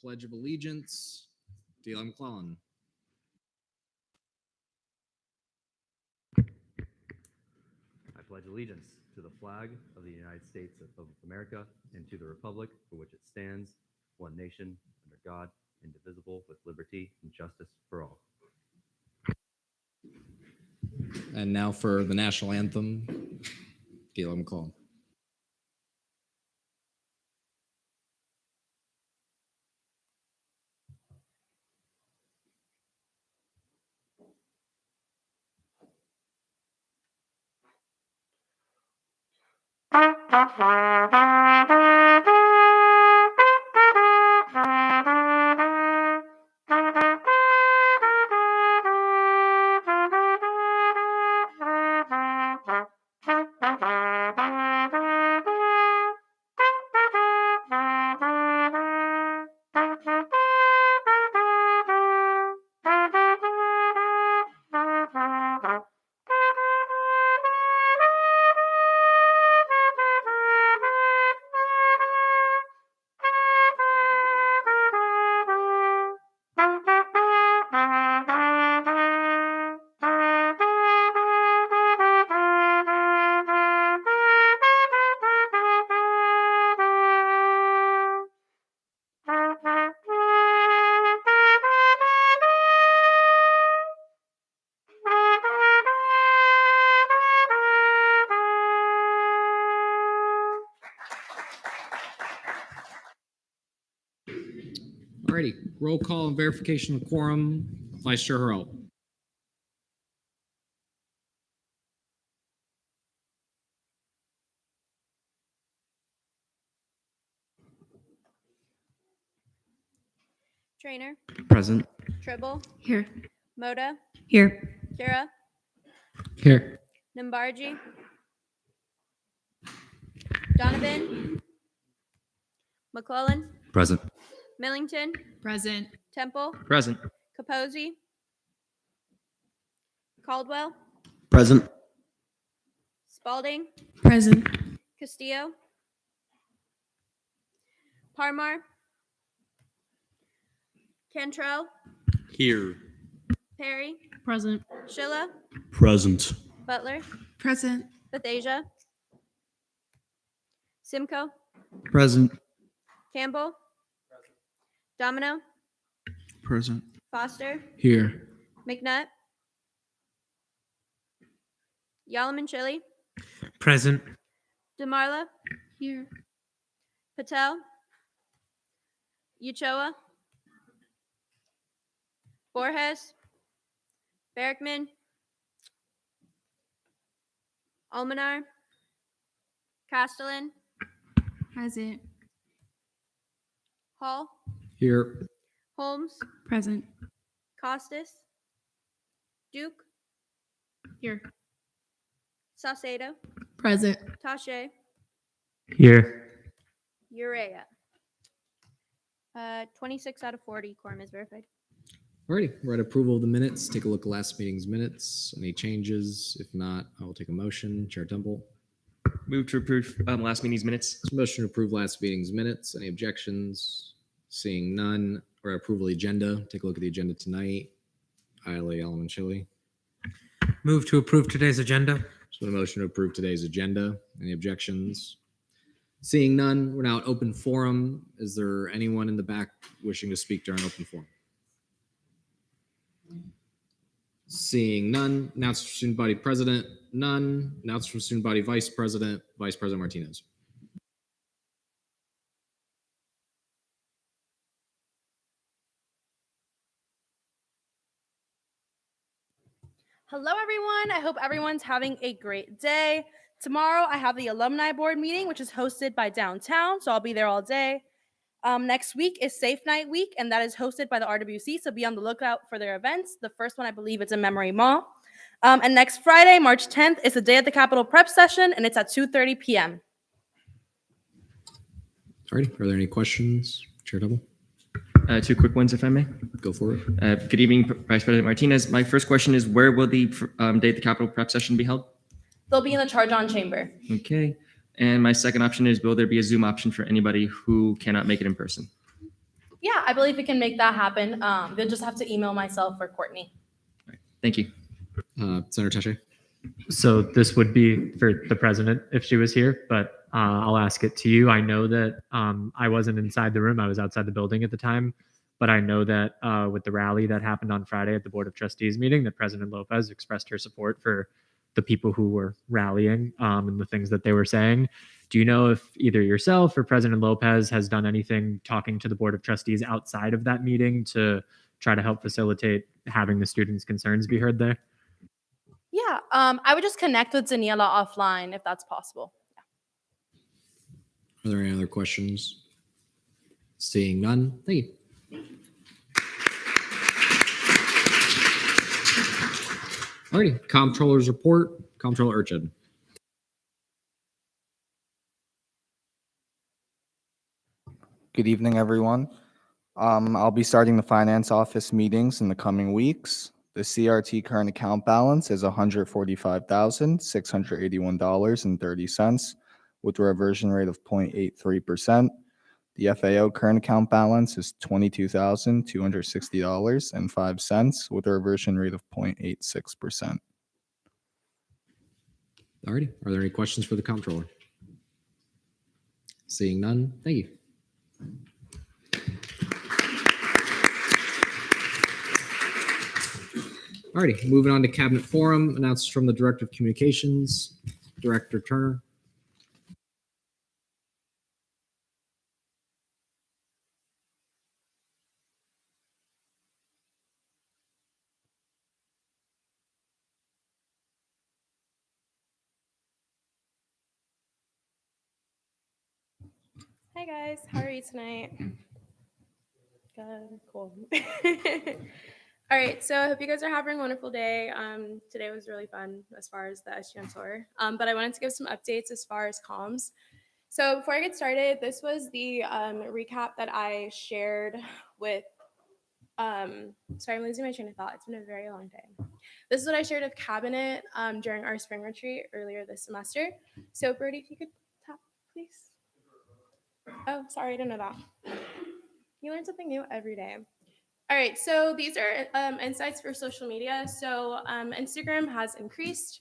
Pledge of Allegiance. D.L. McClellan. I pledge allegiance to the flag of the United States of America and to the republic for which it stands, one nation, under God, indivisible, with liberty and justice for all. And now for the national anthem, D.L. McClellan. Alrighty, roll call and verification of quorum. Vice Chair Hurrell. Trainer, Present. Tribble, Here. Moda, Here. Kira, Here. Nimbarji, Donovan, McClellan, Present. Millington, Present. Temple, Present. Capozzi, Caldwell, Present. Spalding, Present. Castillo, Parmar, Cantrell, Here. Perry, Present. Schilla, Present. Butler, Present. Bethasia, Simcoe, Present. Campbell, Domino, Present. Foster, Here. McNutt, Yalaman Chili, Present. DeMarla, Here. Patel, Uchoa, Borges, Berrickman, Almanar, Castellan, Present. Hall, Here. Holmes, Present. Costas, Duke, Here. Saucedo, Present. Tache, Here. Urea. 26 out of 40, quorum is verified. Alrighty, we're at approval of the minutes. Take a look at last meeting's minutes. Any changes? If not, I will take a motion. Chair Temple. Move to approve last meeting's minutes. Motion to approve last meeting's minutes. Any objections? Seeing none, or approval of the agenda. Take a look at the agenda tonight. Ila Yalaman Chili. Move to approve today's agenda. So a motion to approve today's agenda. Any objections? Seeing none, we're now at open forum. Is there anyone in the back wishing to speak during open forum? Seeing none, announced from student body president, none. Announced from student body vice president Martinez. Hello, everyone. I hope everyone's having a great day. Tomorrow, I have the alumni board meeting, which is hosted by Downtown, so I'll be there all day. Next week is Safe Night Week, and that is hosted by the RWC, so be on the lookout for their events. The first one, I believe, it's in Memory Mall. And next Friday, March 10th, is the Day at the Capitol prep session, and it's at 2:30 p.m. Alrighty, are there any questions? Chair Double, Two quick ones, if I may. go for it. Good evening, Vice President Martinez. My first question is, where will the Day at the Capitol prep session be held? They'll be in the Charge-On Chamber. Okay. And my second option is, will there be a Zoom option for anybody who cannot make it in person? yeah, I believe we can make that happen. They'll just have to email myself or Courtney. Thank you. Senator Teche. So this would be for the president if she was here, but I'll ask it to you. I know that I wasn't inside the room. I was outside the building at the time, but I know that with the rally that happened on Friday at the Board of Trustees meeting, that President Lopez expressed her support for the people who were rallying and the things that they were saying. Do you know if either yourself or President Lopez has done anything talking to the Board of Trustees outside of that meeting to try to help facilitate having the students' concerns be heard there? Yeah, I would just connect with Daniela offline if that's possible. Are there any other questions? Seeing none, thank you. Alrighty, Comptroller's report. Comptroller Urchin. Good evening, everyone. I'll be starting the finance office meetings in the coming weeks. The CRT current account balance is $145,681.30 with a reversion rate of 0.83%. The FAO current account balance is $22,260.05 with a reversion rate of 0.86%. Alrighty, are there any questions for the Comptroller? Seeing none, thank you. Alrighty, moving on to Cabinet Forum. Announcements from the Director of Communications, Director Turner. Hi guys, how are you tonight? Good, cool. All right, so I hope you guys are having a wonderful day. Today was really fun as far as the SGN tour, but I wanted to give some updates as far as comms. So before I get started, this was the recap that I shared with, sorry, I'm losing my train of thought. It's been a very long day. This is what I shared with Cabinet during our spring retreat earlier this semester. So Brody, if you could tap, please. Oh, sorry, I didn't know that. You learn something new every day. All right, so these are insights for social media. So Instagram has increased.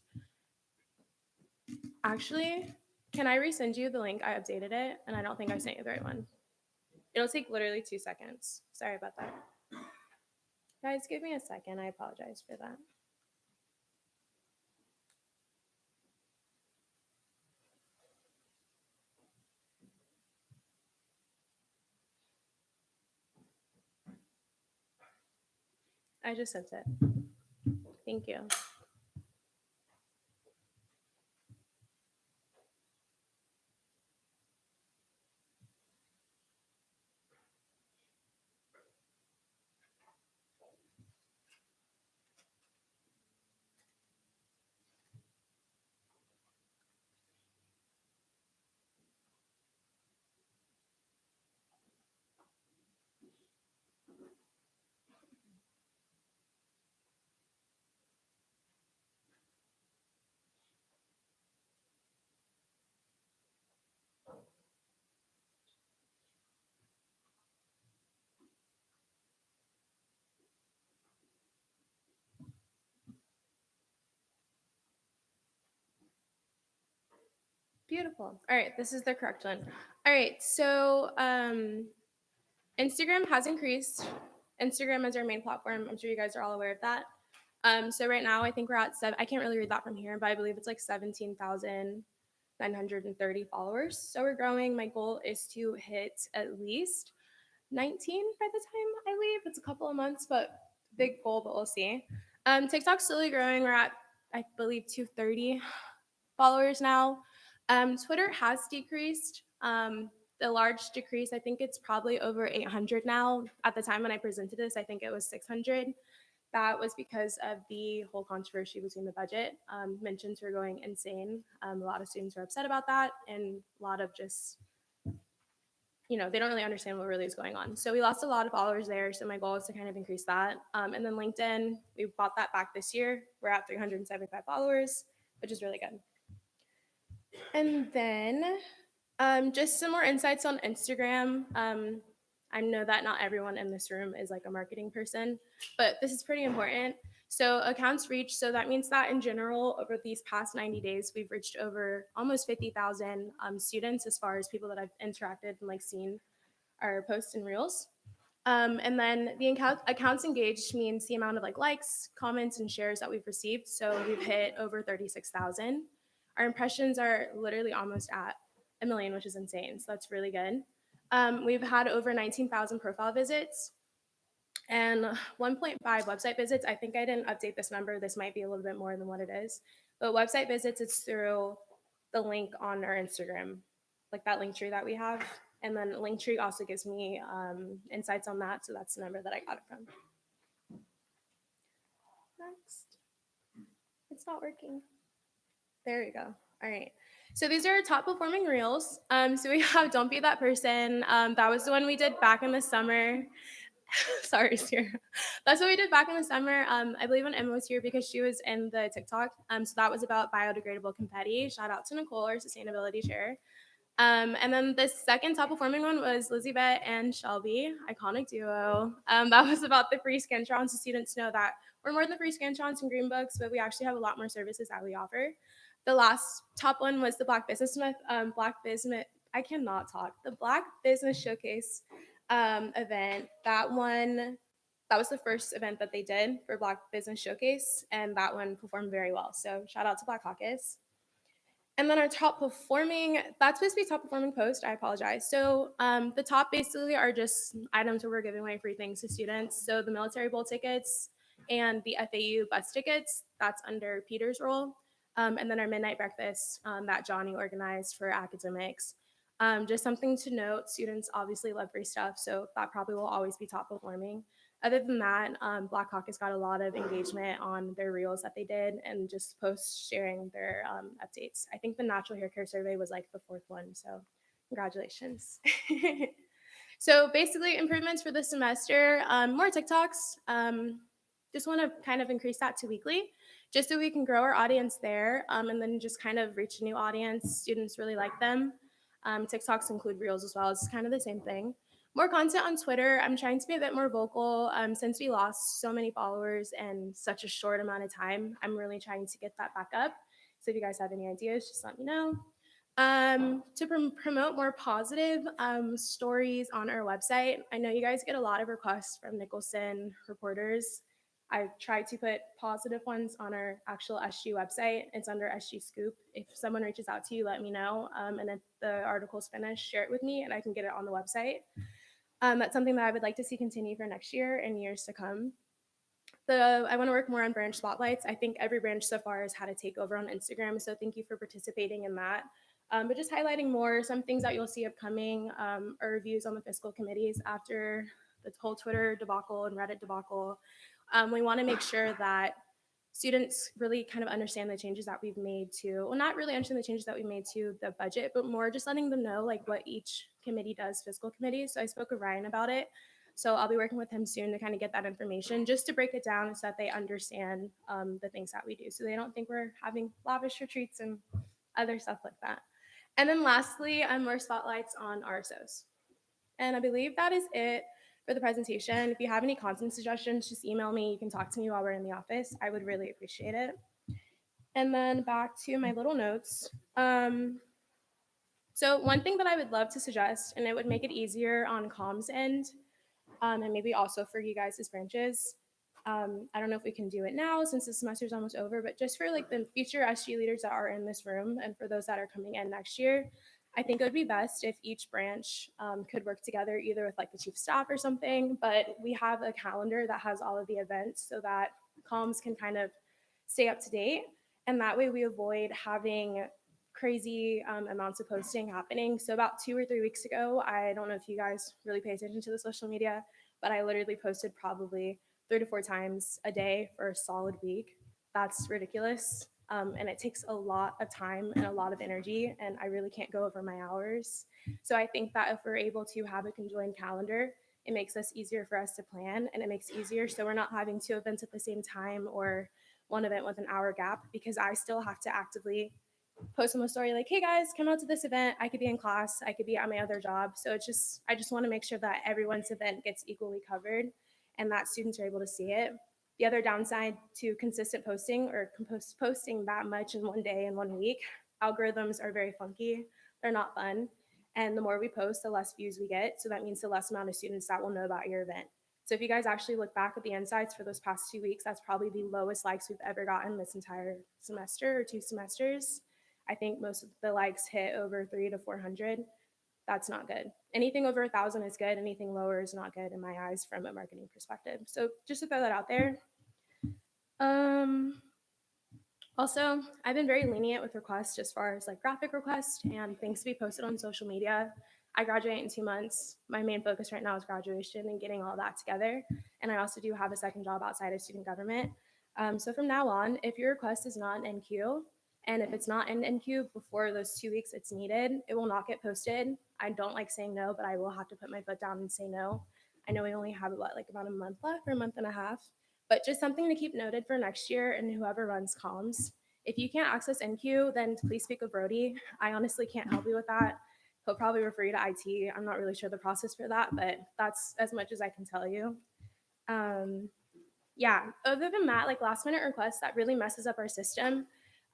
Actually, can I resend you the link? I updated it, and I don't think I sent you the right one. It'll take literally 2 seconds. Sorry about that. Guys, give me a second. I apologize for that. I just sent it. Thank you. Beautiful. All right, this is the correct one. All right, so Instagram has increased. Instagram is our main platform. I'm sure you guys are all aware of that. So right now, I think we're at I can't really read that from here, but I believe it's like 17,930 followers. So we're growing. My goal is to hit at least 19 by the time I leave. It's a couple of months, but big goal, but we'll see. TikTok's slowly growing. We're at, I believe, 230 followers now. Twitter has decreased. The large decrease, I think it's probably over 800 now. At the time when I presented this, I think it was 600. That was because of the whole controversy between the budget. Mentions were going insane. A lot of students were upset about that, and a lot of just, they don't really understand what really is going on. So we lost a lot of followers there. So my goal is to kind of increase that. And then LinkedIn, we bought that back this year. We're at 375 followers, which is really good. And then just some more insights on Instagram. I know that not everyone in this room is like a marketing person, but this is pretty important. So accounts reached, so that means that in general, over these past 90 days, we've reached over almost 50,000 students as far as people that I've interacted and like seen our posts and reels. And then the accounts engaged means the amount of like likes, comments, and shares that we've received. So we've hit over 36,000. Our impressions are literally almost at 1 million, which is insane. So that's really good. We've had over 19,000 profile visits and 1.5 website visits. I think I didn't update this number. This might be a little bit more than what it is. But website visits, it's through the link on our Instagram, like that link tree that we have. And then Linktree also gives me insights on that. So that's the number that I got it from. Next. It's not working. There you go. All right. So these are our top performing reels. So we have Don't Be That Person. That was the one we did back in the summer. Sorry, Sierra. That's what we did back in the summer. I believe when Emma was here because she was in the TikTok. So that was about biodegradable confetti. Shout out to Nicole, our sustainability chair. And then the second top performing one was Lizzie-Beth and Shelby, iconic duo. That was about the free Scantrons. So students know that we're more than free Scantrons and Greenbooks, but we actually have a lot more services that we offer. The last top one was the Black Business I cannot talk. The Black Business Showcase event. That was the first event that they did for Black Business Showcase, and that one performed very well. So shout out to Black Caucus. And then our top performing, that's supposed to be top performing post. I apologize. So the top basically are just items where we're giving away free things to students. So the Military Bowl tickets and the FAU bus tickets, that's under Peter's role. And then our midnight breakfast that Johnny organized for academics. Just something to note, students obviously love free stuff, so that probably will always be top performing. Other than that, Black Caucus got a lot of engagement on their reels that they did and just posts sharing their updates. I think the natural hair care survey was like the 4th one, so congratulations. So basically improvements for this semester, more TikToks. Just want to kind of increase that to weekly, just so we can grow our audience there and then just kind of reach a new audience. Students really like them. TikToks include reels as well. It's kind of the same thing. More content on Twitter. I'm trying to be a bit more vocal since we lost so many followers in such a short amount of time. I'm really trying to get that back up. So if you guys have any ideas, just let me know. To promote more positive stories on our website. I know you guys get a lot of requests from Nicholson reporters. I try to put positive ones on our actual SG website. It's under SG Scoop. If someone reaches out to you, let me know. And if the article's finished, share it with me and I can get it on the website. That's something that I would like to see continue for next year and years to come. I want to work more on branch spotlights. I think every branch so far has had a takeover on Instagram, so thank you for participating in that. But just highlighting more, some things that you'll see upcoming are reviews on the fiscal committees after the whole Twitter debacle and Reddit debacle. We want to make sure that students really kind of understand the changes that we've made to, well, not really understand the changes that we made to the budget, but more just letting them know like what each committee does, fiscal committee. So I spoke with Ryan about it. So I'll be working with him soon to kind of get that information, just to break it down so that they understand the things that we do. So they don't think we're having lavish retreats and other stuff like that. And then lastly, more spotlights on RSOs. And I believe that is it for the presentation. If you have any content suggestions, just email me. You can talk to me while we're in the office. I would really appreciate it. And then back to my little notes. So one thing that I would love to suggest, and it would make it easier on comms end, and maybe also for you guys as branches, I don't know if we can do it now since the semester is almost over, but just for like the future SG leaders that are in this room and for those that are coming in next year, I think it would be best if each branch could work together either with like the chief of staff or something, but we have a calendar that has all of the events so that comms can kind of stay up to date. And that way we avoid having crazy amounts of posting happening. So about 2 or 3 weeks ago, I don't know if you guys really pay attention to the social media, but I literally posted probably 3 to 4 times a day for a solid week. That's ridiculous. And it takes a lot of time and a lot of energy, and I really can't go over my hours. So I think that if we're able to have a conjoined calendar, it makes us easier for us to plan, and it makes it easier so we're not having 2 events at the same time or one event with an hour gap, because I still have to actively post on my story like, hey guys, come out to this event. I could be in class, I could be at my other job. So it's just, I just want to make sure that everyone's event gets equally covered and that students are able to see it. The other downside to consistent posting or posting that much in one day and 1 week, algorithms are very funky. They're not fun. And the more we post, the less views we get. So that means the less amount of students that will know about your event. So if you guys actually look back at the insights for those past 2 weeks, that's probably the lowest likes we've ever gotten this entire semester or 2 semesters. I think most of the likes hit over 300 to 400. That's not good. Anything over 1,000 is good. Anything lower is not good in my eyes from a marketing perspective. So just to throw that out there. Also, I've been very lenient with requests as far as like graphic requests and things to be posted on social media. I graduate in 2 months. My main focus right now is graduation and getting all that together. And I also do have a second job outside of student government. So from now on, if your request is not in NQ, and if it's not in NQ before those 2 weeks it's needed, it will not get posted. I don't like saying no, but I will have to put my foot down and say no. I know we only have about a month left or a month and a half, but just something to keep noted for next year and whoever runs comms. If you can't access NQ, then please speak with Brody. I honestly can't help you with that. He'll probably refer you to IT. I'm not really sure the process for that, but that's as much as I can tell you. Yeah, other than that, like last minute requests, that really messes up our system.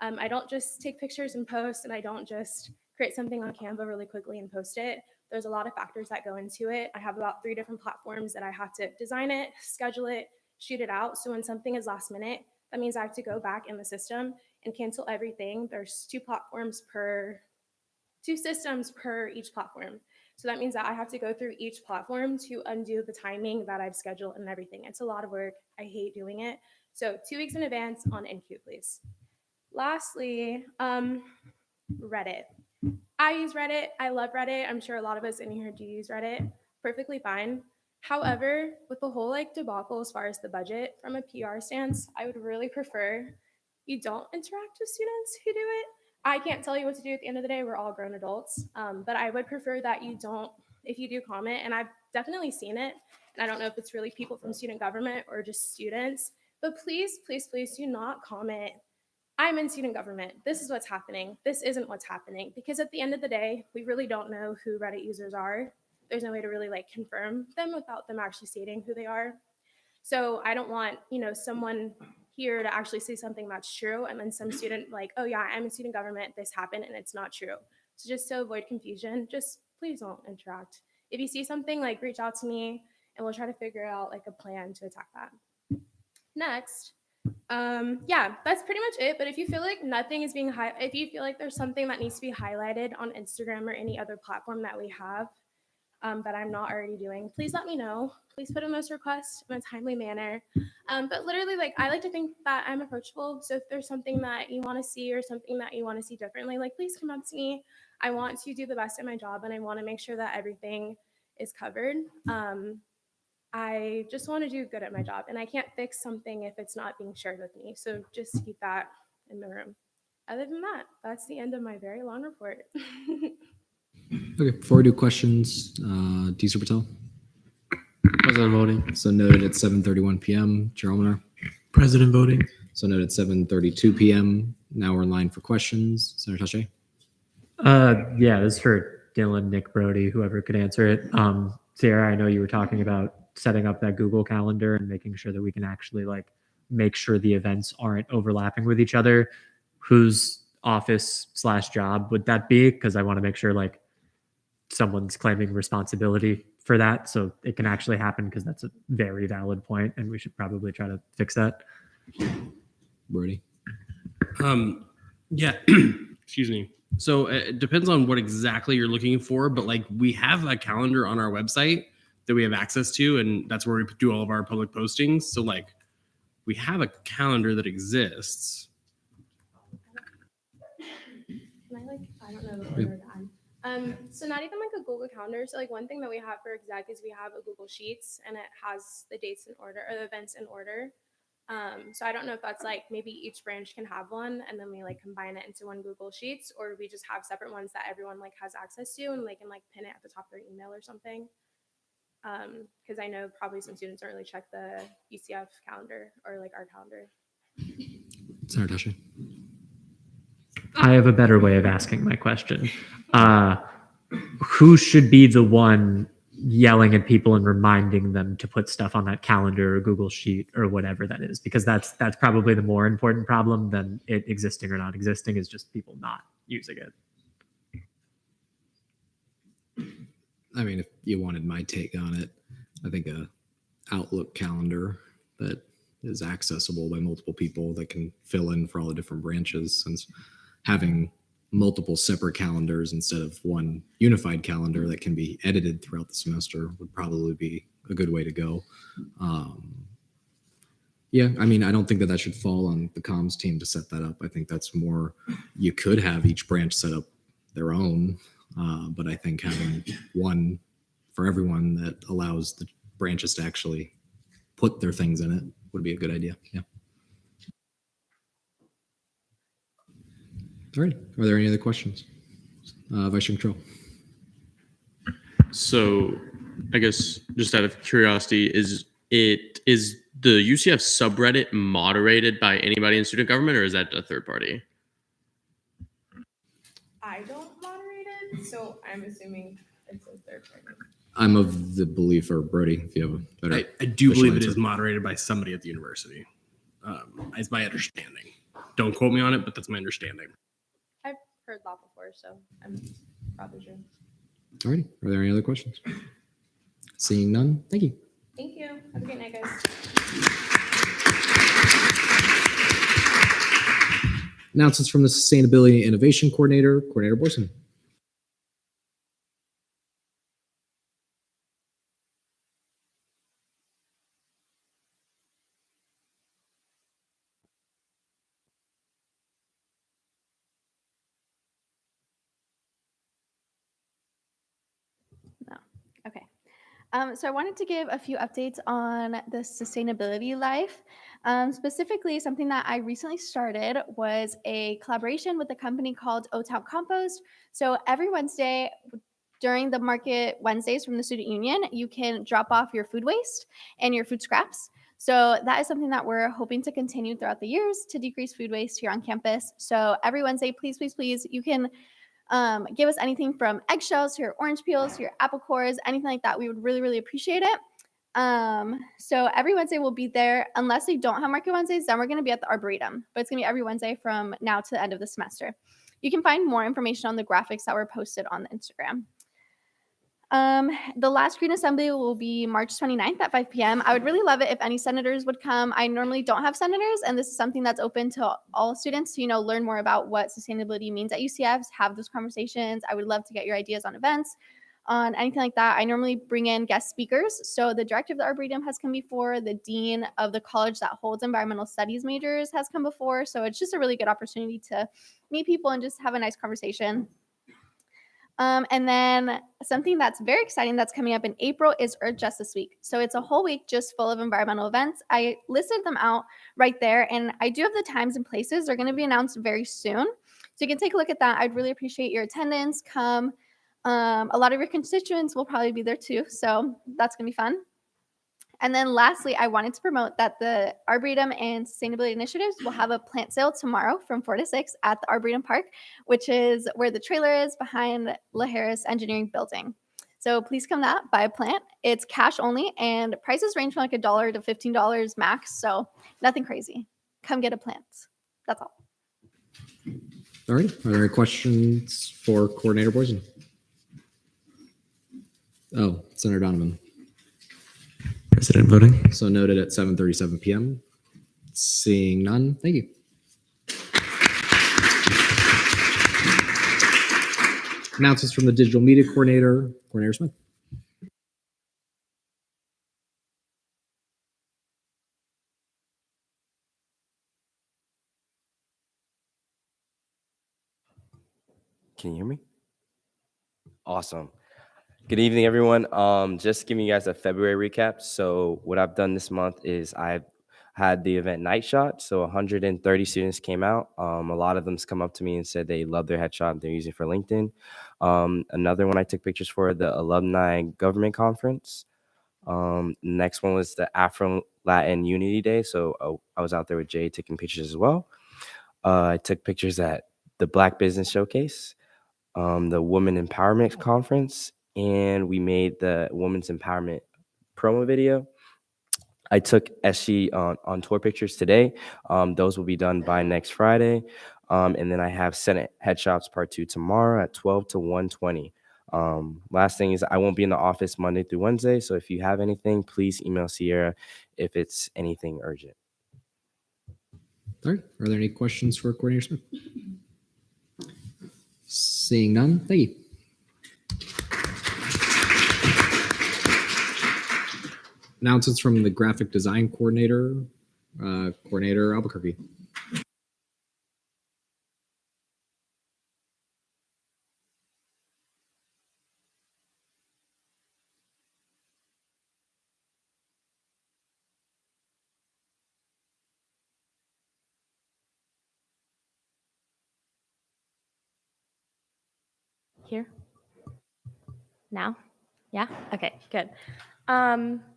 I don't just take pictures and post, and I don't just create something on Canva really quickly and post it. There's a lot of factors that go into it. I have about 3 different platforms that I have to design it, schedule it, shoot it out. So when something is last minute, that means I have to go back in the system and cancel everything. There's 2 systems per each platform. So that means that I have to go through each platform to undo the timing that I've scheduled and everything. It's a lot of work. I hate doing it. So 2 weeks in advance on NQ, please. Lastly, Reddit. I use Reddit. I love Reddit. I'm sure a lot of us in here do use Reddit. Perfectly fine. However, with the whole like debacle as far as the budget from a PR stance, I would really prefer you don't interact with students who do it. I can't tell you what to do at the end of the day. We're all grown adults. But I would prefer that you don't, if you do comment, and I've definitely seen it, and I don't know if it's really people from student government or just students, but please, please, please do not comment, I'm in student government. This is what's happening. This isn't what's happening. Because at the end of the day, we really don't know who Reddit users are. There's no way to really like confirm them without them actually stating who they are. So I don't want, someone here to actually say something that's true and then some student like, oh yeah, I'm in student government, this happened, and it's not true. So just to avoid confusion, just please don't interact. If you see something, like reach out to me and we'll try to figure out like a plan to attack that. Next, yeah, that's pretty much it. But if you feel like nothing is being if you feel like there's something that needs to be highlighted on Instagram or any other platform that we have that I'm not already doing, please let me know. Please put in those requests in a timely manner. But literally, like, I like to think that I'm approachable. So if there's something that you want to see or something that you want to see differently, like, please come up to me. I want to do the best at my job and I want to make sure that everything is covered. I just want to do good at my job, and I can't fix something if it's not being shared with me. So just keep that in the room. Other than that, that's the end of my very long report. Okay, before we do questions, Deezer Patel. President voting. So noted at 7:31 p.m. Chair Almanar. President voting. So noted at 7:32 p.m. Now we're in line for questions. Senator Taché. Yeah, this is for Dylan, Nick, Brody, whoever could answer it. Sarah, I know you were talking about setting up that Google Calendar and making sure that we can actually like make sure the events aren't overlapping with each other. Whose office/job would that be? Because I want to make sure like someone's claiming responsibility for that so it can actually happen, because that's a very valid point and we should probably try to fix that. Brody. Yeah, excuse me. So it depends on what exactly you're looking for, but like we have a calendar on our website that we have access to, and that's where we do all of our public postings. So like we have a calendar that exists. I don't know the order of time. So not even like a Google Calendar. So like one thing that we have for exec is we have a Google Sheets, and it has the dates in order or the events in order. So I don't know if that's like maybe each branch can have one and then we like combine it into one Google Sheets, or we just have separate ones that everyone like has access to and they can like pin it at the top of their email or something. Because I know probably some students don't really check the UCF calendar or like our calendar. Senator Taché. I have a better way of asking my question. Who should be the one yelling at people and reminding them to put stuff on that calendar or Google Sheet or whatever that is? Because that's probably the more important problem than it existing or not existing, is just people not using it. I mean, if you wanted my take on it, I think a Outlook calendar that is accessible by multiple people that can fill in for all the different branches, since having multiple separate calendars instead of one unified calendar that can be edited throughout the semester would probably be a good way to go. Yeah, I mean, I don't think that should fall on the comms team to set that up. I think that's more, you could have each branch set up their own, but I think having one for everyone that allows the branches to actually put their things in it would be a good idea. Yeah. All right. Are there any other questions? Vice Chair Control. So, I guess just out of curiosity, is the UCF subreddit moderated by anybody in student government, or is that a third party? I don't moderate it, so I'm assuming it's a third party. I'm of the belief, or Brody, if you have a better. I do official believe it answer. is moderated by somebody at the university. Is my understanding. Don't quote me on it, but that's my understanding. I've heard that before, so I'm probably sure. All right. Are there any other questions? Seeing none, thank you. Thank you. Have a great night, guys. Announcements from the Sustainability and Innovation Coordinator, Coordinator Borson. No. Okay. So I wanted to give a few updates on the sustainability life. Specifically, something that I recently started was a collaboration with a company called O-Town Compost. So every Wednesday during the Market Wednesdays from the Student Union, you can drop off your food waste and your food scraps. So that is something that we're hoping to continue throughout the years to decrease food waste here on campus. So every Wednesday, please, you can give us anything from eggshells to your orange peels to your apple cores, anything like that. We would really, really appreciate it. So every Wednesday we'll be there. Unless they don't have Market Wednesdays, then we're going to be at the Arboretum. But it's going to be every Wednesday from now to the end of the semester. You can find more information on the graphics that were posted on the Instagram. The last Green Assembly will be March 29th at 5 p.m. I would really love it if any senators would come. I normally don't have senators, and this is something that's open to all students to, learn more about what sustainability means at UCF, have those conversations. I would love to get your ideas on events, on anything like that. I normally bring in guest speakers. So the director of the Arboretum has come before, the dean of the college that holds environmental studies majors has come before. So it's just a really good opportunity to meet people and just have a nice conversation. And then something that's very exciting that's coming up in April is Earth Justice Week. So it's a whole week just full of environmental events. I listed them out right there, and I do have the times and places. They're going to be announced very soon. So you can take a look at that. I'd really appreciate your attendance. Come. A lot of your constituents will probably be there too. So that's going to be fun. And then lastly, I wanted to promote that the Arboretum and Sustainability Initiatives will have a plant sale tomorrow from 4 to 6 at the Arboretum Park, which is where the trailer is behind La Harris Engineering Building. So please come out, buy a plant. It's cash only, and prices range from like $1 to $15 max. So nothing crazy. Come get a plant. That's all. All right. Are there any questions for Coordinator Borson? Oh, Senator Donovan. President voting. So noted at 7:37 p.m. Seeing none, thank you. Announcements from the Digital Media Coordinator, Coordinator Smith. Can you hear me? Awesome. Good evening, everyone. Just giving you guys a February recap. So what I've done this month is I've had the event Night Shot. So 130 students came out. A lot of them's come up to me and said they love their headshot and they're using it for LinkedIn. Another one I took pictures for the Alumni Government Conference. Next one was the Afro-Latin Unity Day. So I was out there with Jay taking pictures as well. I took pictures at the Black Business Showcase, the Women Empowerment Conference, and we made the Women's Empowerment promo video. I took SG on tour pictures today. Those will be done by next Friday. And then I have Senate Headshots Part 2 tomorrow at 12 to 1:20. Last thing is I won't be in the office Monday through Wednesday. So if you have anything, please email Sierra if it's anything urgent. All right. Are there any questions for Coordinator Smith? Seeing none, thank you. Announcements from the graphic design coordinator, Coordinator Albuquerque. Here? Now? Yeah? Okay, good.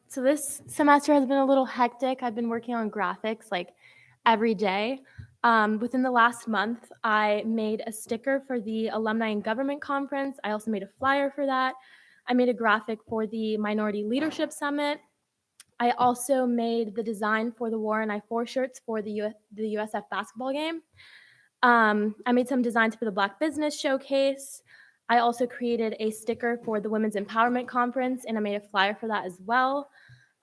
So this semester has been a little hectic. I've been working on graphics like every day. Within the last month, I made a sticker for the Alumni and Government Conference. I also made a flyer for that. I made a graphic for the Minority Leadership Summit. I also made the design for the Warren I-4 shirts for the USF basketball game. I made some designs for the Black Business Showcase. I also created a sticker for the Women's Empowerment Conference, and I made a flyer for that as well.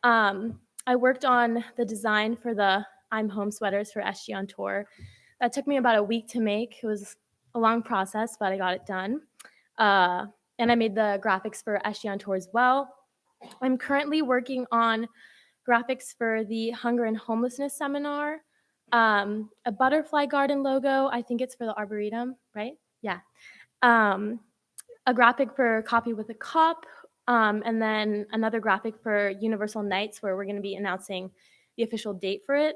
I worked on the design for the I'm Home sweaters for SG on Tour. That took me about a week to make. It was a long process, but I got it done. And I made the graphics for SG on Tour as well. I'm currently working on graphics for the Hunger and Homelessness Seminar, a butterfly garden logo. I think it's for the Arboretum, right? Yeah. A graphic for Coffee with a Cop, and then another graphic for Universal Nights where we're going to be announcing the official date for it.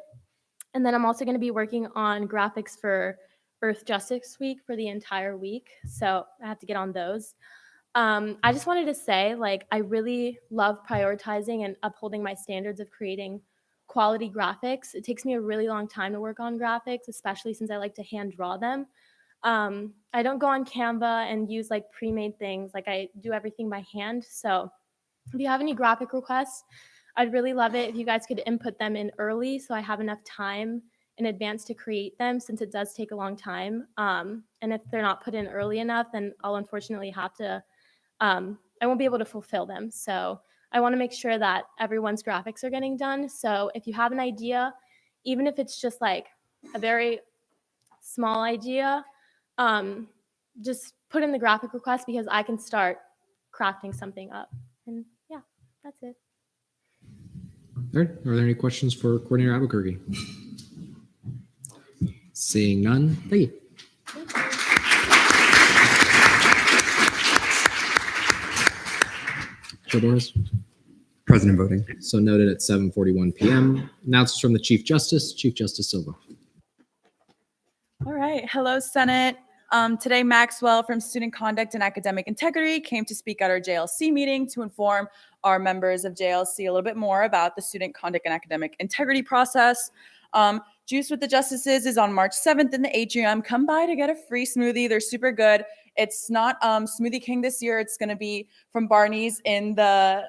And then I'm also going to be working on graphics for Earth Justice Week for the entire week. So I have to get on those. I just wanted to say, like, I really love prioritizing and upholding my standards of creating quality graphics. It takes me a really long time to work on graphics, especially since I like to hand draw them. I don't go on Canva and use like pre-made things. Like I do everything by hand. So if you have any graphic requests, I'd really love it if you guys could input them in early so I have enough time in advance to create them, since it does take a long time. And if they're not put in early enough, then I'll unfortunately have to, I won't be able to fulfill them. So I want to make sure that everyone's graphics are getting done. So if you have an idea, even if it's just like a very small idea, just put in the graphic request because I can start crafting something up. And yeah, that's it. All right. Are there any questions for Coordinator Albuquerque? Seeing none, thank you. Joe Boris. President voting. So noted at 7:41 p.m. Announcements from the Chief Justice Silva. All right. Hello, Senate. Today, Maxwell from Student Conduct and Academic Integrity came to speak at our JLC meeting to inform our members of JLC a little bit more about the Student Conduct and Academic Integrity process. Juice with the Justices is on March 7th in the atrium. Come by to get a free smoothie. They're super good. It's not Smoothie King this year. It's going to be from Barney's in the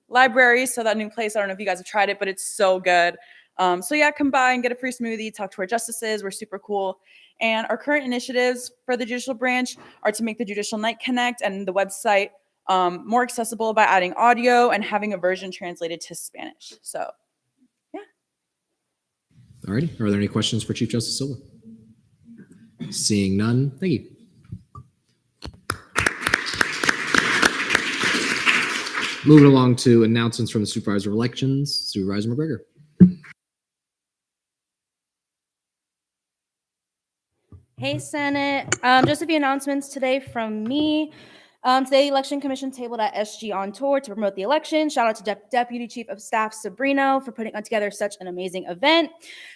library. So that new place, I don't know if you guys have tried it, but it's so good. So yeah, come by and get a free smoothie, talk to our justices. We're super cool. And our current initiatives for the judicial branch are to make the Judicial Night Connect and the website more accessible by adding audio and having a version translated to Spanish. So yeah. All righty. Are there any questions for Chief Justice Silva? Seeing none, thank you. Moving along to announcements from the Supervisor of Elections, Supervisor McGregor. Hey, Senate. Just a few announcements today from me. Today, the Election Commission tabled at SG on Tour to promote the election. Shout out to Deputy Chief of Staff Sabrino for putting together such an amazing event.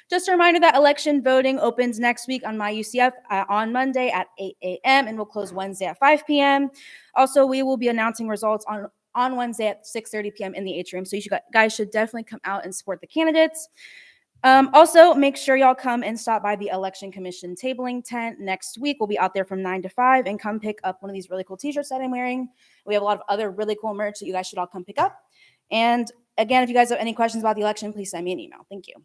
Just a reminder that election voting opens next week on my UCF on Monday at 8 a.m. and will close Wednesday at 5 p.m. Also, we will be announcing results on Wednesday at 6:30 p.m. in the atrium. So you guys should definitely come out and support the candidates. Also, make sure y'all come and stop by the Election Commission tabling tent next week. We'll be out there from 9 to 5 and come pick up one of these really cool t-shirts that I'm wearing. We have a lot of other really cool merch that you guys should all come pick up. And again, if you guys have any questions about the election, please send me an email. Thank you.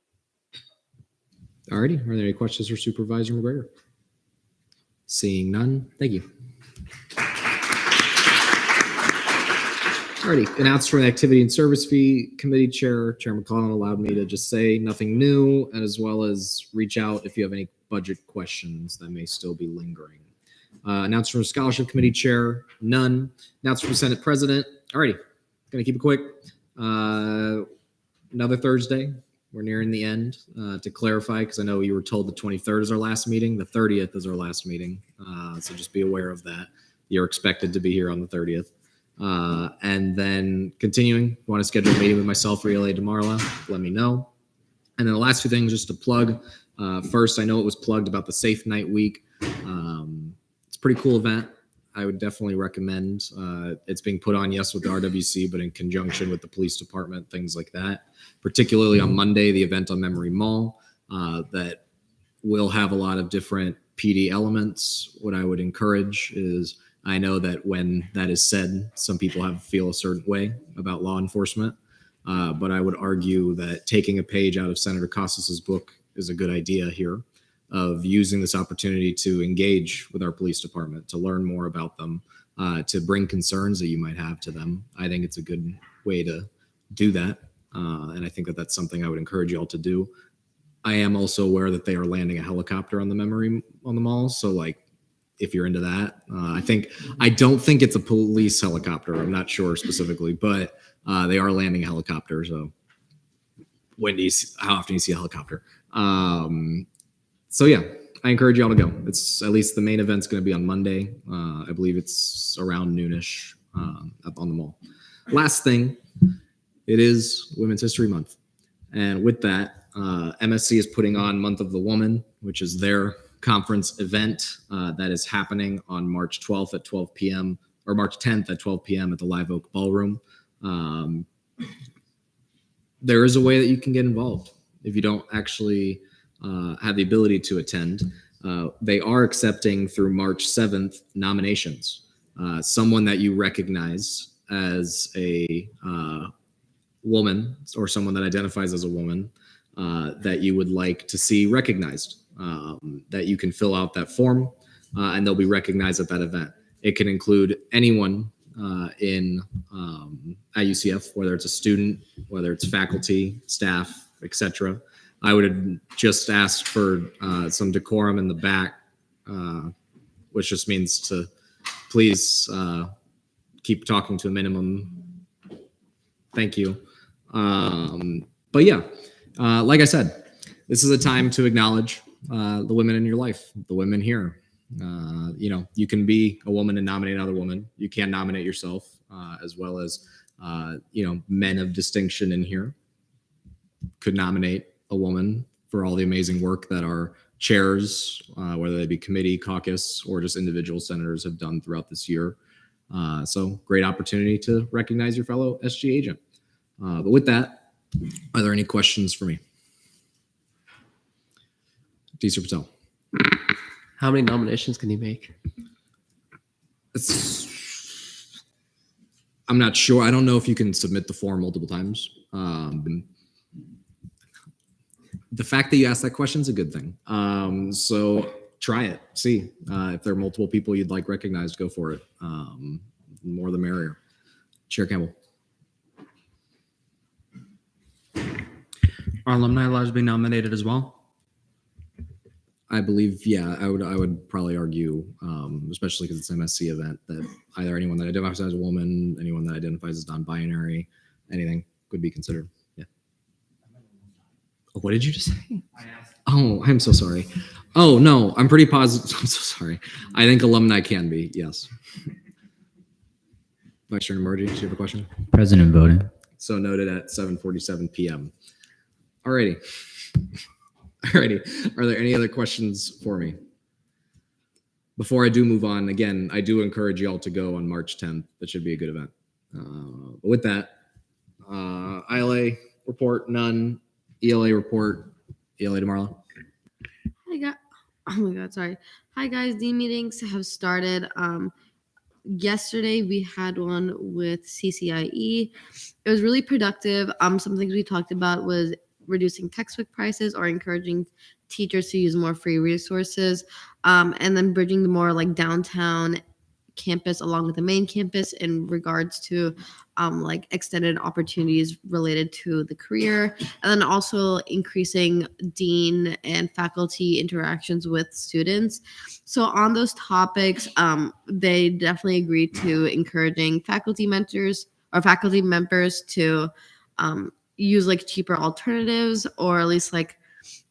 Alrighty, are there any questions for Supervisor McGregor? Seeing none, thank you. Alrighty, announced from the Activity and Service Fee Committee Chair, Chair McClellan allowed me to just say nothing new, and as well as reach out if you have any budget questions that may still be lingering. Announced from Scholarship Committee Chair, none. Announced from Senate President, alrighty, gonna keep it quick. Another Thursday, we're nearing the end. To clarify, because I know you were told the 23rd is our last meeting, the 30th is our last meeting, so just be aware of that. You're expected to be here on the 30th. And then continuing, want to schedule a meeting with myself or ELA tomorrow, let me know. And then the last two things just to plug. First, I know it was plugged about the Safe Night Week. It's a pretty cool event. I would definitely recommend. It's being put on, yes, with the RWC, but in conjunction with the police department, things like that. Particularly on Monday, the event on Memory Mall that will have a lot of different PD elements. What I would encourage is, I know that when that is said, some people feel a certain way about law enforcement, but I would argue that taking a page out of Senator Costas's book is a good idea here, of using this opportunity to engage with our police department, to learn more about them, to bring concerns that you might have to them. I think it's a good way to do that, and I think that that's something I would encourage you all to do. I am also aware that they are landing a helicopter on the mall, so like, if you're into that, I don't think it's a police helicopter. I'm not sure specifically, but they are landing a helicopter. So how often do you see a helicopter? So yeah, I encourage y'all to go. It's at least the main event's going to be on Monday. I believe it's around noonish up on the mall. Last thing, it is Women's History Month. And with that, MSC is putting on Month of the Woman, which is their conference event that is happening on March 12th at 12 p.m. or March 10th at 12 p.m. at the Live Oak Ballroom. There is a way that you can get involved if you don't actually have the ability to attend. They are accepting through March 7th nominations. Someone that you recognize as a woman or someone that identifies as a woman that you would like to see recognized. That you can fill out that form and they'll be recognized at that event. It can include anyone at UCF, whether it's a student, whether it's faculty, staff, etc. I would just ask for some decorum in the back, which just means to please keep talking to a minimum. Thank you. But yeah, like I said, this is a time to acknowledge the women in your life, the women here. You can be a woman and nominate another woman. You can nominate yourself, as well as, men of distinction in here could nominate a woman for all the amazing work that our chairs, whether they be committee, caucus, or just individual senators have done throughout this year. So great opportunity to recognize your fellow SG agent. But with that, are there any questions for me? Deezer Patel. How many nominations can you make? I'm not sure. I don't know if you can submit the form multiple times. The fact that you asked that question is a good thing. So try it. See if there are multiple people you'd like recognized, go for it. More the merrier. Chair Campbell. Are alumni allowed to be nominated as well? I believe, yeah, I would probably argue, especially because it's an MSC event, that either anyone that identifies as a woman, anyone that identifies as non-binary, anything could be considered. Yeah. What did you just say? Oh, I'm so sorry. Oh, no, I'm pretty positive. I'm so sorry. I think alumni can be, yes. Vice Chair Emergy, do you have a question? President voting. So noted at 7:47 p.m. Alrighty. Alrighty. Are there any other questions for me? Before I do move on, again, I do encourage you all to go on March 10th. That should be a good event. But with that, ILA report, none. ELA report, See you later, Marla. Hi guys. Oh my god, sorry. Hi guys, D meetings have started. Yesterday we had one with CCIE. It was really productive. Some things we talked about was reducing textbook prices or encouraging teachers to use more free resources, and then bridging the more like downtown campus along with the main campus in regards to like extended opportunities related to the career, and then also increasing dean and faculty interactions with students. So on those topics, they definitely agreed to encouraging faculty mentors or faculty members to use like cheaper alternatives, or at least like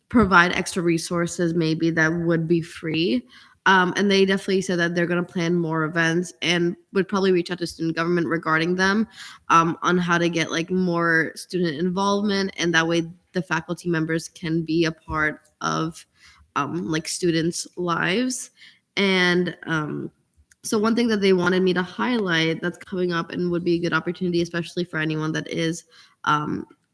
provide extra resources maybe that would be free. And they definitely said that they're going to plan more events and would probably reach out to student government regarding them, on how to get like more student involvement, and that way the faculty members can be a part of like students' lives. And so one thing that they wanted me to highlight that's coming up and would be a good opportunity, especially for anyone that is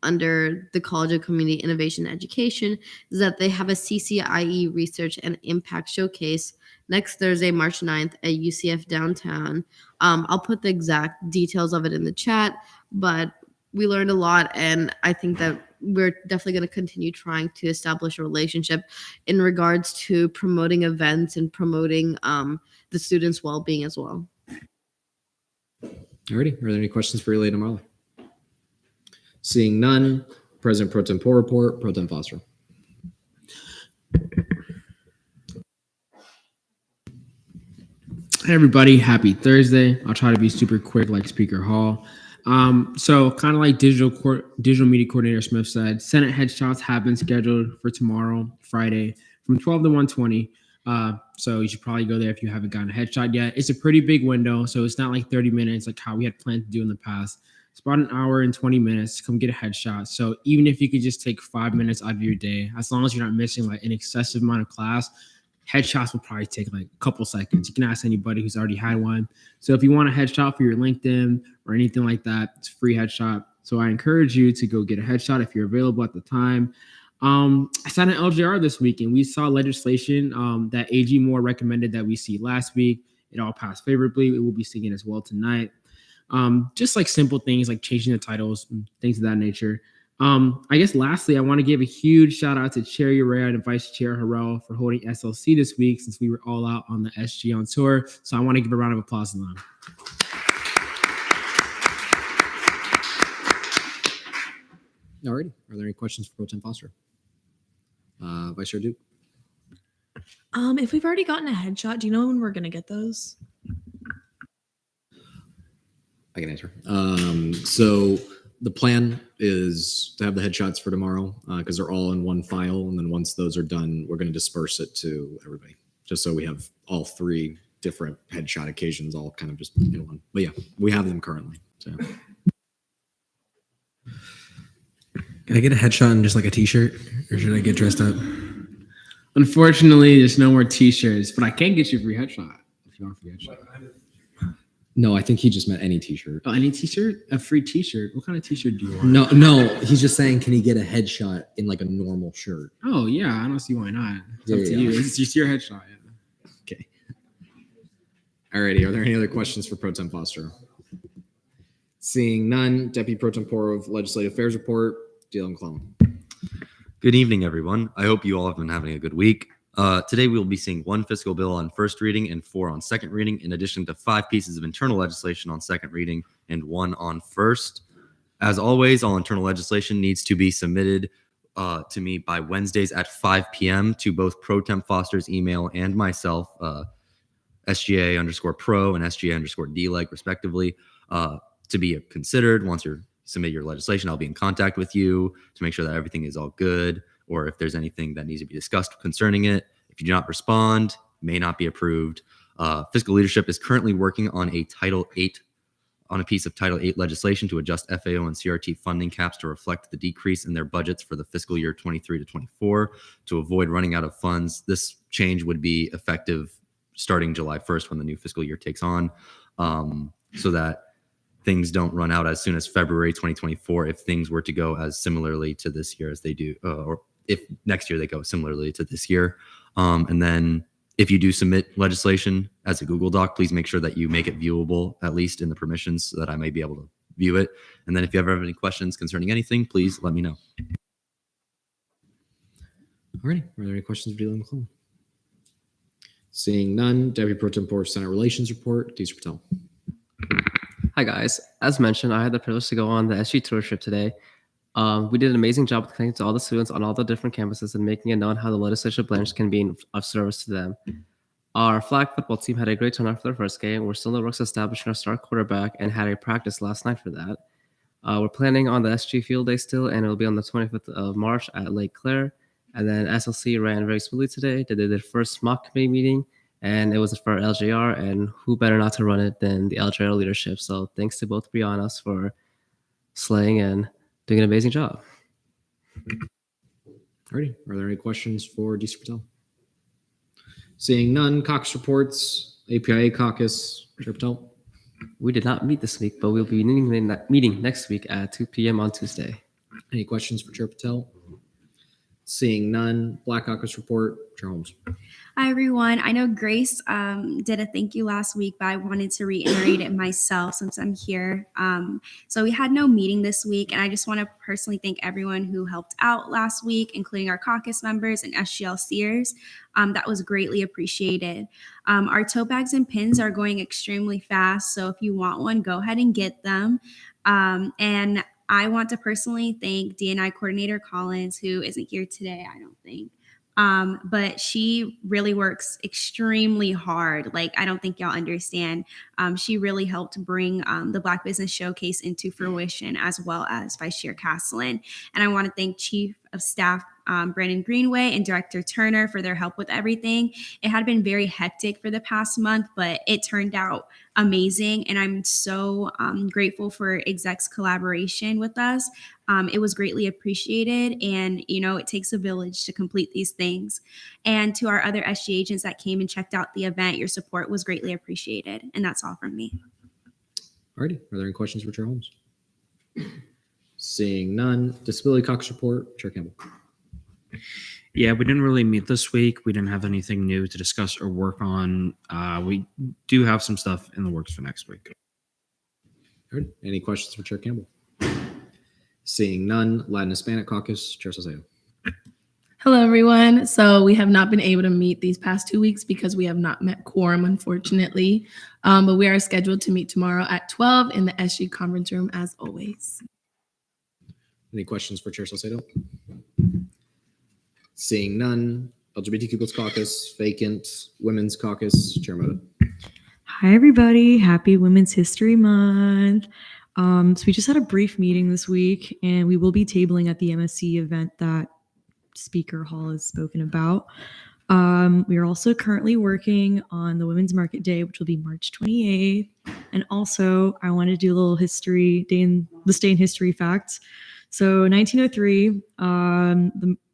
under the College of Community Innovation Education, is that they have a CCIE Research and Impact Showcase next Thursday, March 9th at UCF downtown. I'll put the exact details of it in the chat, but we learned a lot, and I think that we're definitely going to continue trying to establish a relationship in regards to promoting events and promoting the students' well-being as well. Alrighty, are there any questions for Elaine and Marla? Seeing none, President Pro Tempore report, Pro Tem Foster. Hey everybody, happy Thursday. I'll try to be super quick like Speaker Hall. So kind of like digital media coordinator Smith said, Senate headshots have been scheduled for tomorrow, Friday, from 12 to 1:20. So you should probably go there if you haven't gotten a headshot yet. It's a pretty big window, so it's not like 30 minutes like how we had planned to do in the past. It's about an hour and 20 minutes to come get a headshot. So even if you could just take 5 minutes out of your day, as long as you're not missing like an excessive amount of class, headshots will probably take like a couple seconds. You can ask anybody who's already had one. So if you want a headshot for your LinkedIn or anything like that, it's a free headshot. So I encourage you to go get a headshot if you're available at the time. I sat in LJR this week and we saw legislation that AG Moore recommended that we see last week. It all passed favorably. We will be seeing it as well tonight. Just like simple things like changing the titles and things of that nature. I guess lastly, I want to give a huge shout out to Chair Urea and Vice Chair Harrell for holding SLC this week since we were all out on the SG on tour. So I want to give a round of applause to them. Alrighty, are there any questions for Pro Tem Foster? Vice Chair Duke. If we've already gotten a headshot, do you know when we're gonna get those? I can answer. So the plan is to have the headshots for tomorrow because they're all in one file. And then once those are done, we're going to disperse it to everybody just so we have all three different headshot occasions all kind of just in one. But yeah, we have them currently. So. Can I get a headshot and just like a t-shirt, or should I get dressed up? Unfortunately, there's no more t-shirts, but I can get you a free headshot if you want a free headshot. No, I think he just meant any t-shirt. Oh, any t-shirt? A free t-shirt? What kind of t-shirt do you want? No, he's just saying, can he get a headshot in like a normal shirt? Oh, yeah, I don't see why not. It's up to Yeah. you. It's just your headshot. Yeah. Okay. Alrighty, are there any other questions for Pro Tem Foster? Seeing none, Deputy Pro Tempore of Legislative Affairs report, Dylan McClellan. Good evening, everyone. I hope you all have been having a good week. Today, we will be seeing one fiscal bill on first reading and 4 on second reading, in addition to 5 pieces of internal legislation on second reading and 1 on first. As always, all internal legislation needs to be submitted to me by Wednesdays at 5 p.m. to both Pro Tem Foster's email and myself, SGA_pro and SGA_DLEG, respectively, to be considered. Once you submit your legislation, I'll be in contact with you to make sure that everything is all good, or if there's anything that needs to be discussed concerning it. If you do not respond, may not be approved. Fiscal leadership is currently working on a piece of Title VIII legislation to adjust FAO and CRT funding caps to reflect the decrease in their budgets for the fiscal year 23 to 24 to avoid running out of funds. This change would be effective starting July 1st when the new fiscal year takes on, so that things don't run out as soon as February 2024 if things were to go as similarly to this year as they do, or if next year they go similarly to this year. And then if you do submit legislation as a Google Doc, please make sure that you make it viewable, at least in the permissions, so that I may be able to view it. And then if you ever have any questions concerning anything, please let me know. Alrighty, are there any questions for Delia McClellan? Seeing none, Deputy Pro Tempore Senate Relations Report, Deezer Patel. Hi guys. As mentioned, I had the privilege to go on the SG tour trip today. We did an amazing job with connecting to all the students on all the different campuses and making it known how the legislative branch can be of service to them. Our flag football team had a great turnout for their first game. We're still in the works of establishing our star quarterback and had a practice last night for that. We're planning on the SG field day still, and it'll be on the 25th of March at Lake Claire. And then SLC ran very smoothly today. They did their first mock committee meeting, and it was for LJR, and who better not to run it than the LJR leadership. So thanks to both Briannas for slaying and doing an amazing job. Alrighty, are there any questions for Deezer Patel? Seeing none, caucus reports, APIA caucus, Chair Patel. We did not meet this week, but we'll be meeting next week at 2 p.m. on Tuesday. Any questions for Chair Patel? Seeing none, Black Caucus report, Chair Holmes. Hi, everyone. I know Grace did a thank you last week, but I wanted to reiterate it myself since I'm here. So we had no meeting this week, and I just want to personally thank everyone who helped out last week, including our caucus members and SGLCers. That was greatly appreciated. Our tote bags and pins are going extremely fast, so if you want one, go ahead and get them. And I want to personally thank D&I Coordinator Collins, who isn't here today, I don't think. But she really works extremely hard. Like, I don't think y'all understand. She really helped bring the Black Business Showcase into fruition, as well as Vice Chair Castellan. And I want to thank Chief of Staff Brandon Greenway and Director Turner for their help with everything. It had been very hectic for the past month, but it turned out amazing. And I'm so grateful for exec's collaboration with us. It was greatly appreciated. And, you know, it takes a village to complete these things. And to our other SG agents that came and checked out the event, your support was greatly appreciated. And that's all from me. Alrighty, are there any questions for Chair Holmes? Seeing none, Disability Caucus report, Chair Campbell. Yeah, we didn't really meet this week. We didn't have anything new to discuss or work on. We do have some stuff in the works for next week. All right, any questions for Chair Campbell? Seeing none, Latin Hispanic Caucus, Chair Salcedo. Hello, everyone. So we have not been able to meet these past 2 weeks because we have not met quorum, unfortunately. But we are scheduled to meet tomorrow at 12 in the SG conference room, as always. Any questions for Chair Salcedo? Seeing none, LGBTQ plus caucus, vacant, women's caucus, Chair Moda. Hi, everybody. Happy Women's History Month. So we just had a brief meeting this week, and we will be tabling at the MSC event that Speaker Hall has spoken about. We are also currently working on the Women's Market Day, which will be March 28th. And also, I want to do a little history, day in history facts. So 1903,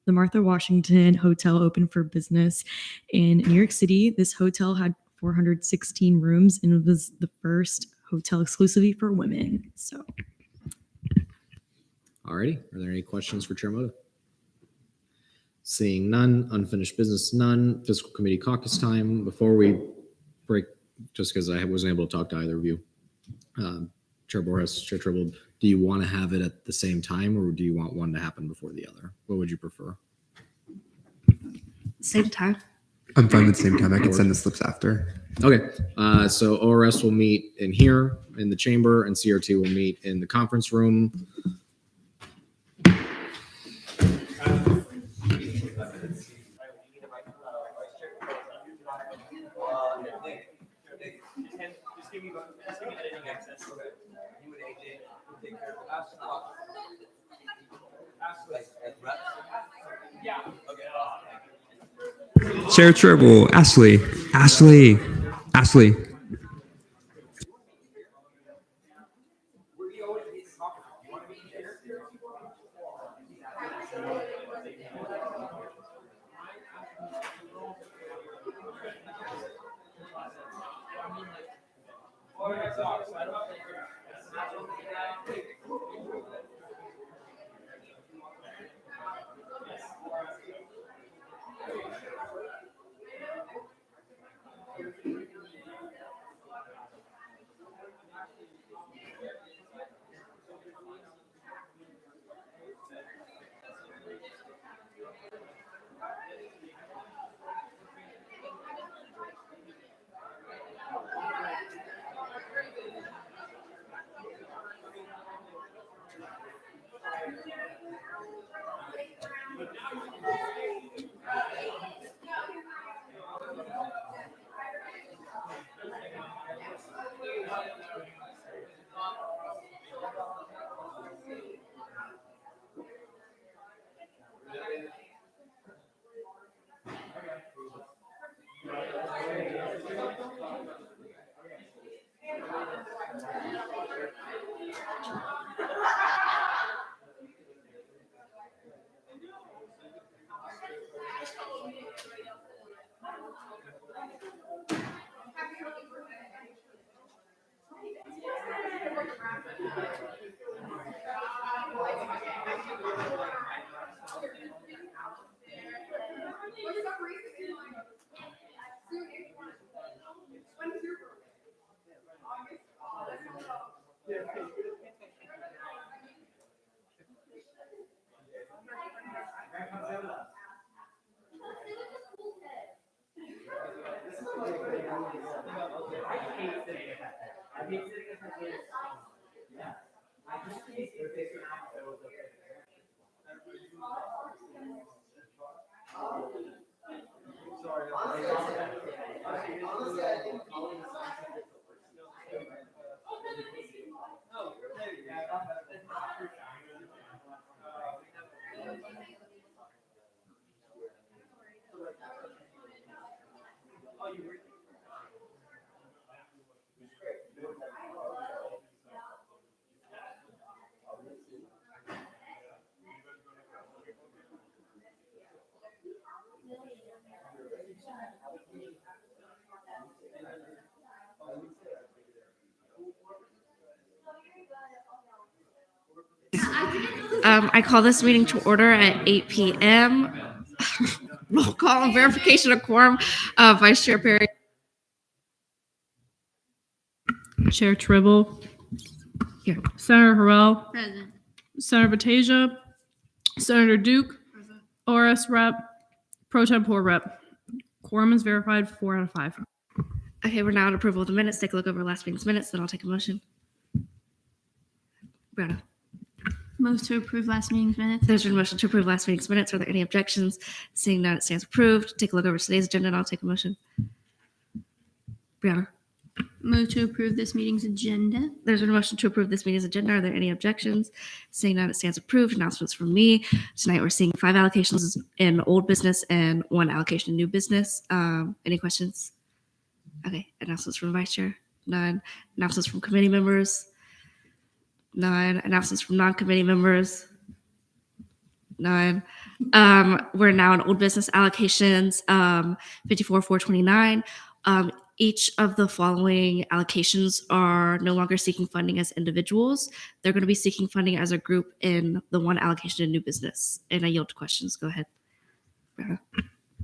the Martha Washington Hotel opened for business in New York City. This hotel had 416 rooms and it was the first hotel exclusively for women. So, Alrighty, are there any questions for Chair Moda? Seeing none, unfinished business, none, fiscal committee caucus time. Before we break, just because I wasn't able to talk to either of you, Chair Borges, Chair Tribble, do you want to have it at the same time or do you want one to happen before the other? What would you prefer? Same time. I'm fine with the same time. I can send the slips after. Okay, so ORS will meet in here in the chamber and CRT will meet in the conference room. Chair Tribble, Ashley. I call this meeting to order at 8 p.m. Roll call and verification of quorum. Vice Chair Perry. Chair Tribble. Here. Senator Harrell. Present. Senator Batasia. Senator Duke. ORS Rep. Pro Tempore Rep. Quorum is verified 4 out of 5. Okay, we're now on approval of the minutes. Take a look over last meeting's minutes, then I'll take a motion. Brianna. Move to approve last meeting's minutes. There's been a motion to approve last meeting's minutes. Are there any objections? Seeing none, it stands approved. Take a look over today's agenda and I'll take a motion. Brianna. Move to approve this meeting's agenda. There's been a motion to approve this meeting's agenda. Are there any objections? Seeing none, it stands approved. Announcements from me. Tonight we're seeing 5 allocations in old business and 1 allocation in new business. Any questions? Okay, announcements from Vice Chair. None. Announcements from committee members. None. Announcements from non-committee members. None. We're now in old business allocations, 54,429. Each of the following allocations are no longer seeking funding as individuals. They're going to be seeking funding as a group in the 1 allocation in new business. And I yield to questions. Go ahead.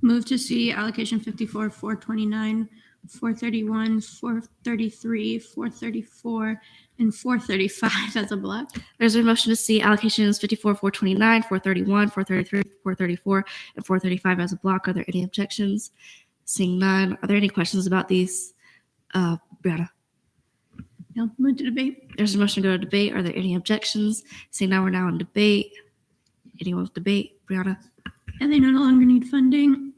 Move to see allocation 54,429, 431, 433, 434, and 435 as a block. There's a motion to see allocations 54,429, 431, 433, 434, and 435 as a block. Are there any objections? Seeing none. Are there any questions about these? Brianna. No, move to debate. There's a motion to go to debate. Are there any objections? Seeing now we're now in debate. Anyone with debate? Brianna. And they no longer need funding.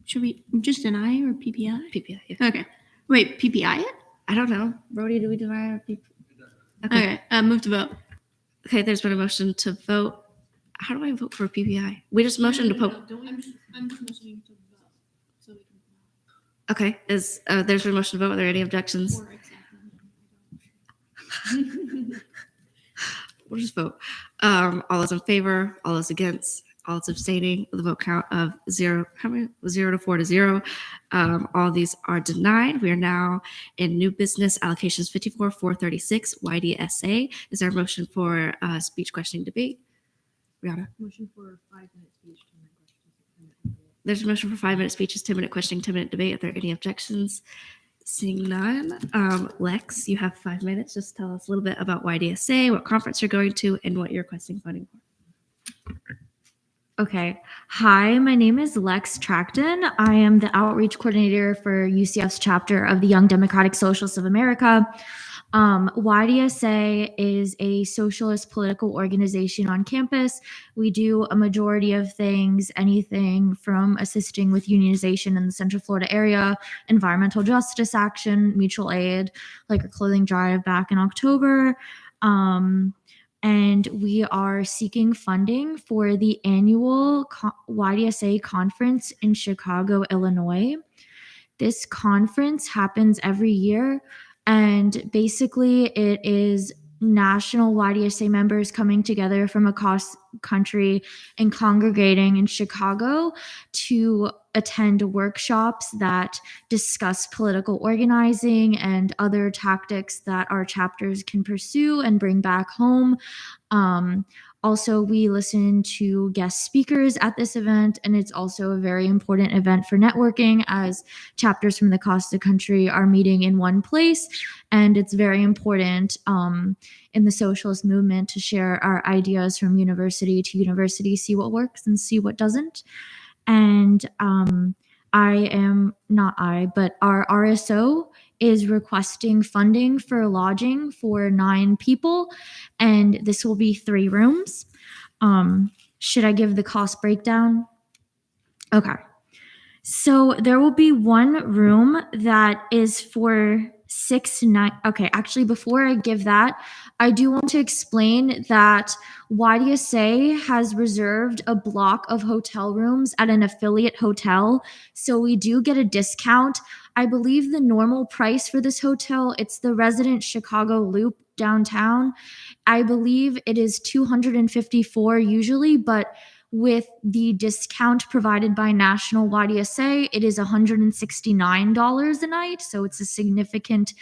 Should we just deny or PPI? PPI, yeah. Okay. Wait, PPI it? I don't know. Brody, do we deny or PPI? Okay, move to vote. Okay, there's been a motion to vote. How do I vote for a PPI? We just motioned to poke. I'm just motioning to vote. So we can. Okay, there's been a motion to vote. Are there any objections? We'll just vote. All those in favor, all those against, all those abstaining, with a vote count of 0. How many? 0 to 4 to 0. All these are denied. We are now in new business allocations 54,436 YDSA. Is there a motion for speech questioning debate? Brianna. Motion for 5-minute speech. There's a motion for 5-minute speeches, 10-minute questioning, 10-minute debate. Are there any objections? Seeing none. Lex, you have 5 minutes. Just tell us a little bit about YDSA, what conference you're going to, and what you're requesting funding for. Okay. Hi, my name is Lex Tracton. I am the outreach coordinator for UCF's chapter of the Young Democratic Socialists of America. YDSA is a socialist political organization on campus. We do a majority of things, anything from assisting with unionization in the Central Florida area, environmental justice action, mutual aid, like our clothing drive back in October. And we are seeking funding for the annual YDSA conference in Chicago, Illinois. This conference happens every year. And basically, it is national YDSA members coming together from across country and congregating in Chicago to attend workshops that discuss political organizing and other tactics that our chapters can pursue and bring back home. Also, we listen to guest speakers at this event, and it's also a very important event for networking as chapters from across the country are meeting in one place. And it's very important in the socialist movement to share our ideas from university to university, see what works and see what doesn't. And our RSO is requesting funding for lodging for 9 people, and this will be 3 rooms. Should I give the cost breakdown? Okay. So there will be 1 room that is for 6 nights. Okay, actually, before I give that, I do want to explain that YDSA has reserved a block of hotel rooms at an affiliate hotel. So we do get a discount. I believe the normal price for this hotel, it's the Resident Chicago Loop downtown. I believe it is $254 usually, but with the discount provided by National YDSA, it is $169 a night. So it's a significant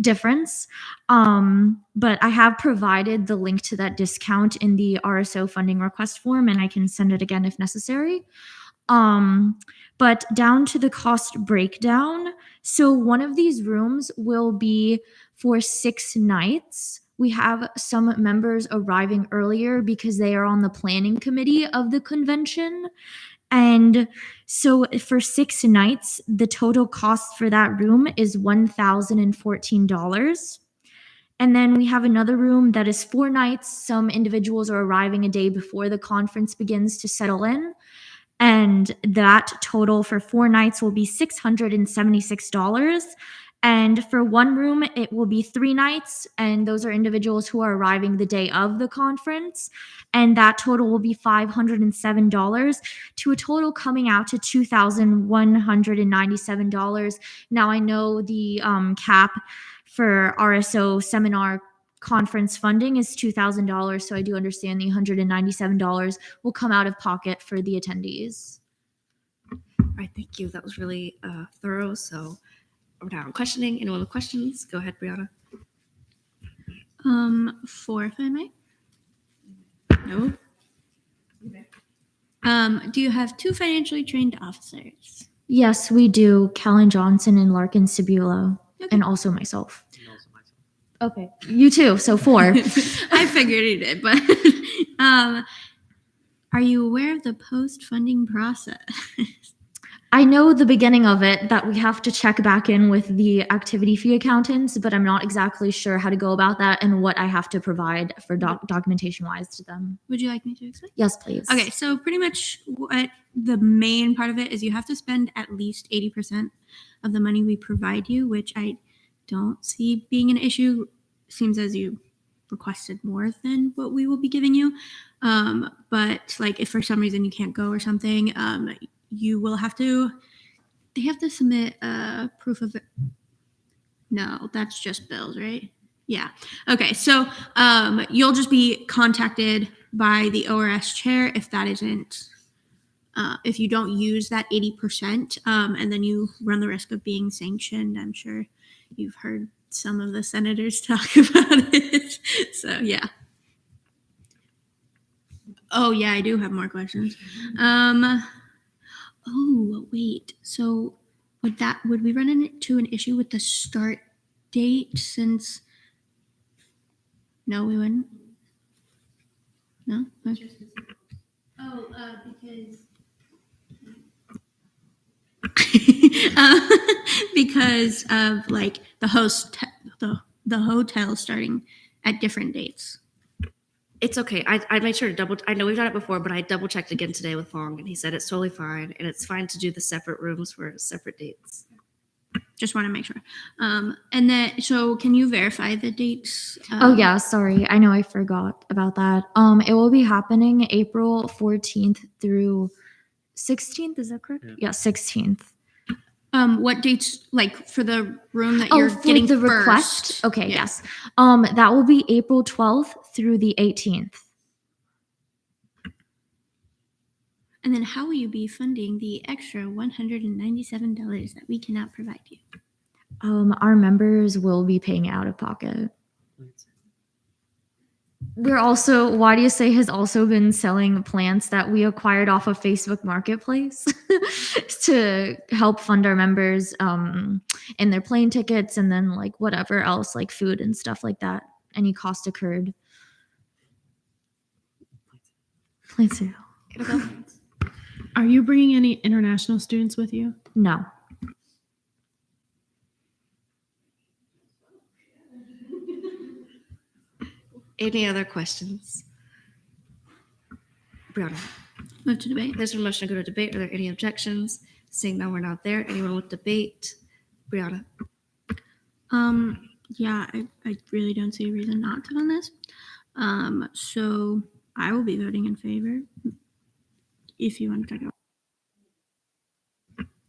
difference. But I have provided the link to that discount in the RSO funding request form, and I can send it again if necessary. But down to the cost breakdown. So one of these rooms will be for 6 nights. We have some members arriving earlier because they are on the planning committee of the convention. And so for 6 nights, the total cost for that room is $1,014. And then we have another room that is 4 nights. Some individuals are arriving a day before the conference begins to settle in. And that total for 4 nights will be $676. And for 1 room, it will be 3 nights. And those are individuals who are arriving the day of the conference. And that total will be $507 to a total coming out to $2,197. Now, I know the cap for RSO seminar conference funding is $2,000. So I do understand the $197 will come out of pocket for the attendees. All right, thank you. That was really thorough. So we're now questioning. Anyone with questions? Go ahead, Brianna. 4, if I may. No. Do you have 2 financially trained officers? Yes, we do. Callan Johnson and Larkin Cibulo, and also myself. Okay, you too. So 4. I figured you did, but are you aware of the post-funding process? I know the beginning of it, that we have to check back in with the activity fee accountants, but I'm not exactly sure how to go about that and what I have to provide for documentation wise to them. Would you like me to explain? Yes, please. Okay, so pretty much what the main part of it is, you have to spend at least 80% of the money we provide you, which I don't see being an issue. Seems as you requested more than what we will be giving you. But like if for some reason you can't go or something, you will have to, they have to submit a proof of it. No, that's just bills, right? Yeah. Okay. So you'll just be contacted by the ORS chair if that isn't, if you don't use that 80%, and then you run the risk of being sanctioned. I'm sure you've heard some of the senators talk about it. So yeah. Oh yeah, I do have more questions. Oh wait, so would we run into an issue with the start date since? No, we wouldn't. No. Okay. Oh, because of like the hotel starting at different dates. It's okay. I made sure to I know we've done it before, but I double checked again today with Long, and he said it's totally fine, and it's fine to do the separate rooms for separate dates. Just want to make sure. And then, so can you verify the dates? Oh yeah, sorry. I know I forgot about that. It will be happening April 14th through 16th. Is that correct? Yeah, 16th. What dates, like for the room that Oh, you're for getting the first? request? Okay, Yeah. yes. That will be April 12th through the 18th. And then how will you be funding the extra $197 that we cannot provide you? Our members will be paying out of pocket. We're also, Why Do You Say has also been selling plants that we acquired off of Facebook Marketplace to help fund our members in their plane tickets and then like whatever else, like food and stuff like that. Any cost incurred. Plants sale. Are you bringing any international students with you? No. Any other questions? Brianna. Move to debate. There's a motion to go to debate. Are there any objections? Seeing none, we're not there. Anyone with debate? Brianna. Yeah, I really don't see a reason not to on this. So I will be voting in favor. If you want to talk about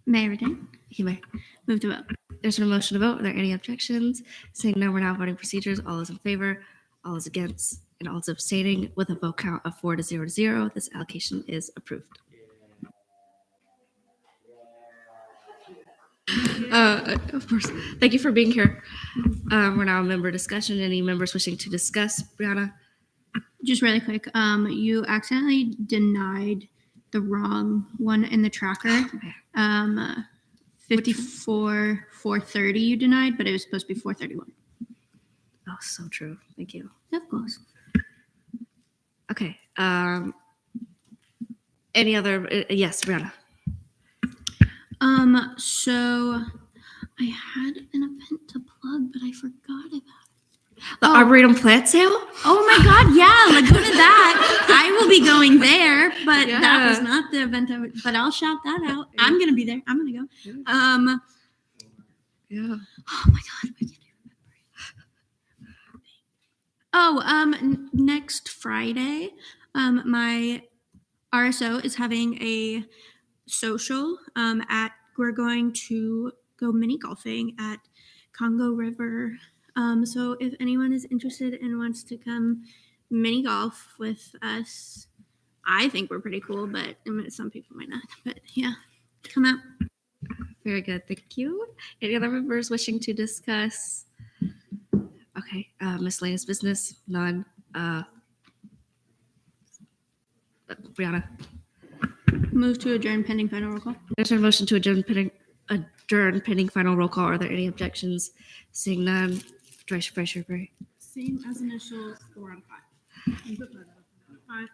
May I retain? You may. Move to vote. There's no motion to vote. Are there any objections? Seeing none, we're now voting procedures. All those in favor, all those against, and all those abstaining with a vote count of 4 to 0 to 0. This allocation is approved. Of course. Thank you for being here. We're now in member discussion. Any members wishing to discuss? Brianna? Just really quick, you accidentally denied the wrong one in the tracker. 54,430 you denied, but it was supposed to be 431. Oh, so true. Thank you. Of course. Okay. Any other? Yes, Brianna. So I had an event to plug, but I forgot about it. The Arboretum plant sale? Oh my God, yeah, Laguna that. I will be going there, but that was not the event but I'll shout that out. I'm gonna be there. I'm gonna go. Yeah. Oh my God, I can't remember. Next Friday, my RSO is having a social we're going to go mini golfing at Congo River. So if anyone is interested and wants to come mini golf with us, I think we're pretty cool, but some people might not. But yeah, come out. Very good. Thank you. Any other members wishing to discuss? Okay. Miscellaneous business? None. Brianna. Move to adjourn pending final roll call. There's a motion to adjourn pending final roll call. Are there any objections? Seeing none. Vice Chair Bray. Same as initials, 4 out of 5. 5.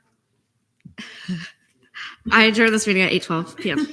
I adjourn this meeting at 8:12 p.m.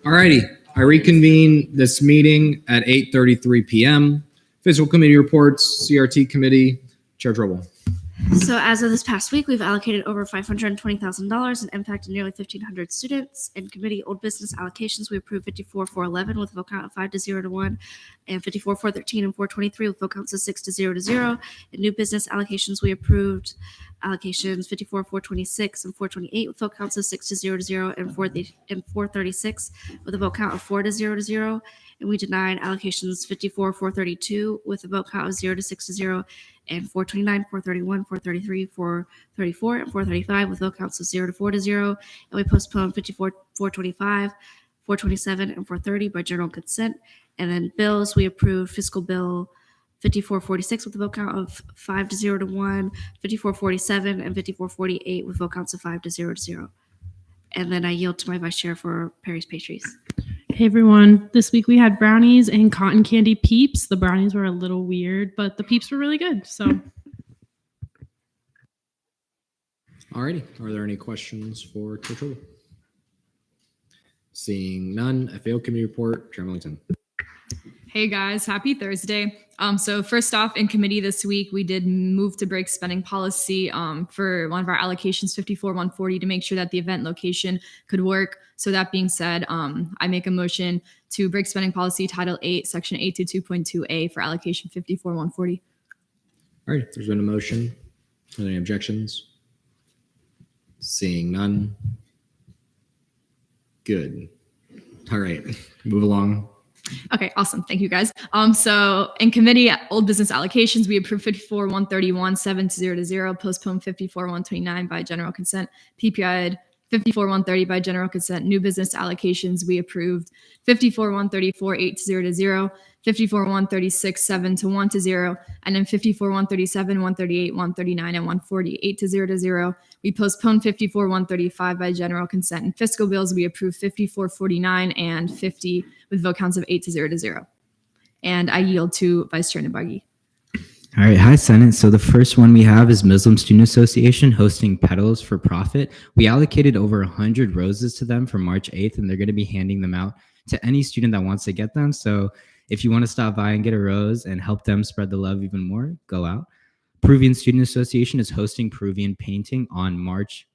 All righty. I reconvene this meeting at 8:33 p.m. Fiscal Committee reports, CRT Committee, Chair Drobel. So as of this past week, we've allocated over $520,000 and impacted nearly 1,500 students. In committee old business allocations, we approved 54,411 with a vote count of 5 to 0 to 1, and 54,413 and 423 with vote counts of 6 to 0 to 0. In new business allocations, we approved allocations 54,426 and 428 with vote counts of 6 to 0 to 0, and 436 with a vote count of 4 to 0 to 0. And we denied allocations 54,432 with a vote count of 0 to 6 to 0, and 429, 431, 433, 434, and 435 with vote counts of 0 to 4 to 0. And we postponed 54,425, 427, and 430 by general consent. And then bills, we approved fiscal bill 5446 with a vote count of 5 to 0 to 1, 5447, and 5448 with vote counts of 5 to 0 to 0. And then I yield to my vice chair for Perry's Pastries. Hey everyone, this week we had brownies and cotton candy peeps. The brownies were a little weird, but the peeps were really good. So, Alrighty, are there any questions for Coach Hurley? Seeing none, FAO Committee Report, Chair Millington. Hey guys, happy Thursday. So first off, in committee this week, we did move to break spending policy for one of our allocations, 54-140, to make sure that the event location could work. So that being said, I make a motion to break spending policy Title 8, Section 822.2A for allocation 54-140. All right, there's been a motion. Are there any objections? Seeing none. Good. All right, move along. Okay, awesome. Thank you guys. So in committee, old business allocations, we approved 54-131, 7-0, postpone 54-129 by general consent, PPI'd 54-130 by general consent. New business allocations, we approved 54-134, 8-0, 54-136, 7-1-0, and then 54-137, 138, 139, and 140, 8-0. We postponed 54-135 by general consent. And fiscal bills, we approved 54-49 and 50 with vote counts of 8-0. And I yield to Vice Chair Nabagi. All right. Hi, Senate. So the first one we have is Muslim Student Association hosting Petals for Profit. We allocated over 100 roses to them for March 8th, and they're going to be handing them out to any student that wants to get them. So if you want to stop by and get a rose and help them spread the love even more, go out. Peruvian Student Association is hosting Peruvian painting on March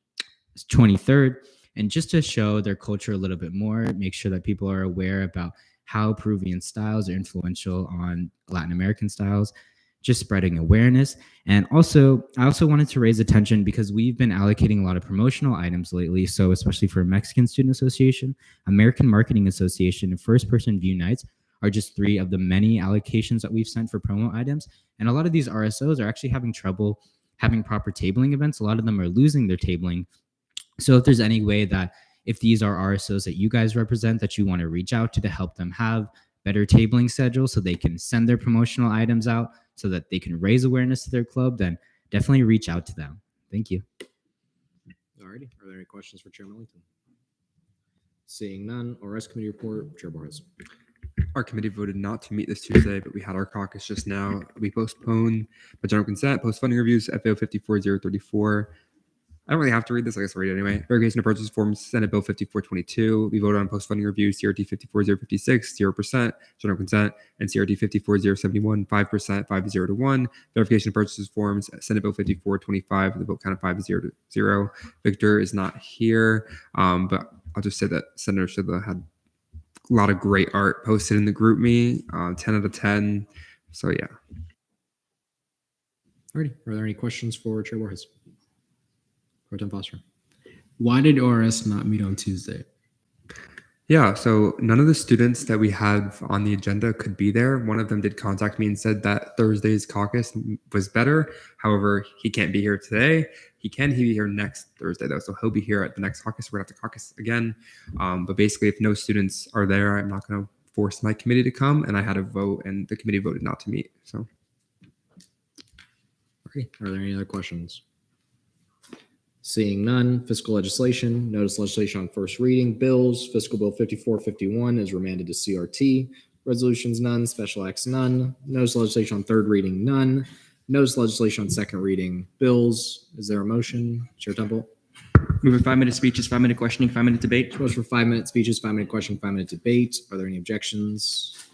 23rd. And just to show their culture a little bit more, make sure that people are aware about how Peruvian styles are influential on Latin American styles, just spreading awareness. And also, I also wanted to raise attention because we've been allocating a lot of promotional items lately. So especially for Mexican Student Association, American Marketing Association, and First Person View Nights are just 3 of the many allocations that we've sent for promo items. And a lot of these RSOs are actually having trouble having proper tabling events. A lot of them are losing their tabling. So if there's any way that if these are RSOs that you guys represent that you want to reach out to help them have better tabling schedules so they can send their promotional items out so that they can raise awareness to their club, then definitely reach out to them. Thank you. Alrighty, are there any questions for Chair Millington? Seeing none, ORS Committee Report, Chair Borges. Our committee voted not to meet this Tuesday, but we had our caucus just now. We postponed by general consent, post-funding reviews, FAO 54034. I don't really have to read this. I guess I'll read it anyway. Verification of purchase forms, Senate Bill 5422. We voted on post-funding reviews, CRT 54056, 0%, general consent, and CRT 54071, 5%, 5-0 to 1. Verification of purchases forms, Senate Bill 5425, the vote count of 5-0 to 0. Victor is not here, but I'll just say that Senator Shidla had a lot of great art posted in the group me, 10 out of 10. So yeah. Alrighty, are there any questions for Chair Borges? Pro Tem Foster. Why did ORS not meet on Tuesday? Yeah, so none of the students that we have on the agenda could be there. One of them did contact me and said that Thursday's caucus was better. However, he can't be here today. He'll be here next Thursday though. So he'll be here at the next caucus. We're gonna have to caucus again. But basically if no students are there, I'm not gonna force my committee to come, and I had a vote and the committee voted not to meet, so. Okay, are there any other questions? Seeing none, fiscal legislation, notice legislation on first reading, bills, fiscal bill 5451 is remanded to CRT, resolutions none, special acts none, notice legislation on third reading none, notice legislation on second reading, bills. Is there a motion? Chair Temple. Move for 5-minute speeches, 5-minute questioning, 5-minute debate. Motion for 5-minute speeches, 5-minute question, 5-minute debate. Are there any objections?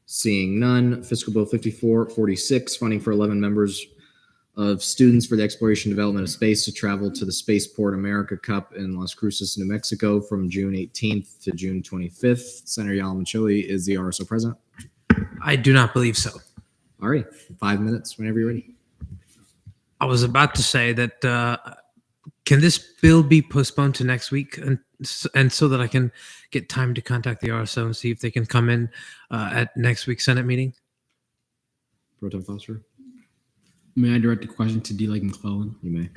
Seeing none, fiscal bill 5446, funding for 11 members of students for the exploration and development of space to travel to the Spaceport America Cup in Las Cruces, New Mexico from June 18th to June 25th. Senator Yalamachoy, is the RSO present? I do not believe so. All right, 5 minutes whenever you're ready. I was about to say that can this bill be postponed to next week and so that I can get time to contact the RSO and see if they can come in at next week's Senate meeting? Pro Tem Foster. May I direct a question to D. Lake McClellan? You may.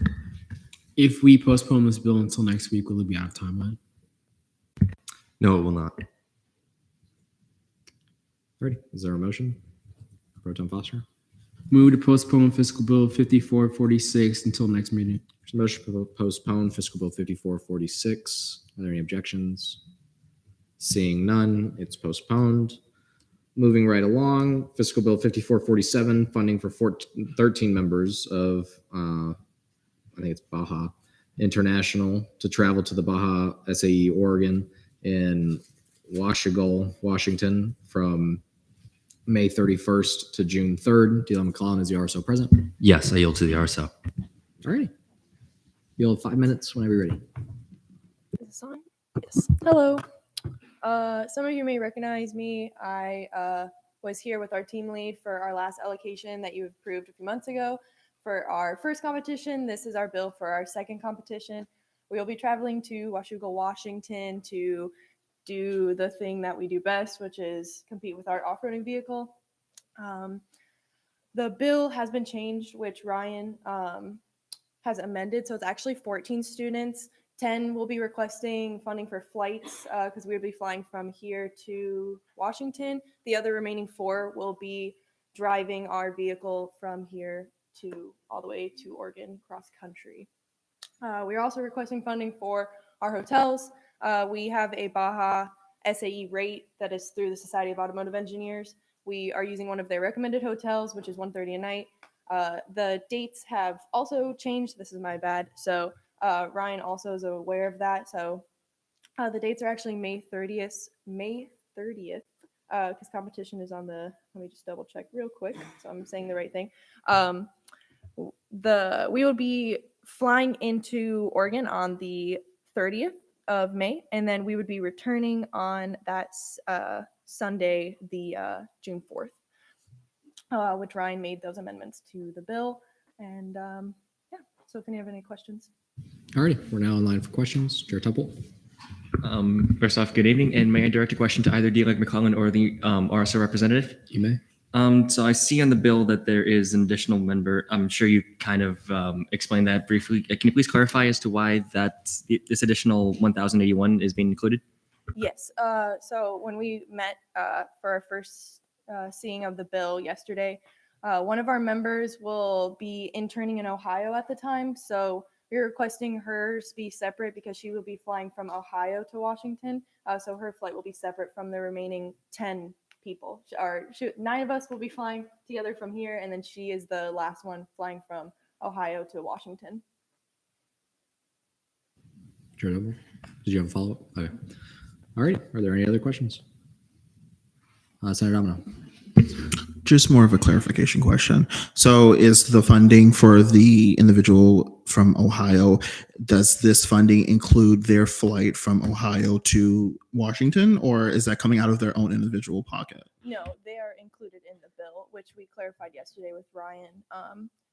If we postpone this bill until next week, will it be out of timeline? No, it will not. Ready? Is there a motion? Pro Tem Foster. Move to postpone fiscal bill 5446 until next meeting. There's a motion to postpone fiscal bill 5446. Are there any objections? Seeing none, it's postponed. Moving right along, Fiscal Bill 5447, funding for 13 members of, I think it's Baja International to travel to the Baja SAE Oregon in Washougal, Washington from May 31st to June 3rd. Deal McClellan is the RSO present. Yes, I yield to the RSO. All right. You'll have 5 minutes whenever you're ready. Is this on? Yes. Hello. Some of you may recognize me. I was here with our team lead for our last allocation that you approved a few months ago. For our first competition, this is our bill for our second competition. We will be traveling to Washougal, Washington to do the thing that we do best, which is compete with our off-roading vehicle. The bill has been changed, which Ryan has amended. So it's actually 14 students. 10 will be requesting funding for flights because we will be flying from here to Washington. The other remaining 4 will be driving our vehicle from here to all the way to Oregon cross country. We are also requesting funding for our hotels. We have a Baja SAE rate that is through the Society of Automotive Engineers. We are using one of their recommended hotels, which is $130 a night. The dates have also changed. This is my bad. So Ryan also is aware of that. So the dates are actually May 30th, because competition is on the, let me just double check real quick so I'm saying the right thing. We will be flying into Oregon on the 30th of May, and then we would be returning on that Sunday, the June 4th, which Ryan made those amendments to the bill. And yeah, so if any have any questions. All right, we're now in line for questions. Chair Tupple. First off, good evening, and may I direct a question to either D. McClellan or the RSO representative? You may. So I see on the bill that there is an additional member. I'm sure you kind of explained that briefly. Can you please clarify as to why this additional 1,081 is being included? Yes. So when we met for our first seeing of the bill yesterday, one of our members will be interning in Ohio at the time. So we're requesting hers be separate because she will be flying from Ohio to Washington. So her flight will be separate from the remaining 10 people. 9 of us will be flying together from here, and then she is the last one flying from Ohio to Washington. Chair Tupple, did you have a follow-up? Okay. All right, are there any other questions? Senator Domino. Just more of a clarification question. So is the funding for the individual from Ohio, does this funding include their flight from Ohio to Washington, or is that coming out of their own individual pocket? No, they are included in the bill, which we clarified yesterday with Ryan,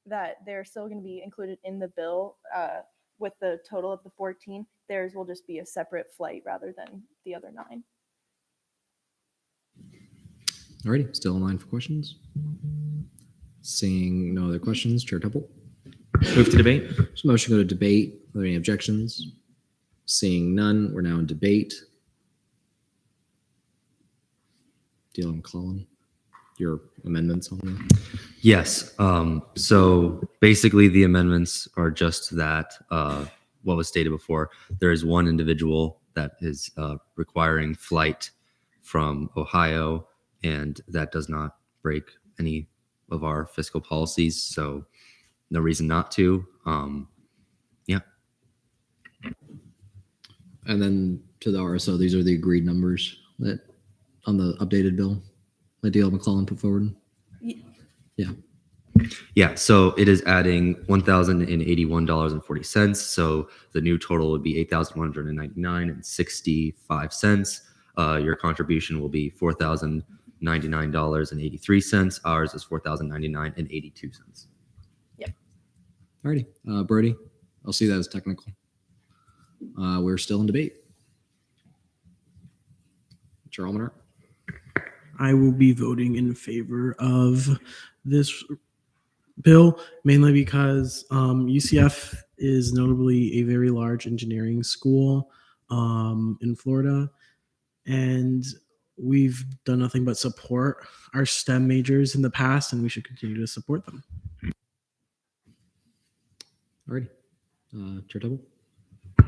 that they're still going to be included in the bill with the total of the 14. Theirs will just be a separate flight rather than the other 9. Alrighty, still in line for questions. Seeing no other questions, Chair Tupple. Move to debate. So motion go to debate. Are there any objections? Seeing none, we're now in debate. Deal McClellan, your amendments on that? Yes. So basically, the amendments are just that. What was stated before. There is one individual that is requiring flight from Ohio, and that does not break any of our fiscal policies. So no reason not to. Yeah. And then to the RSO, these are the agreed numbers that on the updated bill that D.L. McClellan put forward. Yeah. Yeah. So it is adding $1,081.40. So the new total would be $8,199.65. Your contribution will be $4,099.83. Ours is $4,099.82. Yep. Alrighty, Brody, I'll see that as technical. We're still in debate. Chair Almanar. I will be voting in favor of this bill, mainly because UCF is notably a very large engineering school in Florida, and we've done nothing but support our STEM majors in the past, and we should continue to support them. Alrighty, Chair Tupple.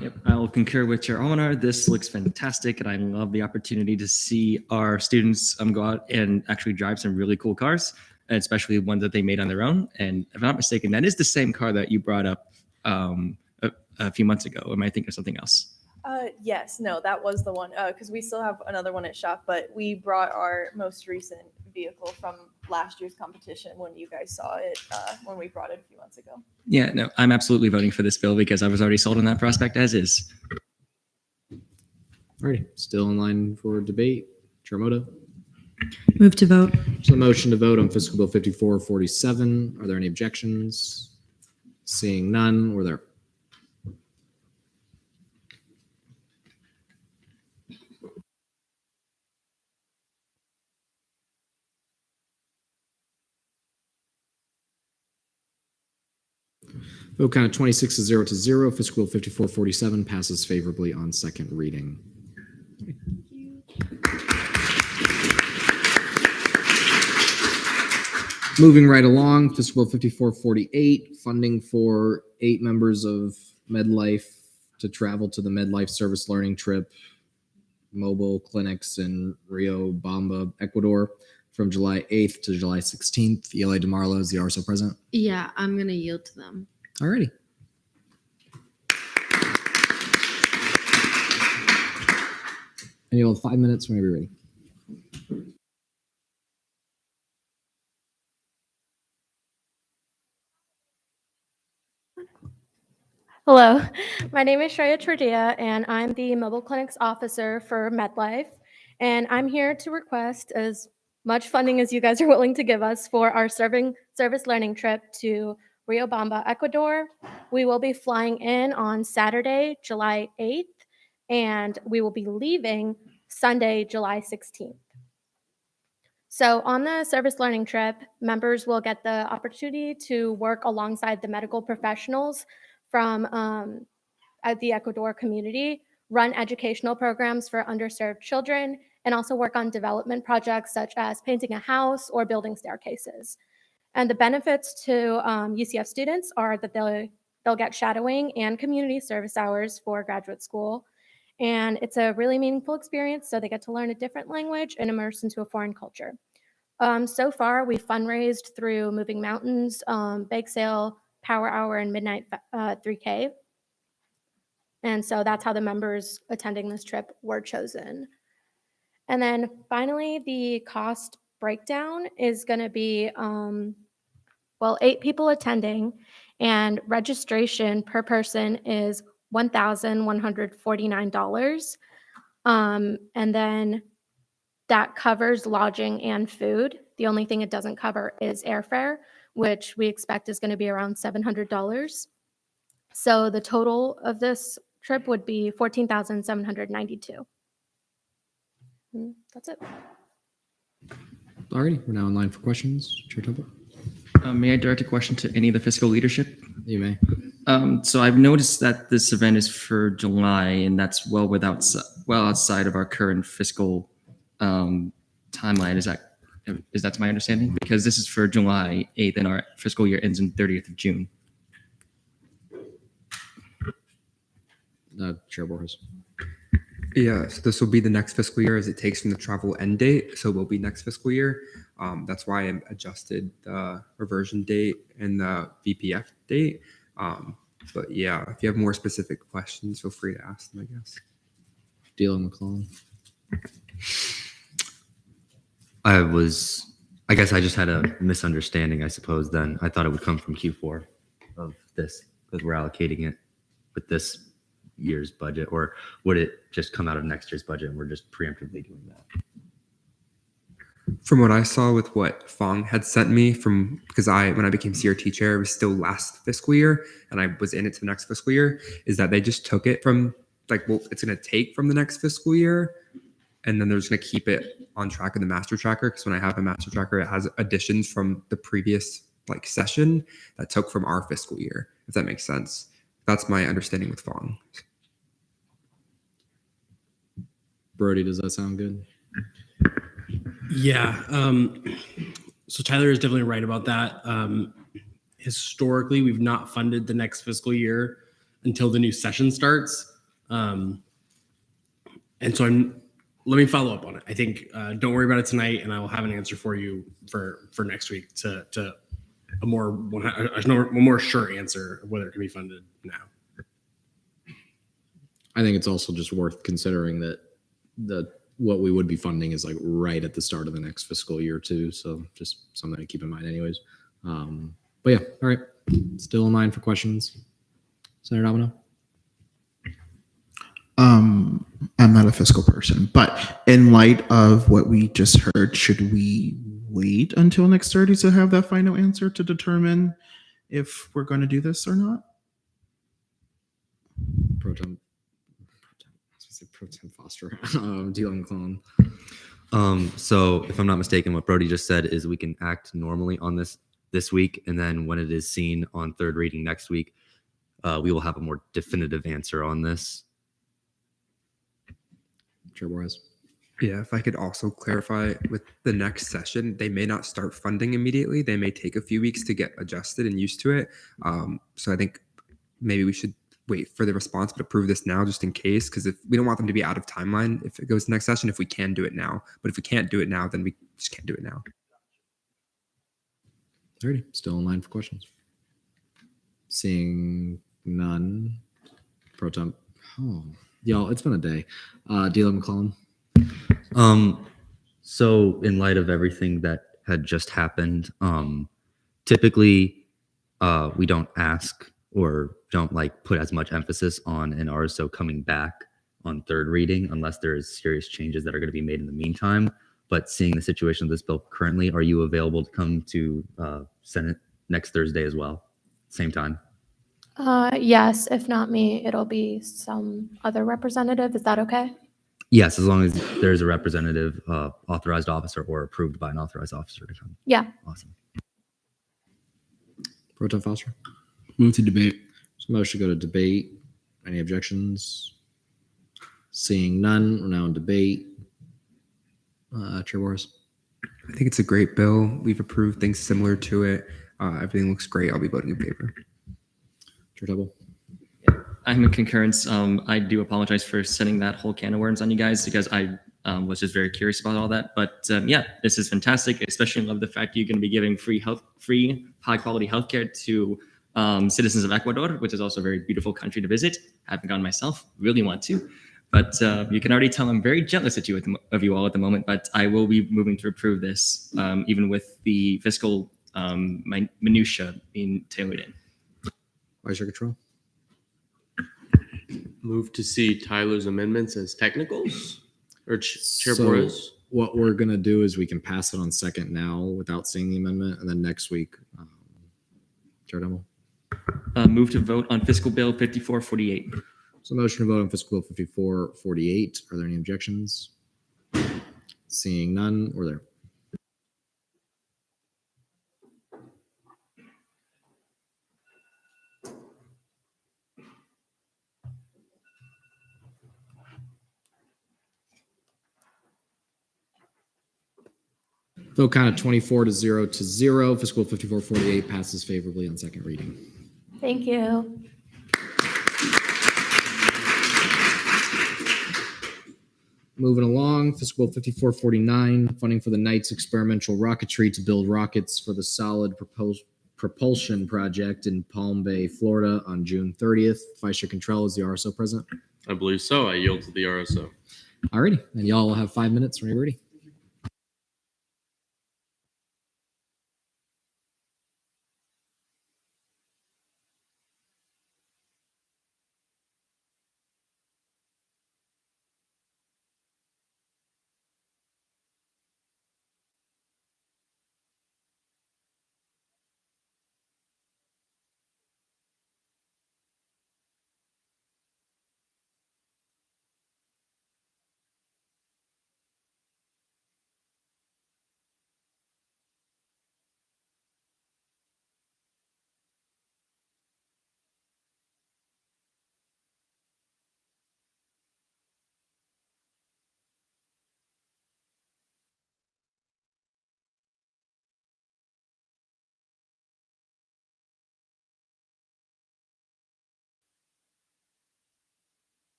Yep, I will concur with Chair Almanar. This looks fantastic, and I love the opportunity to see our students go out and actually drive some really cool cars, and especially ones that they made on their own. And if I'm not mistaken, that is the same car that you brought up a few months ago. Am I thinking of something else? Yes, no, that was the one, because we still have another one at shop, but we brought our most recent vehicle from last year's competition when you guys saw it, when we brought it a few months ago. Yeah, no, I'm absolutely voting for this bill because I was already sold on that prospect as is. Alrighty, still in line for debate. Chair Moda. Move to vote. So the motion to vote on fiscal bill 5447. Are there any objections? Seeing none, or there? Vote count of 26 to 0. Fiscal bill 5447 passes favorably on second reading. Moving right along, fiscal bill 5448, funding for 8 members of MedLife to travel to the MedLife Service Learning Trip mobile clinics in Rio Bamba, Ecuador, from July 8th to July 16th. Eli DeMarlo is the RSO president. Yeah, I'm going to yield to them. Alrighty. And you'll have 5 minutes whenever you're ready. Hello, my name is Shreya Tredia, and I'm the Mobile Clinics Officer for MedLife. And I'm here to request as much funding as you guys are willing to give us for our service learning trip to Rio Bamba, Ecuador. We will be flying in on Saturday, July 8th, and we will be leaving Sunday, July 16th. So on the service learning trip, members will get the opportunity to work alongside the medical professionals from at the Ecuador community, run educational programs for underserved children, and also work on development projects such as painting a house or building staircases. And the benefits to UCF students are that they'll get shadowing and community service hours for graduate school. And it's a really meaningful experience, so they get to learn a different language and immerse into a foreign culture. So far, we've fundraised through Moving Mountains, Bake Sale, Power Hour, and Midnight 3K. And so that's how the members attending this trip were chosen. And then finally, the cost breakdown is going to be, 8 people attending, and registration per person is $1,149. And then that covers lodging and food. The only thing it doesn't cover is airfare, which we expect is going to be around $700. So the total of this trip would be $14,792. That's it. Alrighty, we're now in line for questions. Chair Tupper. May I direct a question to any of the fiscal leadership? You may. So I've noticed that this event is for July, and that's well outside of our current fiscal timeline. Is that to my understanding? Because this is for July 8th, and our fiscal year ends on 30th of June. Chair Borges. Yeah, so this will be the next fiscal year as it takes from the travel end date. So it will be next fiscal year. That's why I adjusted the reversion date and the VPF date. But yeah, if you have more specific questions, feel free to ask them, I guess. Dealing McClellan. I guess I just had a misunderstanding, I suppose, then. I thought it would come from Q4 of this because we're allocating it with this year's budget, or would it just come out of next year's budget and we're just preemptively doing that? From what I saw with what Fong had sent me because when I became CRT chair, it was still last fiscal year and I was in it to the next fiscal year, is that they just took it from it's going to take from the next fiscal year and then they're just going to keep it on track in the master tracker. Because when I have a master tracker, it has additions from the previous session that took from our fiscal year, if that makes sense. That's my understanding with Fong. Brody, does that sound good? Yeah. So Tyler is definitely right about that. Historically, we've not funded the next fiscal year until the new session starts. And so let me follow up on it. I think don't worry about it tonight, and I will have an answer for you for next week to a more sure answer of whether it can be funded now. I think it's also just worth considering that what we would be funding is like right at the start of the next fiscal year too. So just something to keep in mind anyways. But yeah, all right. Still in line for questions. Senator Domino. I'm not a fiscal person, but in light of what we just heard, should we wait until next Thursday to have that final answer to determine if we're going to do this or not? Pro Tem Foster. Dealing McClellan. So if I'm not mistaken, what Brody just said is we can act normally on this week, and then when it is seen on third reading next week, we will have a more definitive answer on this. Chair Borges. Yeah, if I could also clarify with the next session, they may not start funding immediately. They may take a few weeks to get adjusted and used to it. So I think maybe we should wait for the response, but approve this now just in case, because if we don't want them to be out of timeline if it goes to next session, if we can do it now. But if we can't do it now, then we just can't do it now. Alrighty, still in line for questions. Seeing none. Pro Tem. Oh, y'all, it's been a day. Dealer McClellan. So in light of everything that had just happened, typically we don't ask or don't like put as much emphasis on an RSO coming back on third reading unless there is serious changes that are going to be made in the meantime. But seeing the situation of this bill currently, are you available to come to Senate next Thursday as well? Same time? Yes, if not me, it'll be some other representative. Is that okay? Yes, as long as there's a representative, authorized officer, or approved by an authorized officer to come. Yeah. Awesome. Pro Tem Foster. Move to debate. So motion to go to debate. Any objections? Seeing none, we're now in debate. Chair Borges. I think it's a great bill. We've approved things similar to it. Everything looks great. I'll be voting in favor. Chair Double. I'm in concurrence. I do apologize for sending that whole can of worms on you guys because I was just very curious about all that. But yeah, this is fantastic. I especially love the fact you're going to be giving free high quality healthcare to citizens of Ecuador, which is also a very beautiful country to visit. Haven't gone myself, really want to. But you can already tell I'm very jealous of you all at the moment. But I will be moving to approve this, even with the fiscal minutia being tailored in. Vice Chair Control. Move to see Tyler's amendments as technicals? Or Chair So Borges? what we're going to do is we can pass it on second now without seeing the amendment. And then next week, Chair Double. Move to vote on fiscal bill 5448. So motion to vote on fiscal bill 5448. Are there any objections? Seeing none, we're there. Vote count of 24-0 to 0. Fiscal 5448 passes favorably on second reading. Thank you. Moving along, fiscal 5449, funding for the Knights Experimental Rocketry to build rockets for the Solid Propulsion Project in Palm Bay, Florida on June 30th. Vice Chair Control, is the RSO present? I believe so. I yield to the RSO. Alrighty, and y'all will have 5 minutes when you're ready.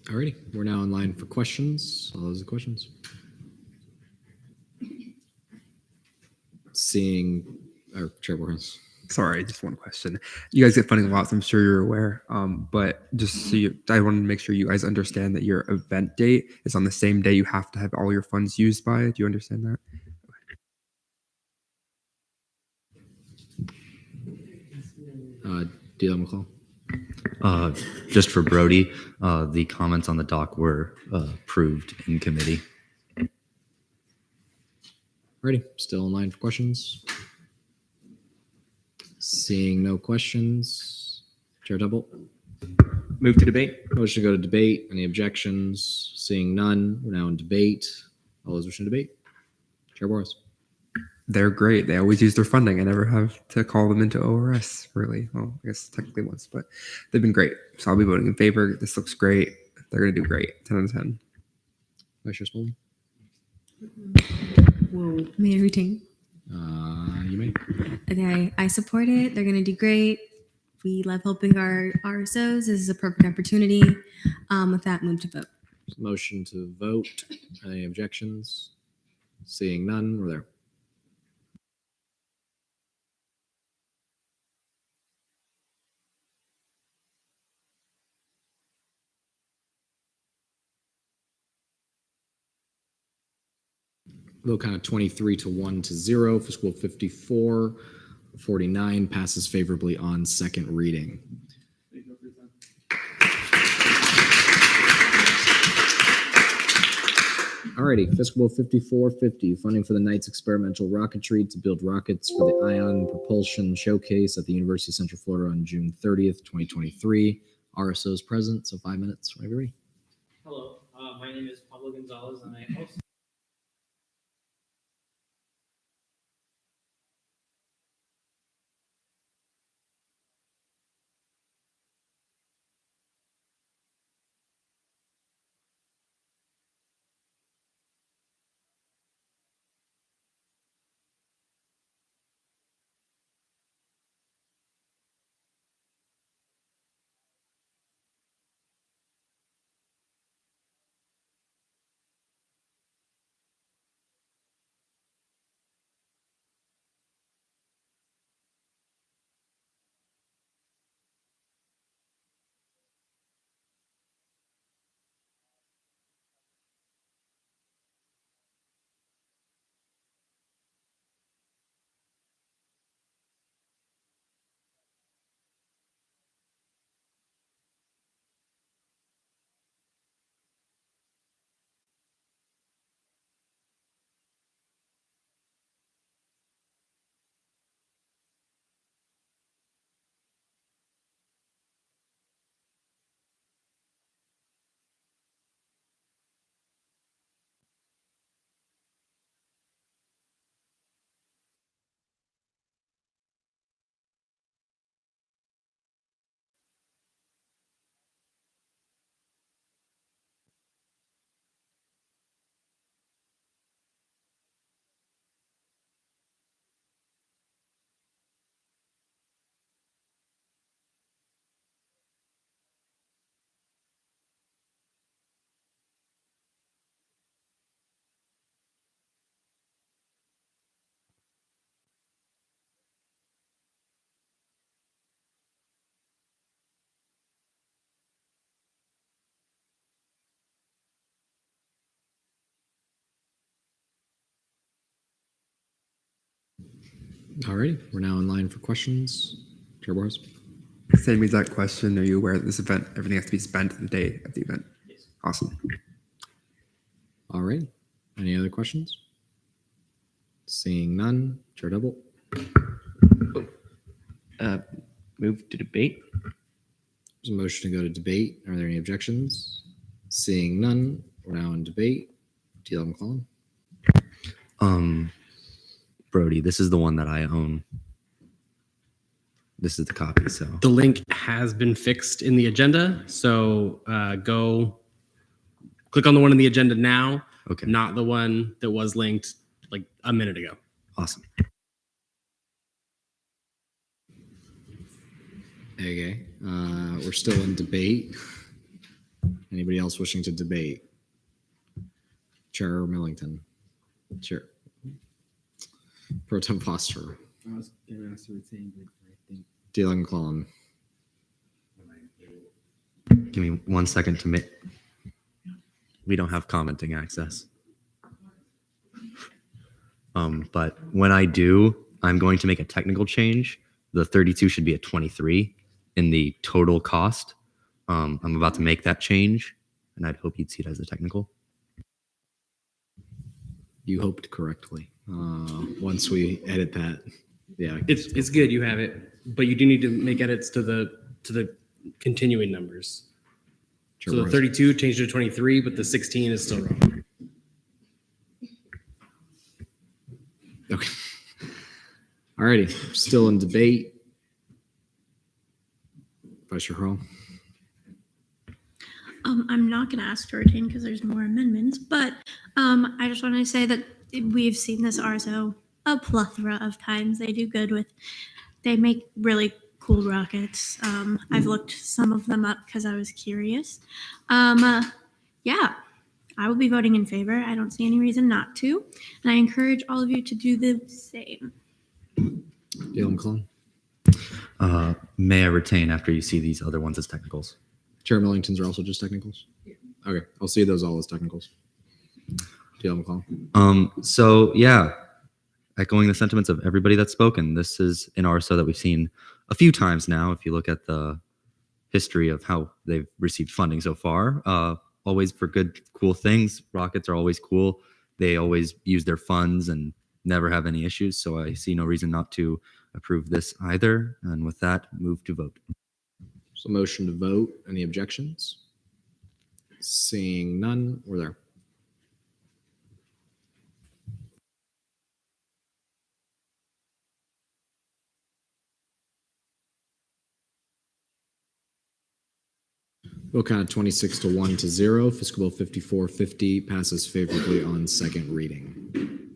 Alrighty, we're now in line for questions. All those are questions. Seeing our Chair Borges. Sorry, just one question. You guys get funding a lot, so I'm sure you're aware. But just so I want to make sure you guys understand that your event date is on the same day you have to have all your funds used by. Do you understand that? D.L. McCall. Just for Brody, the comments on the doc were approved in committee. Alrighty, still in line for questions. Seeing no questions, Chair Temple. Move to debate. Motion to go to debate. Any objections? Seeing none, we're now in debate. All those wishing to debate, Chair Borges. They're great. They always use their funding. I never have to call them into ORS, really. Well, I guess technically once, but they've been great. So I'll be voting in favor. This looks great. They're going to do great. 10 out of 10. Vice Chair Spalding. Whoa, may I retain? You may. Okay, I support it. They're going to do great. We love helping our RSOs. This is a perfect opportunity. With that, move to vote. Motion to vote. Any objections? Seeing none, we're there. Vote count of 23 to 1 to 0. Fiscal 5449 passes favorably on second reading. Alrighty, Fiscal 5450, funding for the Knights Experimental Rocketry to build rockets for the Ion Propulsion Showcase at the University of Central Florida on June 30th, 2023. RSO's present, so 5 minutes whenever you're ready. Hello, my name is Pablo Gonzalez, and I also Alrighty, we're now in line for questions. Chair Borges. Same exact question. Are you aware that this event, everything has to be spent the day of the event? Yes. Awesome. All right. Any other questions? Seeing none, Chair Double. Move to debate. There's a motion to go to debate. Are there any objections? Seeing none, we're now in debate. D.L. McClellan. Brody, this is the one that I own. This is the copy, so. The link has been fixed in the agenda, so go click on the one in the agenda now, okay, not the one that was linked like a minute ago. Awesome. Okay, we're still in debate. Anybody else wishing to debate? Chair Millington. Chair. Pro Tem Foster. I was going to ask to retain, but I think. Dylan McClellan. Give me 1 second to make. We don't have commenting access. But when I do, I'm going to make a technical change. The 32 should be a 23 in the total cost. I'm about to make that change, and I'd hope you'd see it as a technical. You hoped correctly. Once we edit that, yeah, It's good you have it, but you do need to make edits to the continuing numbers. Sure, So the Royce. 32 changed to 23, but the 16 is still wrong. Okay. Alrighty, still in debate. Vice Chair Hurl. I'm not going to ask to retain because there's more amendments, but I just wanted to say that we've seen this RSO a plethora of times. They do good with, they make really cool rockets. I've looked some of them up because I was curious. Yeah, I will be voting in favor. I don't see any reason not to. And I encourage all of you to do the same. Dylan McClellan. May I retain after you see these other ones as technicals? Chair Millington's are also just technicals? Okay, I'll see those all as technicals. Dylan McClellan. So yeah, echoing the sentiments of everybody that's spoken, this is an RSO that we've seen a few times now. If you look at the history of how they've received funding so far, always for good, cool things. Rockets are always cool. They always use their funds and never have any issues. So I see no reason not to approve this either. And with that, move to vote. So motion to vote. Any objections? Seeing none, we're there. Vote count 26 to 1 to 0. Fiscal Bill 5450 passes favorably on second reading.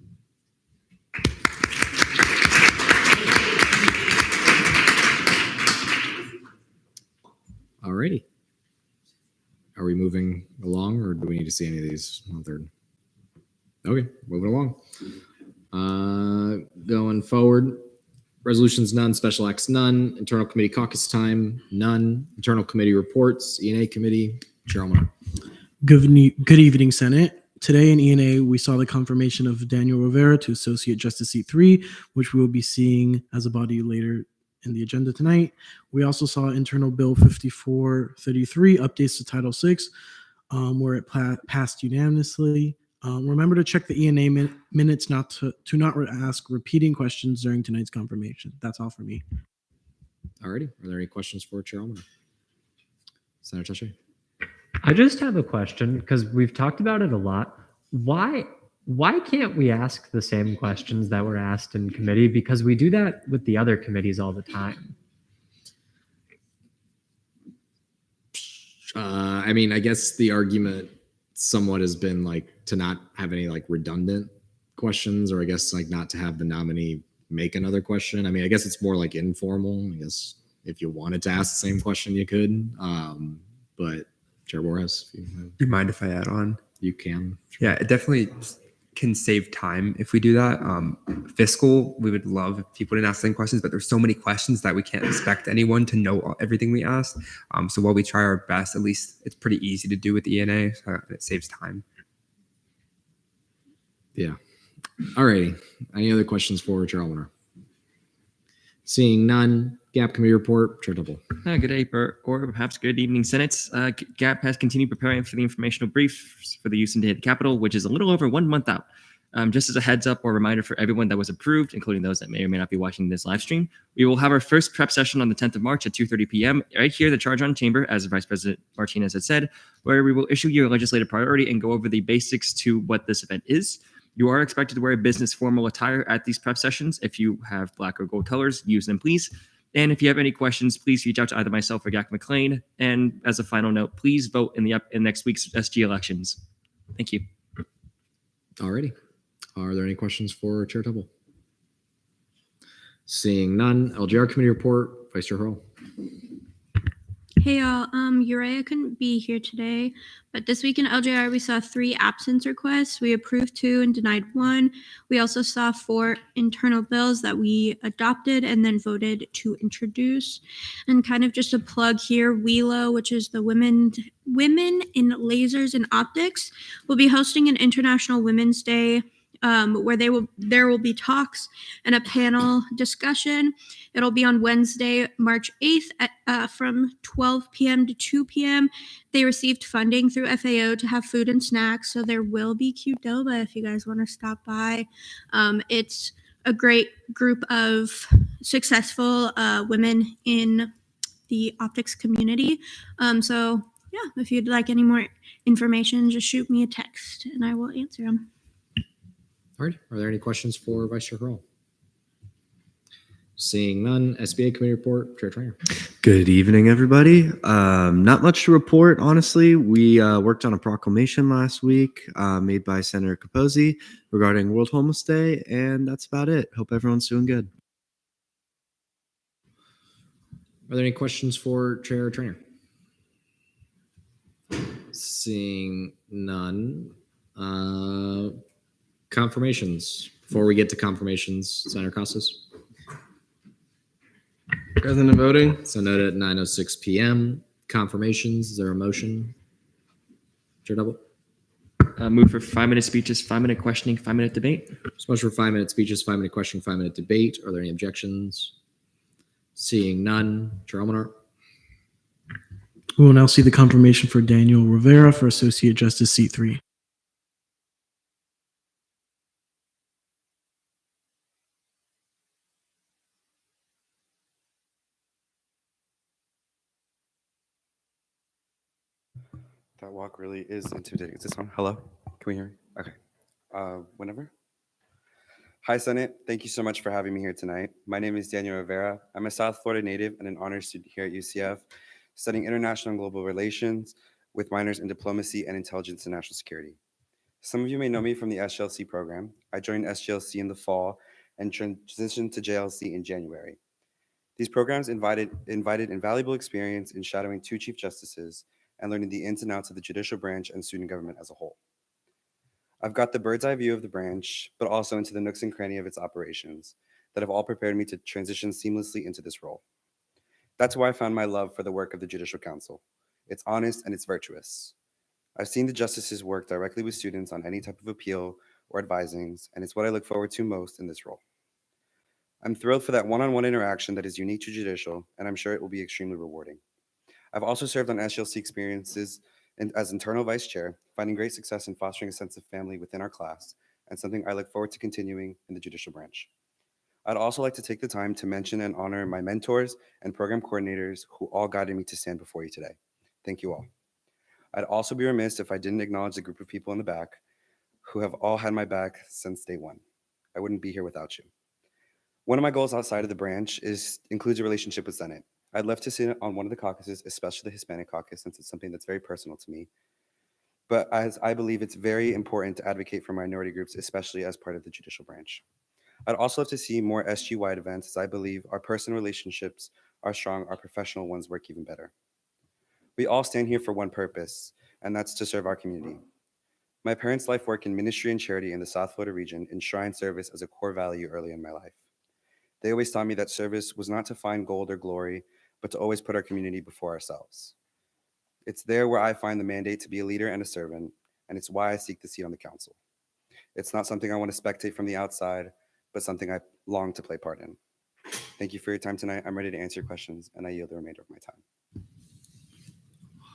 Alrighty. Are we moving along, or do we need to see any of these on third? Okay, moving along. Going forward, resolutions none, special acts none, internal committee caucus time none, internal committee reports, E&A committee, Chair Omar. Good evening, Senate. Today in E&A, we saw the confirmation of Daniel Rivera to Associate Justice Seat 3, which we will be seeing as a body later in the agenda tonight. We also saw Internal Bill 5433, updates to Title VI, where it passed unanimously. Remember to check the E&A minutes to not ask repeating questions during tonight's confirmation. That's all for me. Alrighty, are there any questions for Chair Omar? Senator Teche? I just have a question because we've talked about it a lot. Why can't we ask the same questions that were asked in committee? Because we do that with the other committees all the time. I mean, I guess the argument somewhat has been like to not have any like redundant questions, or I guess like not to have the nominee make another question. I mean, I guess it's more like informal. I guess if you wanted to ask the same question, you could. But Chair Borges, if do you mind if I add on? You can. Yeah, it definitely can save time if we do that. Fiscal, we would love if people didn't ask the same questions, but there's so many questions that we can't expect anyone to know everything we asked. So while we try our best, at least it's pretty easy to do with the ENA, so it saves time. Yeah. Alrighty. Any other questions for Chair Almoner? Seeing none, GAP committee report, Chair Double. Good day, or perhaps good evening, Senate. GAP has continued preparing for the informational briefs for the use in data capital, which is a little over 1 month out. Just as a heads up or reminder for everyone that was approved, including those that may or may not be watching this live stream, we will have our first prep session on the 10th of March at 2:30 p.m. right here, the Charge On Chamber, as Vice President Martinez had said, where we will issue your legislative priority and go over the basics to what this event is. You are expected to wear business formal attire at these prep sessions. If you have black or gold colors, use them, please. And if you have any questions, please reach out to either myself or Gak McLean. And as a final note, please vote in next week's SG elections. Thank you. Alrighty. Are there any questions for Chair Double? Seeing none, LGR committee report, Vice Chair Hurl. Hey y'all, Uriah couldn't be here today, but this week in LJR we saw 3 absence requests. We approved 2 and denied 1. We also saw 4 internal bills that we adopted and then voted to introduce. And kind of just a plug here, WELO, which is the Women in Lasers and Optics, will be hosting an International Women's Day where there will be talks and a panel discussion. It'll be on Wednesday, March 8th from 12 p.m. to 2 p.m. They received funding through FAO to have food and snacks, so there will be Qdoba if you guys want to stop by. It's a great group of successful women in the optics community. So yeah, if you'd like any more information, just shoot me a text and I will answer them. All right. Are there any questions for Vice Chair Kroll? Seeing none, SBA committee report, Chair Trainer. Good evening, everybody. Not much to report, honestly. We worked on a proclamation last week made by Senator Capozzi regarding World Homeless Day, and that's about it. Hope everyone's doing good. Are there any questions for Chair Trainer? Seeing none. Confirmations. Before we get to confirmations, Senator Costas. Present and voting. So noted at 9:06 p.m. Confirmations. Is there a motion? Chair Double. Move for 5-minute speeches, 5-minute questioning, 5-minute debate. So motion for 5-minute speeches, 5-minute questioning, 5-minute debate. Are there any objections? Seeing none. Chair Almanar. We will now see the confirmation for Daniel Rivera for Associate Justice Seat 3. That walk really is intimidating. Is this on? Hello? Can we hear me? Okay. Whenever. Hi, Senate. Thank you so much for having me here tonight. My name is Daniel Rivera. I'm a South Florida native and an honors student here at UCF, studying international and global relations with minors in diplomacy and intelligence and national security. Some of you may know me from the SGLC program. I joined SGLC in the fall and transitioned to JLC in January. These programs invited invaluable experience in shadowing 2 Chief Justices and learning the ins and outs of the judicial branch and student government as a whole. I've got the bird's eye view of the branch, but also into the nooks and crannies of its operations that have all prepared me to transition seamlessly into this role. That's why I found my love for the work of the Judicial Council. It's honest and it's virtuous. I've seen the justices work directly with students on any type of appeal or advisings, and it's what I look forward to most in this role. I'm thrilled for that one-on-one interaction that is unique to judicial, and I'm sure it will be extremely rewarding. I've also served on SGLC experiences as internal vice chair, finding great success in fostering a sense of family within our class, and something I look forward to continuing in the judicial branch. I'd also like to take the time to mention and honor my mentors and program coordinators who all guided me to stand before you today. Thank you all. I'd also be remiss if I didn't acknowledge the group of people in the back who have all had my back since day one. I wouldn't be here without you. One of my goals outside of the branch includes a relationship with Senate. I'd love to sit on one of the caucuses, especially the Hispanic caucus, since it's something that's very personal to me. But as I believe it's very important to advocate for minority groups, especially as part of the judicial branch. I'd also love to see more SG-wide events, as I believe our personal relationships are strong, our professional ones work even better. We all stand here for one purpose, and that's to serve our community. My parents' life work in ministry and charity in the South Florida region enshrined service as a core value early in my life. They always taught me that service was not to find gold or glory, but to always put our community before ourselves. It's there where I find the mandate to be a leader and a servant, and it's why I seek the seat on the council. It's not something I want to spectate from the outside, but something I long to play part in. Thank you for your time tonight. I'm ready to answer your questions, and I yield the remainder of my time.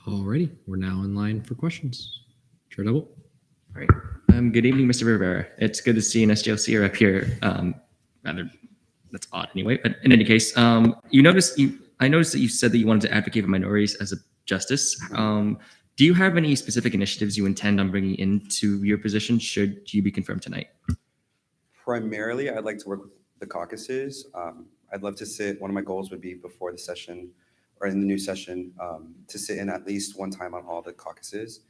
Alrighty, we're now in line for questions. Chair Double. All right. Good evening, Mr. Rivera. It's good to see an SGLC up here. Rather, that's odd anyway. But in any case, I noticed that you said that you wanted to advocate for minorities as a justice. Do you have any specific initiatives you intend on bringing into your position should you be confirmed tonight? Primarily, I'd like to work with the caucuses. I'd love to sit, one of my goals would be before the session or in the new session, to sit in at least one time on all the caucuses.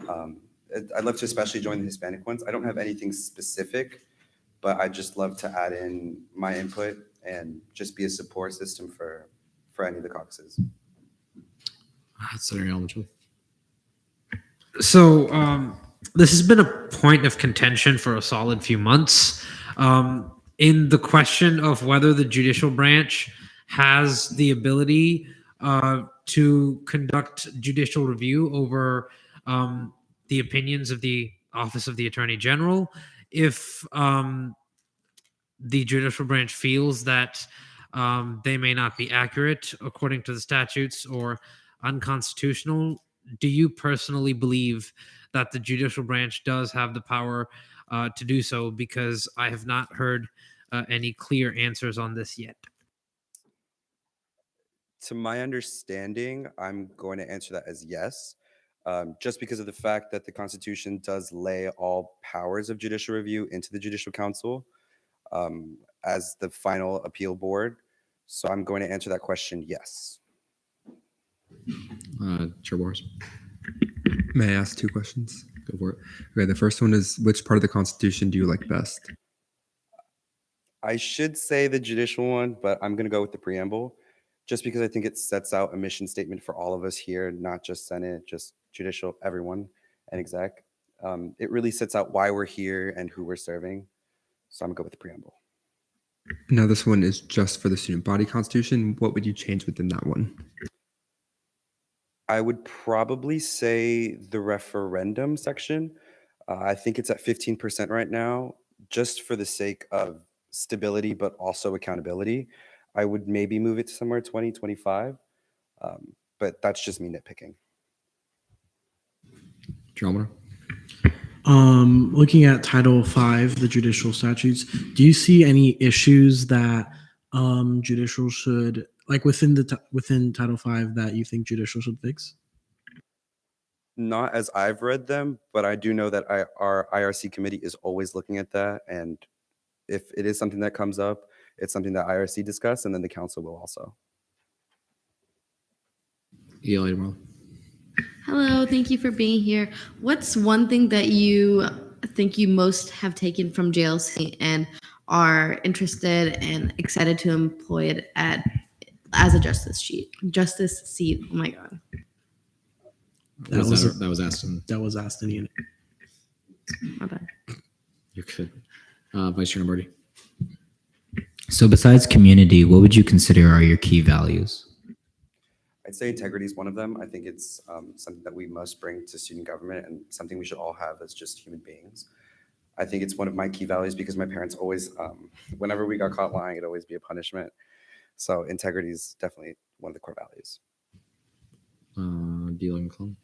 I'd love to especially join the Hispanic ones. I don't have anything specific, but I'd just love to add in my input and just be a support system for any of the caucuses. Senator Elmichel. So this has been a point of contention for a solid few months. In the question of whether the judicial branch has the ability to conduct judicial review over the opinions of the Office of the Attorney General, if the judicial branch feels that they may not be accurate according to the statutes or unconstitutional, do you personally believe that the judicial branch does have the power to do so? Because I have not heard any clear answers on this yet. To my understanding, I'm going to answer that as yes, just because of the fact that the Constitution does lay all powers of judicial review into the Judicial Council as the final appeal board. So I'm going to answer that question yes. Chair Boris. May I ask 2 questions? Go for it. Okay, the first one is, which part of the Constitution do you like best? I should say the judicial one, but I'm going to go with the preamble, just because I think it sets out a mission statement for all of us here, not just Senate, just judicial, everyone, and exec. It really sets out why we're here and who we're serving. So I'm going to go with the preamble. Now, this one is just for the student body constitution. What would you change within that one? I would probably say the referendum section. I think it's at 15% right now, just for the sake of stability, but also accountability. I would maybe move it to somewhere 20, 25, but that's just me nitpicking. Drummer. Looking at Title V, the judicial statutes, do you see any issues that judicial should, like within Title V, that you think judicial should fix? Not as I've read them, but I do know that our IRC committee is always looking at that. And if it is something that comes up, it's something that IRC discuss, and then the council will also. Eli Demorla. Hello, thank you for being here. What's one thing that you think you most have taken from JLC and are interested and excited to employ it as a justice seat? Oh my God. That was Aston. That was Aston Ian. My bad. You're good. Vice Chair Lombardi. So besides community, what would you consider are your key values? I'd say integrity is one of them. I think it's something that we must bring to student government and something we should all have as just human beings. I think it's one of my key values because my parents always, whenever we got caught lying, it'd always be a punishment. So integrity is definitely one of the core values. Dealing McClellan.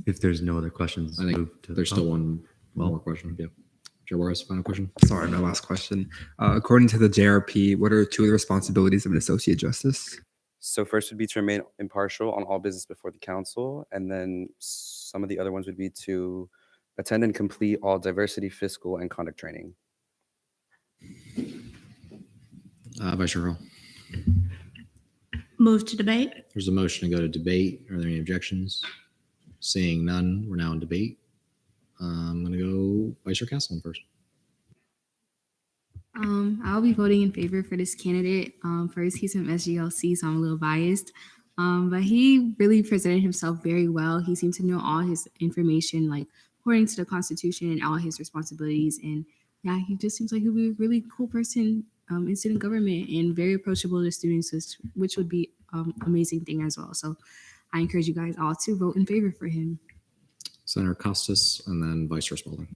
If there's no other questions, I think move to there's still one more question. Yeah. Chair Boris, final question. Sorry, my last question. According to the JRP, what are 2 of the responsibilities of an associate justice? So first would be to remain impartial on all business before the council. And then some of the other ones would be to attend and complete all diversity, fiscal, and conduct training. Vice Chair Hall. Move to debate. There's a motion to go to debate. Are there any objections? Seeing none, we're now in debate. I'm going to go Vice Chair Castleman first. I'll be voting in favor for this candidate. First, he's from SGLC, so I'm a little biased. But he really presented himself very well. He seemed to know all his information, like according to the Constitution and all his responsibilities. And yeah, he just seems like he'll be a really cool person in student government and very approachable to students, which would be an amazing thing as well. So I encourage you guys all to vote in favor for him. Senator Costas and then Vice Chair Spalding.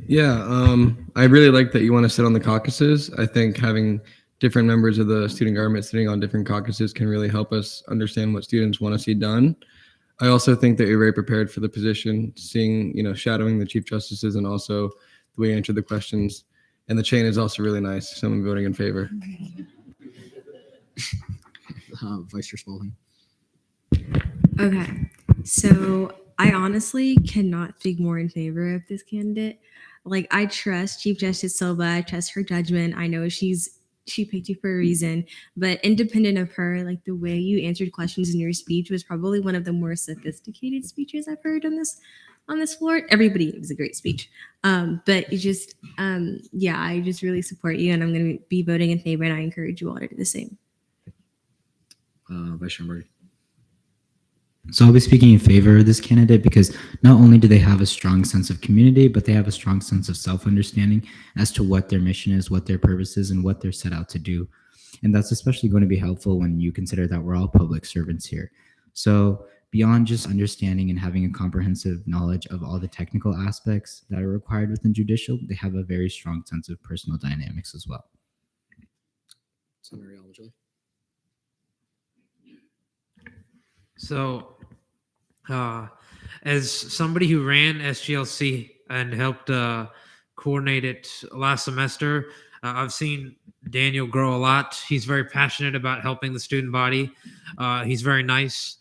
Yeah, I really like that you want to sit on the caucuses. I think having different members of the student government sitting on different caucuses can really help us understand what students want to see done. I also think that you're very prepared for the position, seeing, shadowing the chief justices and also the way you answered the questions. And the chain is also really nice. So I'm voting in favor. Vice Chair Spalding. Okay, so I honestly cannot speak more in favor of this candidate. Like, I trust Chief Justice Silva. I trust her judgment. I know she picked you for a reason, but independent of her, like the way you answered questions in your speech was probably one of the more sophisticated speeches I've heard on this floor. Everybody, it was a great speech. But you just, I just really support you, and I'm going to be voting in favor, and I encourage you all to do the same. Vice Chair Murray. So I'll be speaking in favor of this candidate because not only do they have a strong sense of community, but they have a strong sense of self-understanding as to what their mission is, what their purpose is, and what they're set out to do. And that's especially going to be helpful when you consider that we're all public servants here. So beyond just understanding and having a comprehensive knowledge of all the technical aspects that are required within judicial, they have a very strong sense of personal dynamics as well. Senator Almajoy. So, as somebody who ran SGLC and helped coordinate it last semester, I've seen Daniel grow a lot. He's very passionate about helping the student body. He's very nice.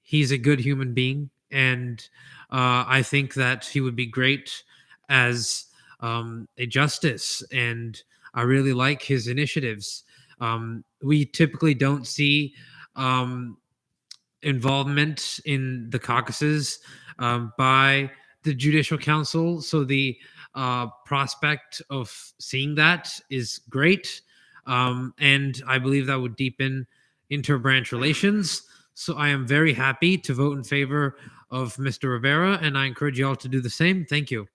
He's a good human being, and I think that he would be great as a justice, and I really like his initiatives. We typically don't see involvement in the caucuses by the Judicial Council, so the prospect of seeing that is great, and I believe that would deepen interbranch relations. So I am very happy to vote in favor of Mr. Rivera, and I encourage you all to do the same. Thank you.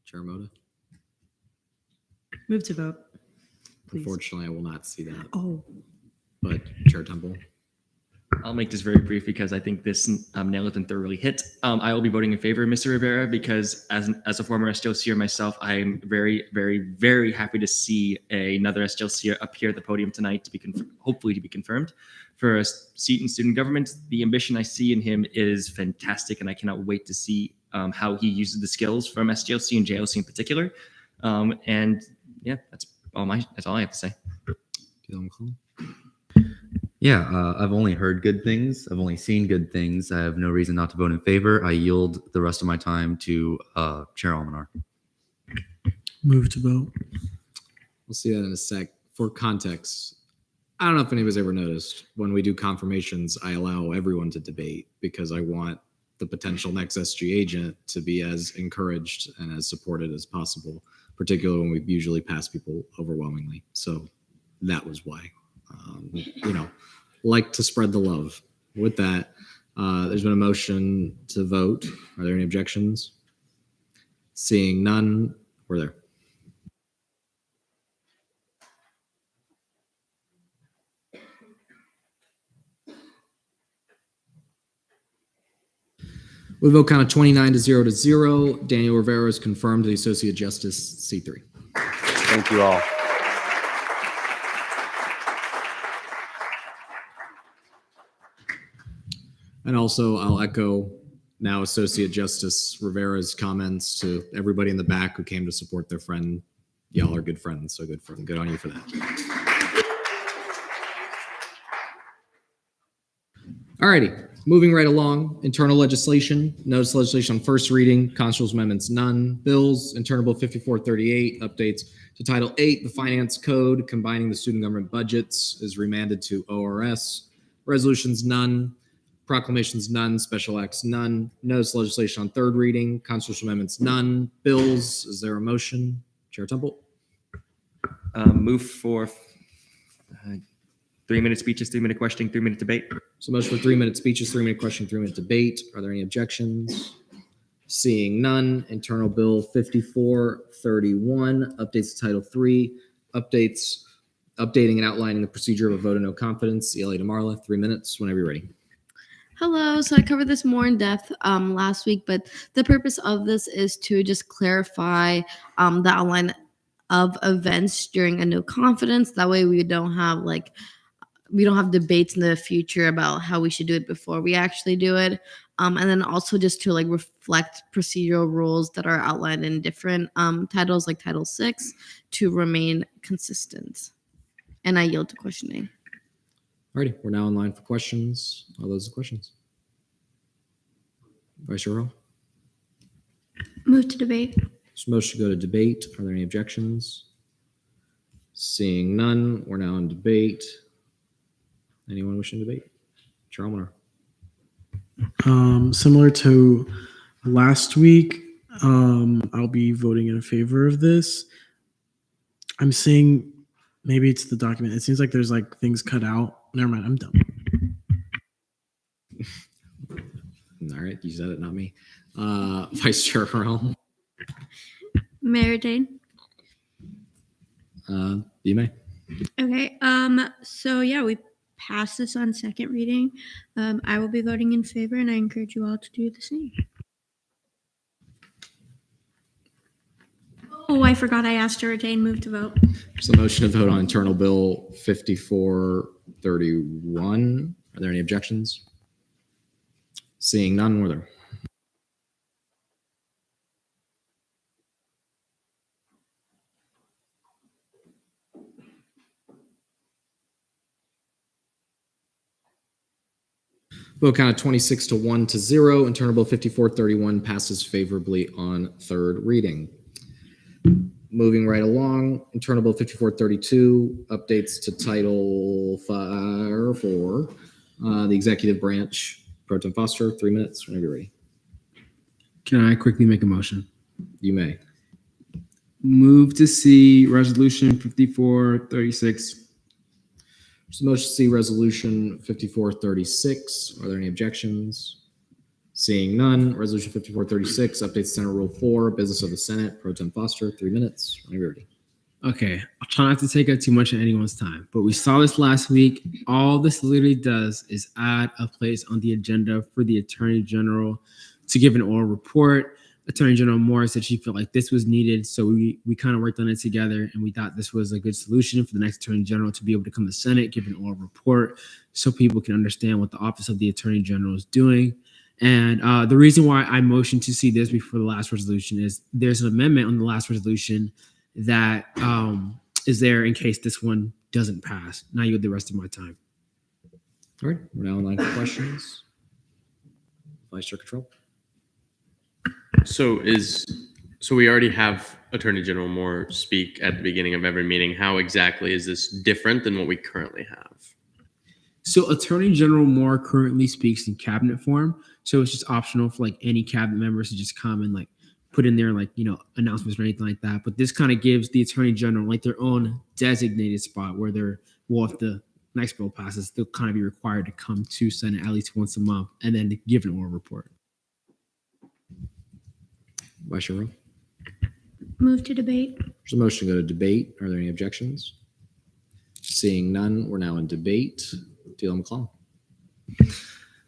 Chair Moda. Move to vote. Please. Unfortunately, I will not see that. Oh. But Chair Temple. I'll make this very brief because I think this nailed it and thoroughly hit. I will be voting in favor of Mr. Rivera because as a former SGLCer myself, I am very, very, very happy to see another SGLCer up here at the podium tonight to be hopefully to be confirmed for a seat in student government. The ambition I see in him is fantastic, and I cannot wait to see how he uses the skills from SGLC and JLC in particular. And yeah, that's all I have to say. Yeah, I've only heard good things. I've only seen good things. I have no reason not to vote in favor. I yield the rest of my time to Chair Almanar. Move to vote. We'll see that in a sec. For context, I don't know if anybody's ever noticed, when we do confirmations, I allow everyone to debate because I want the potential next SG agent to be as encouraged and as supported as possible, particularly when we usually pass people overwhelmingly. So that was why. Like to spread the love. With that, there's been a motion to vote. Are there any objections? Seeing none, we're there. With a vote count of 29 to 0. Daniel Rivera is confirmed to the Associate Justice C3. Thank you all. And also, I'll echo now Associate Justice Rivera's comments to everybody in the back who came to support their friend. Y'all are good friends, so good on you for that. Alrighty, moving right along. Internal legislation, notice legislation on first reading, constitutional amendments none. Bills, Internal Bill 5438, updates to Title 8, the Finance Code, combining the student government budgets, is remanded to ORS. Resolutions none. Proclamations none. Special acts none. Notice legislation on third reading, constitutional amendments none. Bills, is there a motion? Chair Temple. Move for 3-minute speeches, 3-minute questioning, 3-minute debate. So motion for 3-minute speeches, 3-minute question, 3-minute debate. Are there any objections? Seeing none. Internal Bill 5431, updates to Title 3, updating and outlining the procedure of a vote of no confidence. ELA DeMarla, 3 minutes, whenever you're ready. Hello. So I covered this more in depth last week, but the purpose of this is to just clarify the outline of events during a no confidence. That way we don't have debates in the future about how we should do it before we actually do it. And then also just to reflect procedural rules that are outlined in different titles like Title 6 to remain consistent. And I yield to questioning. Alrighty, we're now in line for questions. All those are questions. Vice Chair Hall. Move to debate. So motion to go to debate. Are there any objections? Seeing none, we're now in debate. Anyone wishing to debate? Chair Almanar. Similar to last week, I'll be voting in favor of this. I'm seeing Maybe it's the document. It seems like there's like things cut out. Never mind. I'm done. All right, you said it, not me. Vice Chair Harrell. Mayor Dane. You may. Okay. So yeah, we passed this on second reading. I will be voting in favor, and I encourage you all to do the same. Oh, I forgot I asked to retain. Move to vote. There's a motion to vote on internal bill 5431. Are there any objections? Seeing none, were there? Vote count of 26 to 1 to 0. Internal bill 5431 passes favorably on third reading. Moving right along, internal bill 5432 updates to title 4, the executive branch. Pro Tem Foster, 3 minutes whenever you're ready. Can I quickly make a motion? You may. Move to see resolution 5436. There's a motion to see resolution 5436. Are there any objections? Seeing none, resolution 5436 updates Senate Rule 4, business of the Senate. Pro Tem Foster, 3 minutes whenever you're ready. Okay, I'll try not to take up too much of anyone's time, but we saw this last week. All this literally does is add a place on the agenda for the Attorney General to give an oral report. Attorney General Moore said she felt like this was needed, so we kind of worked on it together, and we thought this was a good solution for the next Attorney General to be able to come to the Senate, give an oral report, so people can understand what the Office of the Attorney General is doing. And the reason why I motioned to see this before the last resolution is there's an amendment on the last resolution that is there in case this one doesn't pass. Now you have the rest of my time. All right, we're now in line for questions. Vice Chair Control. So we already have Attorney General Moore speak at the beginning of every meeting. How exactly is this different than what we currently have? So Attorney General Moore currently speaks in cabinet form. So it's just optional for like any cabinet members to just come and like put in their like, announcements or anything like that. But this kind of gives the Attorney General like their own designated spot where they're, well, if the next bill passes, they'll kind of be required to come to Senate at least once a month and then to give an oral report. Vice Chair Rowe. Move to debate. There's a motion to go to debate. Are there any objections? Seeing none, we're now in debate. Deal McClellan.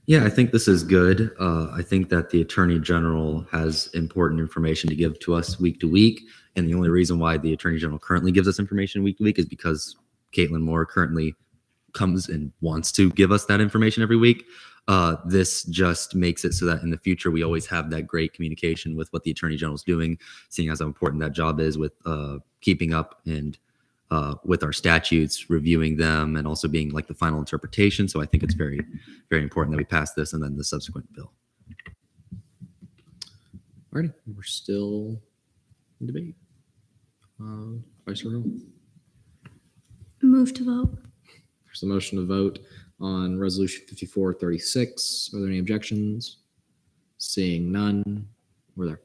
Yeah, I think this is good. I think that the Attorney General has important information to give to us week to week. And the only reason why the Attorney General currently gives us information week to week is because Caitlin Moore currently comes and wants to give us that information every week. This just makes it so that in the future, we always have that great communication with what the Attorney General is doing, seeing as how important that job is with keeping up and with our statutes, reviewing them, and also being like the final interpretation. So I think it's very, very important that we pass this and then the subsequent bill. Alrighty, we're still in debate. Vice Chair Rowe. Move to vote. There's a motion to vote on resolution 5436. Are there any objections? Seeing none, we're there.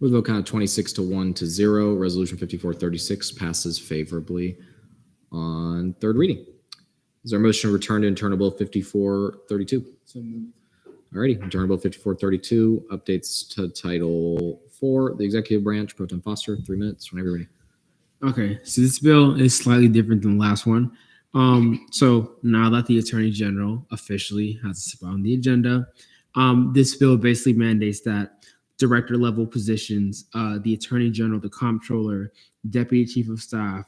With a vote count of 26 to 1 to 0, resolution 5436 passes favorably on third reading. Is there a motion to return to internal bill 5432? So moved. Alrighty, internal bill 5432 updates to title 4, the executive branch. Pro Tem Foster, 3 minutes whenever you're ready. Okay, so this bill is slightly different than the last one. So now that the Attorney General officially has a spot on the agenda, this bill basically mandates that director level positions, the Attorney General, the Comptroller, Deputy Chief of Staff,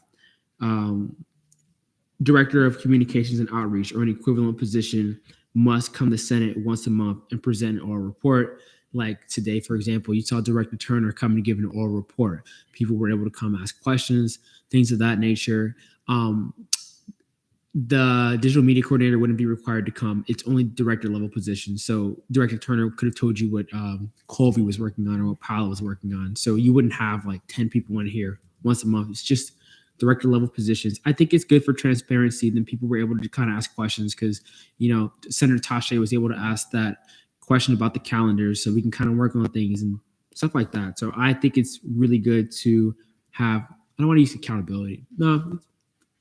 Director of Communications and Outreach, or an equivalent position must come to Senate once a month and present an oral report. Like today, for example, you saw Director Turner come to give an oral report. People were able to come ask questions, things of that nature. The digital media coordinator wouldn't be required to come. It's only director level position. So Director Turner could have told you what Colby was working on or what Powell was working on. So you wouldn't have like 10 people in here once a month. It's just director level positions. I think it's good for transparency. Then people were able to kind of ask questions because, Senator Tasche was able to ask that question about the calendar, so we can kind of work on things and stuff like that. So I think it's really good to have, I don't want to use accountability. No,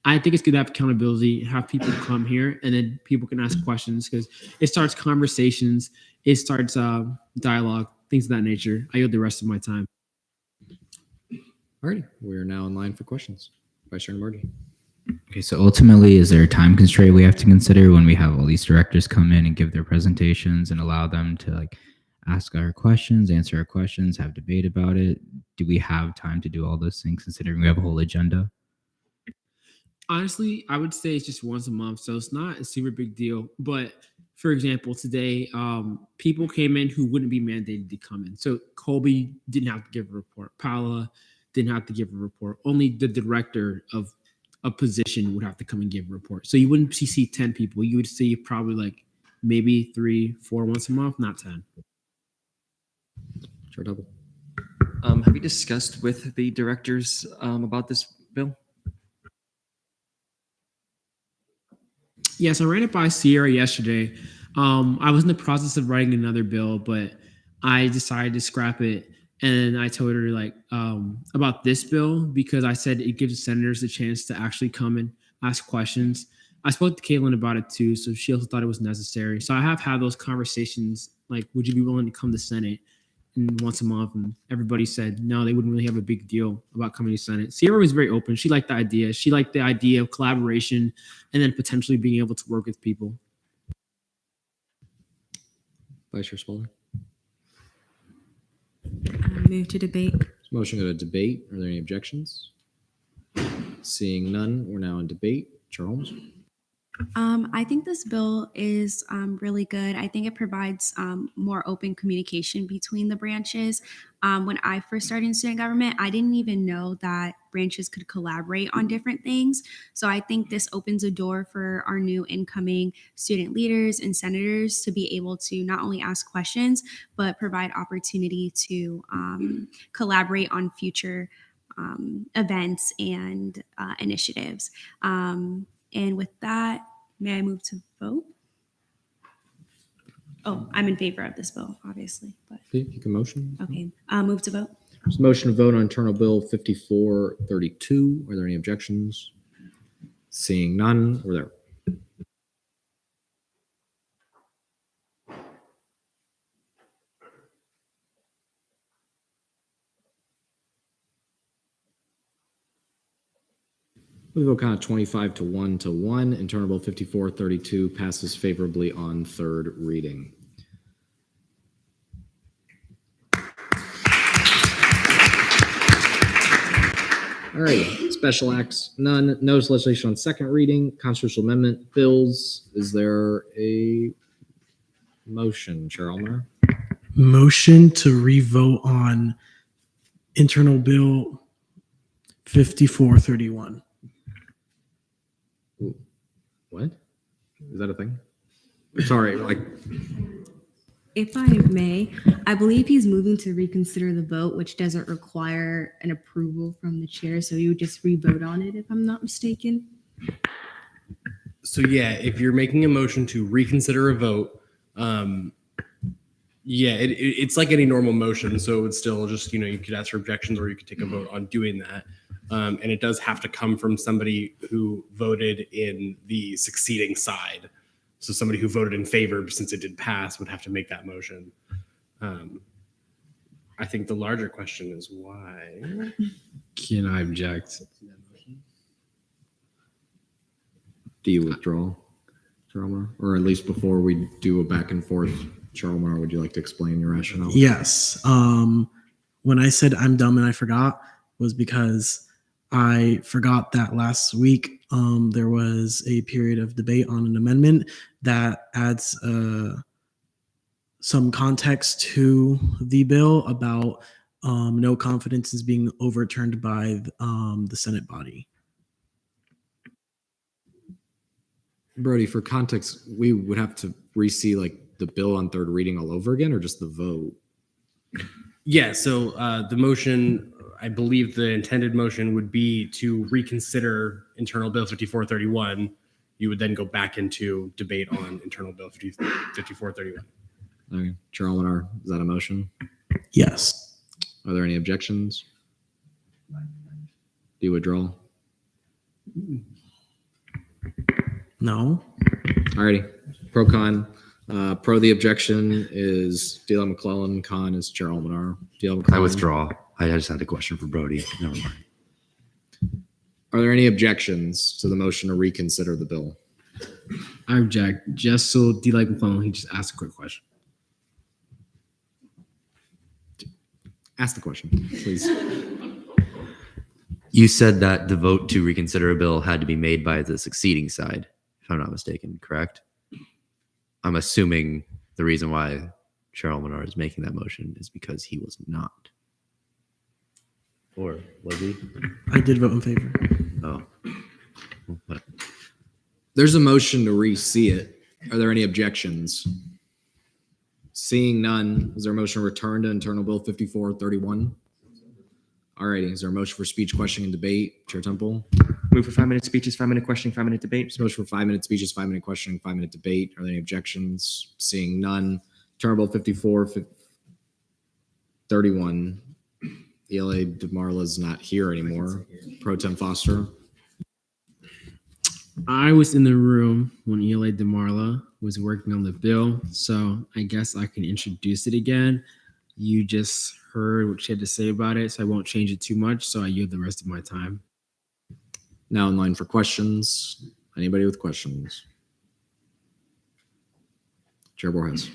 I think it's good to have accountability, have people come here, and then people can ask questions because it starts conversations, it starts dialogue, things of that nature. I yield the rest of my time. Alrighty, we're now in line for questions. Vice Chair Marty. Okay, so ultimately, is there a time constraint we have to consider when we have all these directors come in and give their presentations and allow them to ask our questions, answer our questions, have debate about it? Do we have time to do all those things considering we have a whole agenda? Honestly, I would say it's just once a month, so it's not a super big deal. But for example, today, people came in who wouldn't be mandated to come in. So Colby didn't have to give a report. Paula didn't have to give a report. Only the director of a position would have to come and give a report. So you wouldn't see 10 people. You would see probably maybe 3, 4 once a month, not 10. Chair Double. Have you discussed with the directors about this bill? Yes, I ran it by Sierra yesterday. I was in the process of writing another bill, but I decided to scrap it. And I told her about this bill because I said it gives senators a chance to actually come and ask questions. I spoke to Caitlin about it too, so she also thought it was necessary. So I have had those conversations, would you be willing to come to Senate once a month? And everybody said no, they wouldn't really have a big deal about coming to Senate. Sierra was very open. She liked the idea. She liked the idea of collaboration and then potentially being able to work with people. Vice Chair Spalding. Move to debate. Motion go to debate. Are there any objections? Seeing none, we're now in debate. Chair Holmes. I think this bill is really good. I think it provides more open communication between the branches. When I first started in student government, I didn't even know that branches could collaborate on different things. So I think this opens a door for our new incoming student leaders and senators to be able to not only ask questions, but provide opportunity to collaborate on future events and initiatives. And with that, may I move to vote? Oh, I'm in favor of this bill, obviously. But You can motion. okay, move to vote. There's a motion to vote on Internal Bill 5432. Are there any objections? Seeing none, we're there. We vote kind of 25 to 1 to 1. Internal Bill 5432 passes favorably on third reading. All right, special acts, none. Notice legislation on second reading, constitutional amendment bills. Is there a motion, Chair Allmeyer? Motion to revote on Internal Bill 5431. What? Is that a thing? Sorry, If I may, I believe he's moving to reconsider the vote, which doesn't require an approval from the chair. So you would just re-vote on it, if I'm not mistaken. So yeah, if you're making a motion to reconsider a vote, it's like any normal motion. So it's still just, you could ask for objections or you could take a vote on doing that. And it does have to come from somebody who voted in the succeeding side. So somebody who voted in favor, since it did pass, would have to make that motion. I think the larger question is why. Can I object? Do you withdraw, Chair Allmeyer? Or at least before we do a back and forth, Chair Allmeyer, would you like to explain your rationale? Yes. When I said I'm dumb and I forgot was because I forgot that last week there was a period of debate on an amendment that adds some context to the bill about no confidence is being overturned by the Senate body. Brody, for context, we would have to re-see the bill on third reading all over again, or just the vote? Yeah, so the motion, I believe the intended motion would be to reconsider internal bill 5431. You would then go back into debate on internal bill 5431. Okay. Chair Almanar, is that a motion? Yes. Are there any objections? Do you withdraw? No. Alrighty. Pro con. Pro the objection is D.L. McClellan. Con is Chair Almanar. D.L. McClellan. I withdraw. I just had a question for Brody. Never mind. Are there any objections to the motion to reconsider the bill? I object. Just so D. McClellan, he just asked a quick question. Ask the question, please. You said that the vote to reconsider a bill had to be made by the succeeding side, if I'm not mistaken, correct? I'm assuming the reason why Chair Almanar is making that motion is because he was not. Or was he? I did vote in favor. Oh. What? There's a motion to re-see it. Are there any objections? Seeing none, is there a motion to return to internal bill 5431? Alrighty, is there a motion for speech, questioning, and debate? Chair Temple? Move for 5-minute speeches, 5-minute questioning, 5-minute debate. There's a motion for 5-minute speeches, 5-minute questioning, 5-minute debate. Are there any objections? Seeing none. Internal bill 5431. ELA DeMarla is not here anymore. Pro Tem Foster? I was in the room when ELA DeMarla was working on the bill, so I guess I can introduce it again. You just heard what she had to say about it, so I won't change it too much, so I yield the rest of my time. Now in line for questions. Anybody with questions? Chair Borges.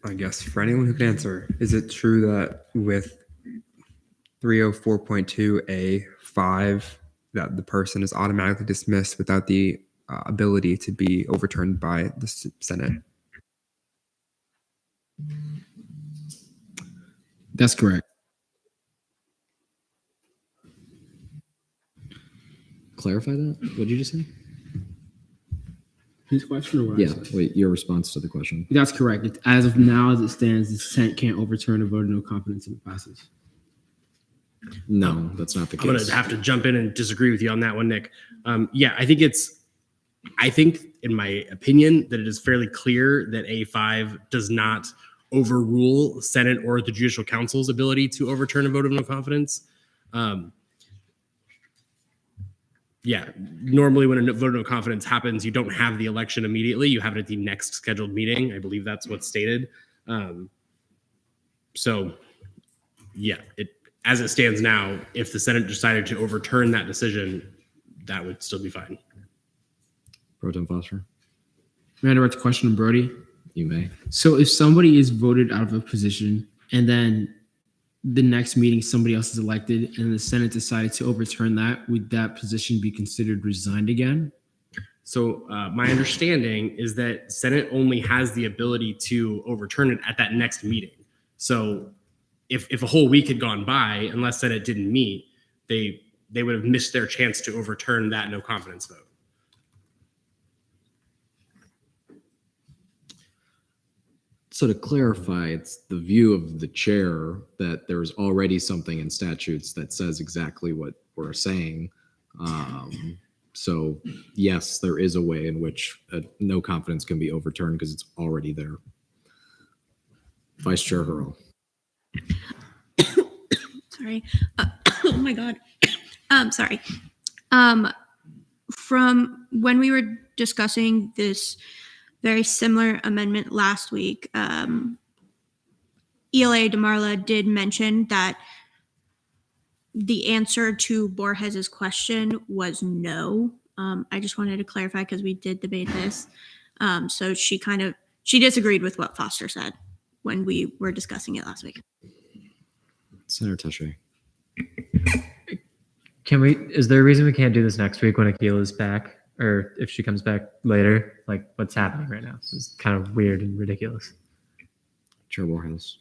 I guess for anyone who can answer, is it true that with 304.2A5 that the person is automatically dismissed without the ability to be overturned by the Senate? That's correct. Clarify that? What did you just say? His question or what? Yeah, wait, your response to the question. That's correct. As of now, as it stands, the Senate can't overturn a vote of no confidence if it passes. No, that's not the I'm going case. to have to jump in and disagree with you on that one, Nick. I think in my opinion that it is fairly clear that A5 does not overrule Senate or the Judicial Council's ability to overturn a vote of no confidence. Normally when a vote of no confidence happens, you don't have the election immediately. You have it at the next scheduled meeting. I believe that's what's stated. As it stands now, if the Senate decided to overturn that decision, that would still be fine. Pro Tem Foster? May I direct a question to Brody? You may. So if somebody is voted out of a position and then the next meeting somebody else is elected and the Senate decided to overturn that, would that position be considered resigned again? So my understanding is that Senate only has the ability to overturn it at that next meeting. So if a whole week had gone by, unless Senate didn't meet, they would have missed their chance to overturn that no confidence vote. So to clarify, it's the view of the chair that there's already something in statutes that says exactly what we're saying. So yes, there is a way in which no confidence can be overturned because it's already there. Vice Chair Hurl. Sorry. Oh my God. Sorry. From when we were discussing this very similar amendment last week, ELA DeMarla did mention that the answer to Borges's question was no. I just wanted to clarify because we did debate this. So she disagreed with what Foster said when we were discussing it last week. Senator Teche. Is there a reason we can't do this next week when Akila is back? Or if she comes back later? Like, what's happening right now? It's kind of weird and ridiculous. Chair Warhouse.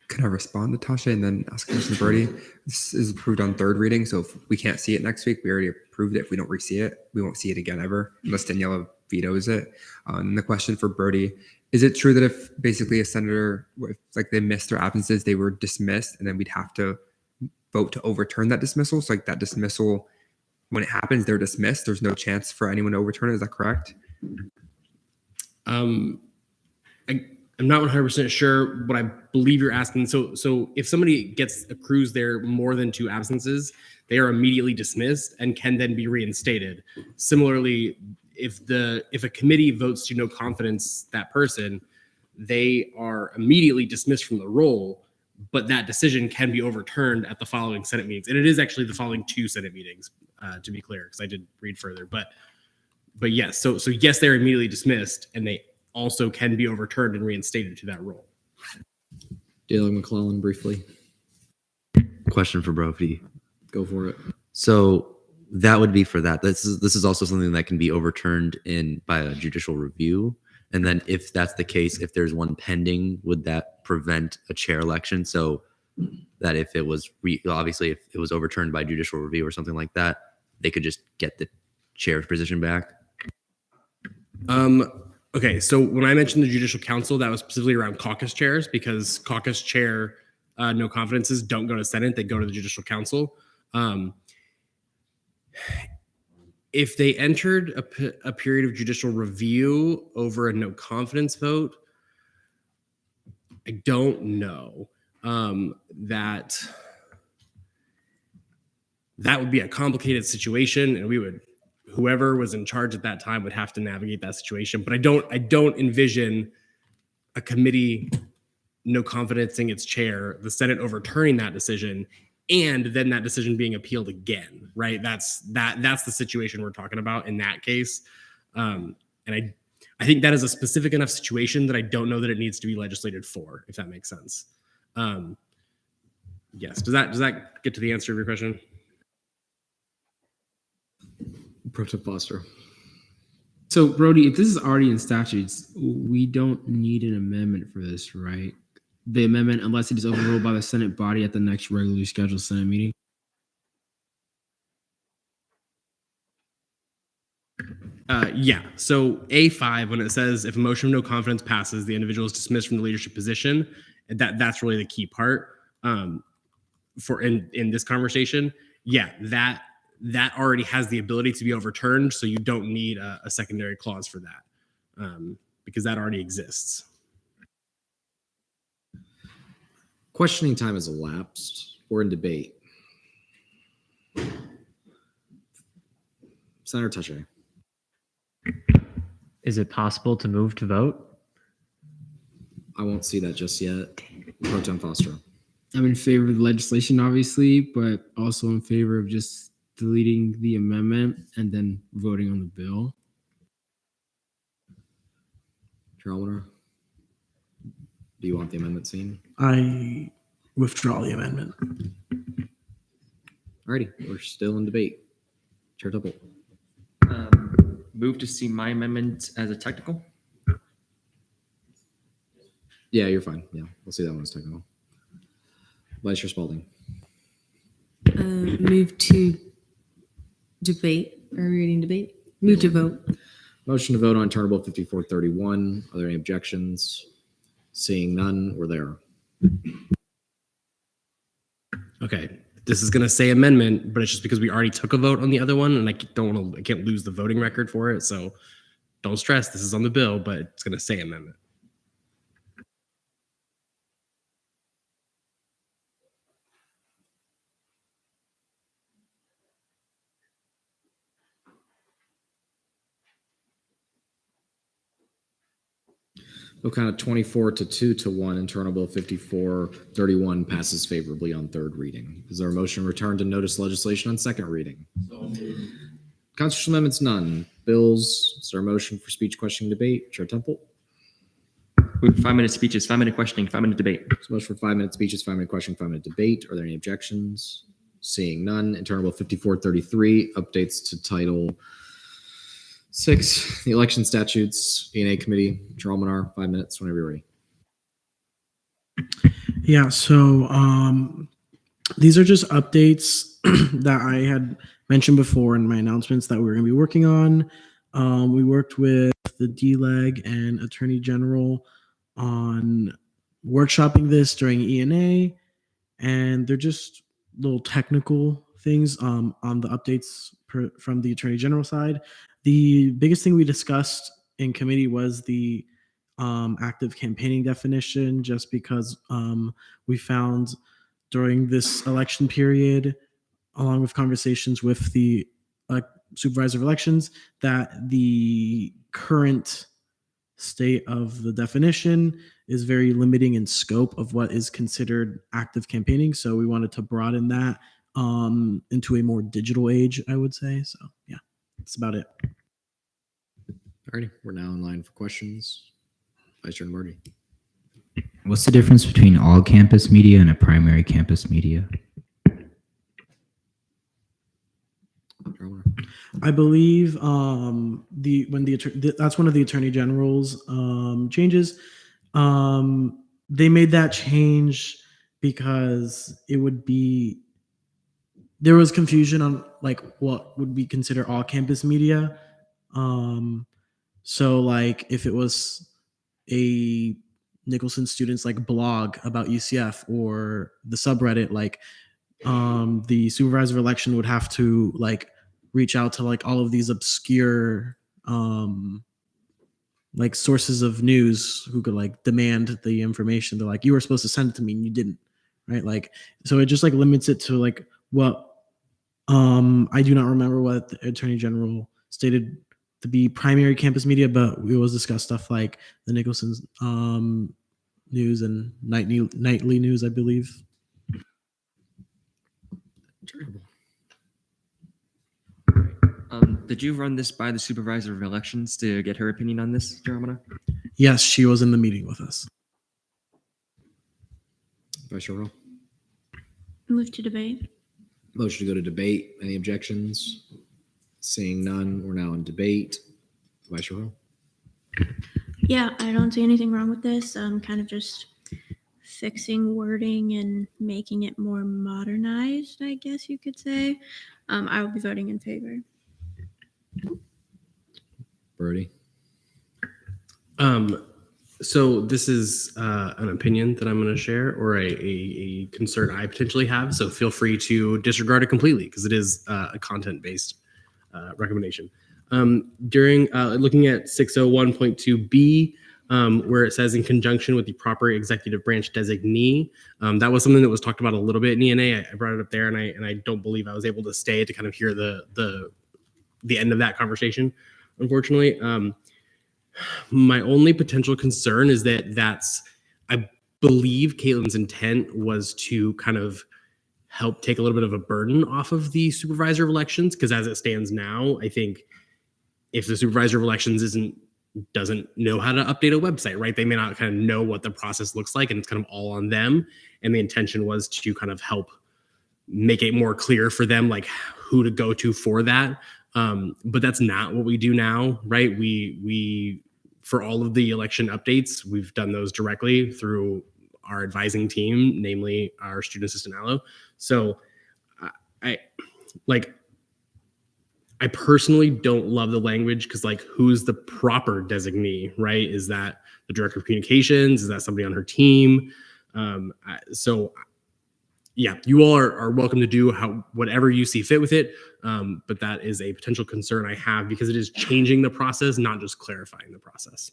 Can I respond to Tasha and then ask a question to Brody? This is approved on third reading, so if we can't see it next week, we already approved it. If we don't re-see it, we won't see it again ever, unless Daniela vetoes it. And the question for Brody, is it true that if basically a senator, if like they missed their absences, they were dismissed, and then we'd have to vote to overturn that dismissal. So like that dismissal, when it happens, they're dismissed. There's no chance for anyone to overturn it. Is that correct? I'm not 100% sure what I believe you're asking. So if somebody accrues their more than 2 absences, they are immediately dismissed and can then be reinstated. Similarly, if a committee votes to no confidence that person, they are immediately dismissed from the role, but that decision can be overturned at the following Senate meetings. And it is actually the following 2 Senate meetings, to be clear, because I did read further. But yes, so yes, they're immediately dismissed, and they also can be overturned and reinstated to that role. Dale McClellan, briefly. Question for Brophy. Go for it. So that would be for that. This is also something that can be overturned by a judicial review. And then if that's the case, if there's one pending, would that prevent a chair election? So that if it was obviously if it was overturned by judicial review or something like that, they could just get the chair position back. Okay, so when I mentioned the Judicial Council, that was specifically around caucus chairs, because caucus chair no confidences don't go to Senate, they go to the Judicial Council. If they entered a period of judicial review over a no confidence vote, I don't know. That would be a complicated situation, and whoever was in charge at that time would have to navigate that situation. But I don't envision a committee no confidencing its chair, the Senate overturning that decision, and then that decision being appealed again, right? That's the situation we're talking about in that case. And I think that is a specific enough situation that I don't know that it needs to be legislated for, if that makes sense. Yes. Does that get to the answer of your question? Pro Tem Foster. So, Brody, if this is already in statutes, we don't need an amendment for this, right? The amendment, unless it is overruled by the Senate body at the next regularly scheduled Senate meeting. Yeah. So A5, when it says if a motion of no confidence passes, the individual is dismissed from the leadership position. That's really the key part for in this conversation. Yeah, that already has the ability to be overturned, so you don't need a secondary clause for that because that already exists. Questioning time has elapsed. We're in debate. Senator Touche. Is it possible to move to vote? I won't see that just yet. Pro Tem Foster. I'm in favor of the legislation, obviously, but also in favor of just deleting the amendment and then voting on the bill. Chair Alwater, do you want the amendment seen? I withdraw the amendment. Alrighty, we're still in debate. Chair Tupple. Move to see my amendment as a technical. Yeah, you're fine. Yeah, we'll see that one as technical. Vice Chair Spalding. Move to debate. Are we reading debate? Move to vote. Motion to vote on Internal Bill 5431. Are there any objections? Seeing none, we're there. Okay, this is going to say amendment, but it's just because we already took a vote on the other one, and I can't lose the voting record for it. So don't stress. This is on the bill, but it's going to say amendment. So kind of 24 to 2 to 1, Internal Bill 5431 passes favorably on third reading. Is there a motion to return to notice legislation on second reading? Constitutional amendments, none. Bills, is there a motion for speech, questioning, debate? Chair Temple. 5-minute speeches, 5-minute questioning, 5-minute debate. So motion for 5-minute speeches, 5-minute questioning, 5-minute debate. Are there any objections? Seeing none. Internal Bill 5433 updates to Title 6, the election statutes, E&A committee. Chair Almanar, 5 minutes whenever you're ready. Yeah, so these are just updates that I had mentioned before in my announcements that we were going to be working on. We worked with the DLEG and Attorney General on workshopping this during E&A, and they're just little technical things on the updates from the Attorney General side. The biggest thing we discussed in committee was the active campaigning definition, just because we found during this election period, along with conversations with the supervisor of elections, that the current state of the definition is very limiting in scope of what is considered active campaigning. So we wanted to broaden that into a more digital age, I would say. So yeah, that's about it. Alrighty, we're now in line for questions. Vice Chair Marty. What's the difference between all campus media and a primary campus media? I believe that's one of the Attorney General's changes. They made that change because there was confusion on like what would be considered all campus media. So like if it was a Nicholson students like blog about UCF or the subreddit, like the supervisor of election would have to like reach out to like all of these obscure like sources of news who could like demand the information. They're like, you were supposed to send it to me and you didn't, right? Like, so it just like limits it to like what I do not remember what the Attorney General stated to be primary campus media, but we always discuss stuff like the Nicholson's news and nightly news, I believe. Did you run this by the supervisor of elections to get her opinion on this, Jeremiah? Yes, she was in the meeting with us. Vice Chair Roll. Move to debate. Motion to go to debate. Any objections? Seeing none, we're now in debate. Vice Chair Roll. Yeah, I don't see anything wrong with this. Kind of just fixing wording and making it more modernized, I guess you could say. I will be voting in favor. Brody. So this is an opinion that I'm going to share, or a concern I potentially have. So feel free to disregard it completely because it is a content-based recommendation. During looking at 601.2b, where it says in conjunction with the proper executive branch designee, that was something that was talked about a little bit in ENA. I brought it up there, and I don't believe I was able to stay to kind of hear the end of that conversation, unfortunately. My only potential concern is that I believe Caitlin's intent was to kind of help take a little bit of a burden off of the supervisor of elections, because as it stands now, I think if the supervisor of elections doesn't know how to update a website, right? They may not kind of know what the process looks like, and it's kind of all on them. And the intention was to kind of help make it more clear for them, like who to go to for that. But that's not what we do now, right? We for all of the election updates, we've done those directly through our advising team, namely our student assistant Allo. So I personally don't love the language because like, who's the proper designee, right? Is that the director of communications? Is that somebody on her team? So yeah, you all are welcome to do whatever you see fit with it. But that is a potential concern I have because it is changing the process, not just clarifying the process.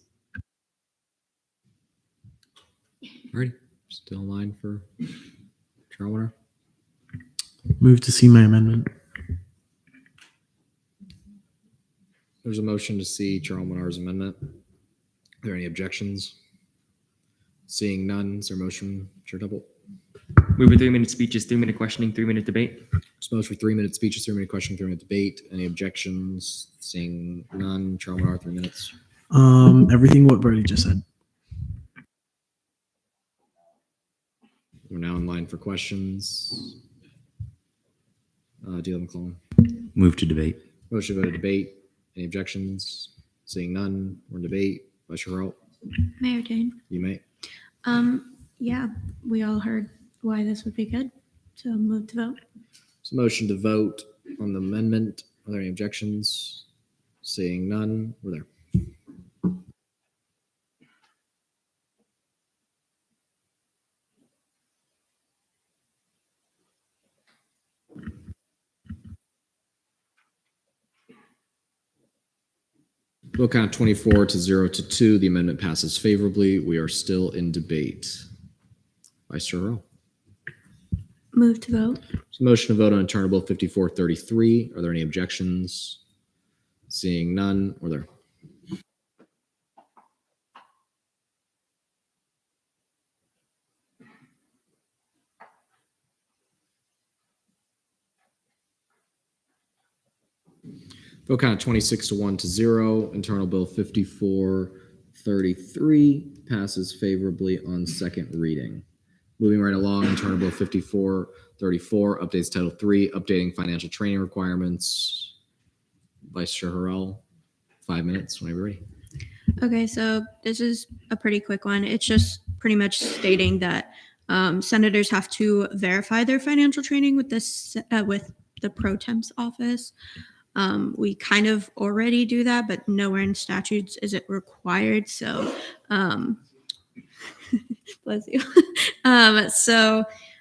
All right, still in line for Chair Warner. Move to see my amendment. There's a motion to see Chair Warner's amendment. Are there any objections? Seeing none, is there a motion, Chair Double? Move with 3-minute speeches, 3-minute questioning, 3-minute debate. There's a motion for 3-minute speeches, 3-minute questioning, 3-minute debate. Any objections? Seeing none, Chair Warner, 3 minutes. Everything what Brady just said. We're now in line for questions. Dealer McClellan. Move to debate. Motion to go to debate. Any objections? Seeing none, we're in debate. Vice Chair Roll. Mayor Dane. You may. Yeah, we all heard why this would be good. So move to vote. So motion to vote on the amendment. Are there any objections? Seeing none, we're there. Vote count 24 to 0 to 2. The amendment passes favorably. We are still in debate. Vice Chair Earl. Move to vote. So motion to vote on Internal Bill 5433. Are there any objections? Seeing none, or there? Vote count 26 to 1 to 0. Internal Bill 5433 passes favorably on second reading. Moving right along, Internal Bill 5434 updates Title III, updating financial training requirements. Vice Chair Harrell, 5 minutes whenever you're ready. Okay, so this is a pretty quick one. It's just pretty much stating that senators have to verify their financial training with this with the pro temp's office. We kind of already do that, but nowhere in statutes is it required. So, bless you.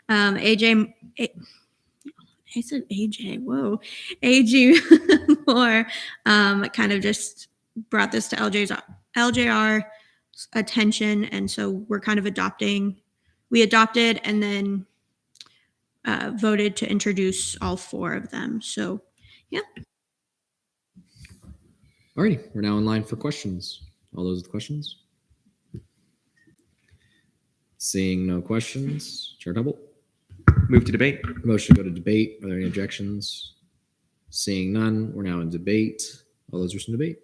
AJ, I said AJ. Whoa, AG Moore kind of just brought this to LJR's attention, and so we're kind of we adopted and then voted to introduce all four of them. So, yeah. Alrighty, we're now in line for questions. All those with questions? Seeing no questions, Chair Tubble. Move to debate. Motion to go to debate. Are there any objections? Seeing none, we're now in debate. All those wishing to debate?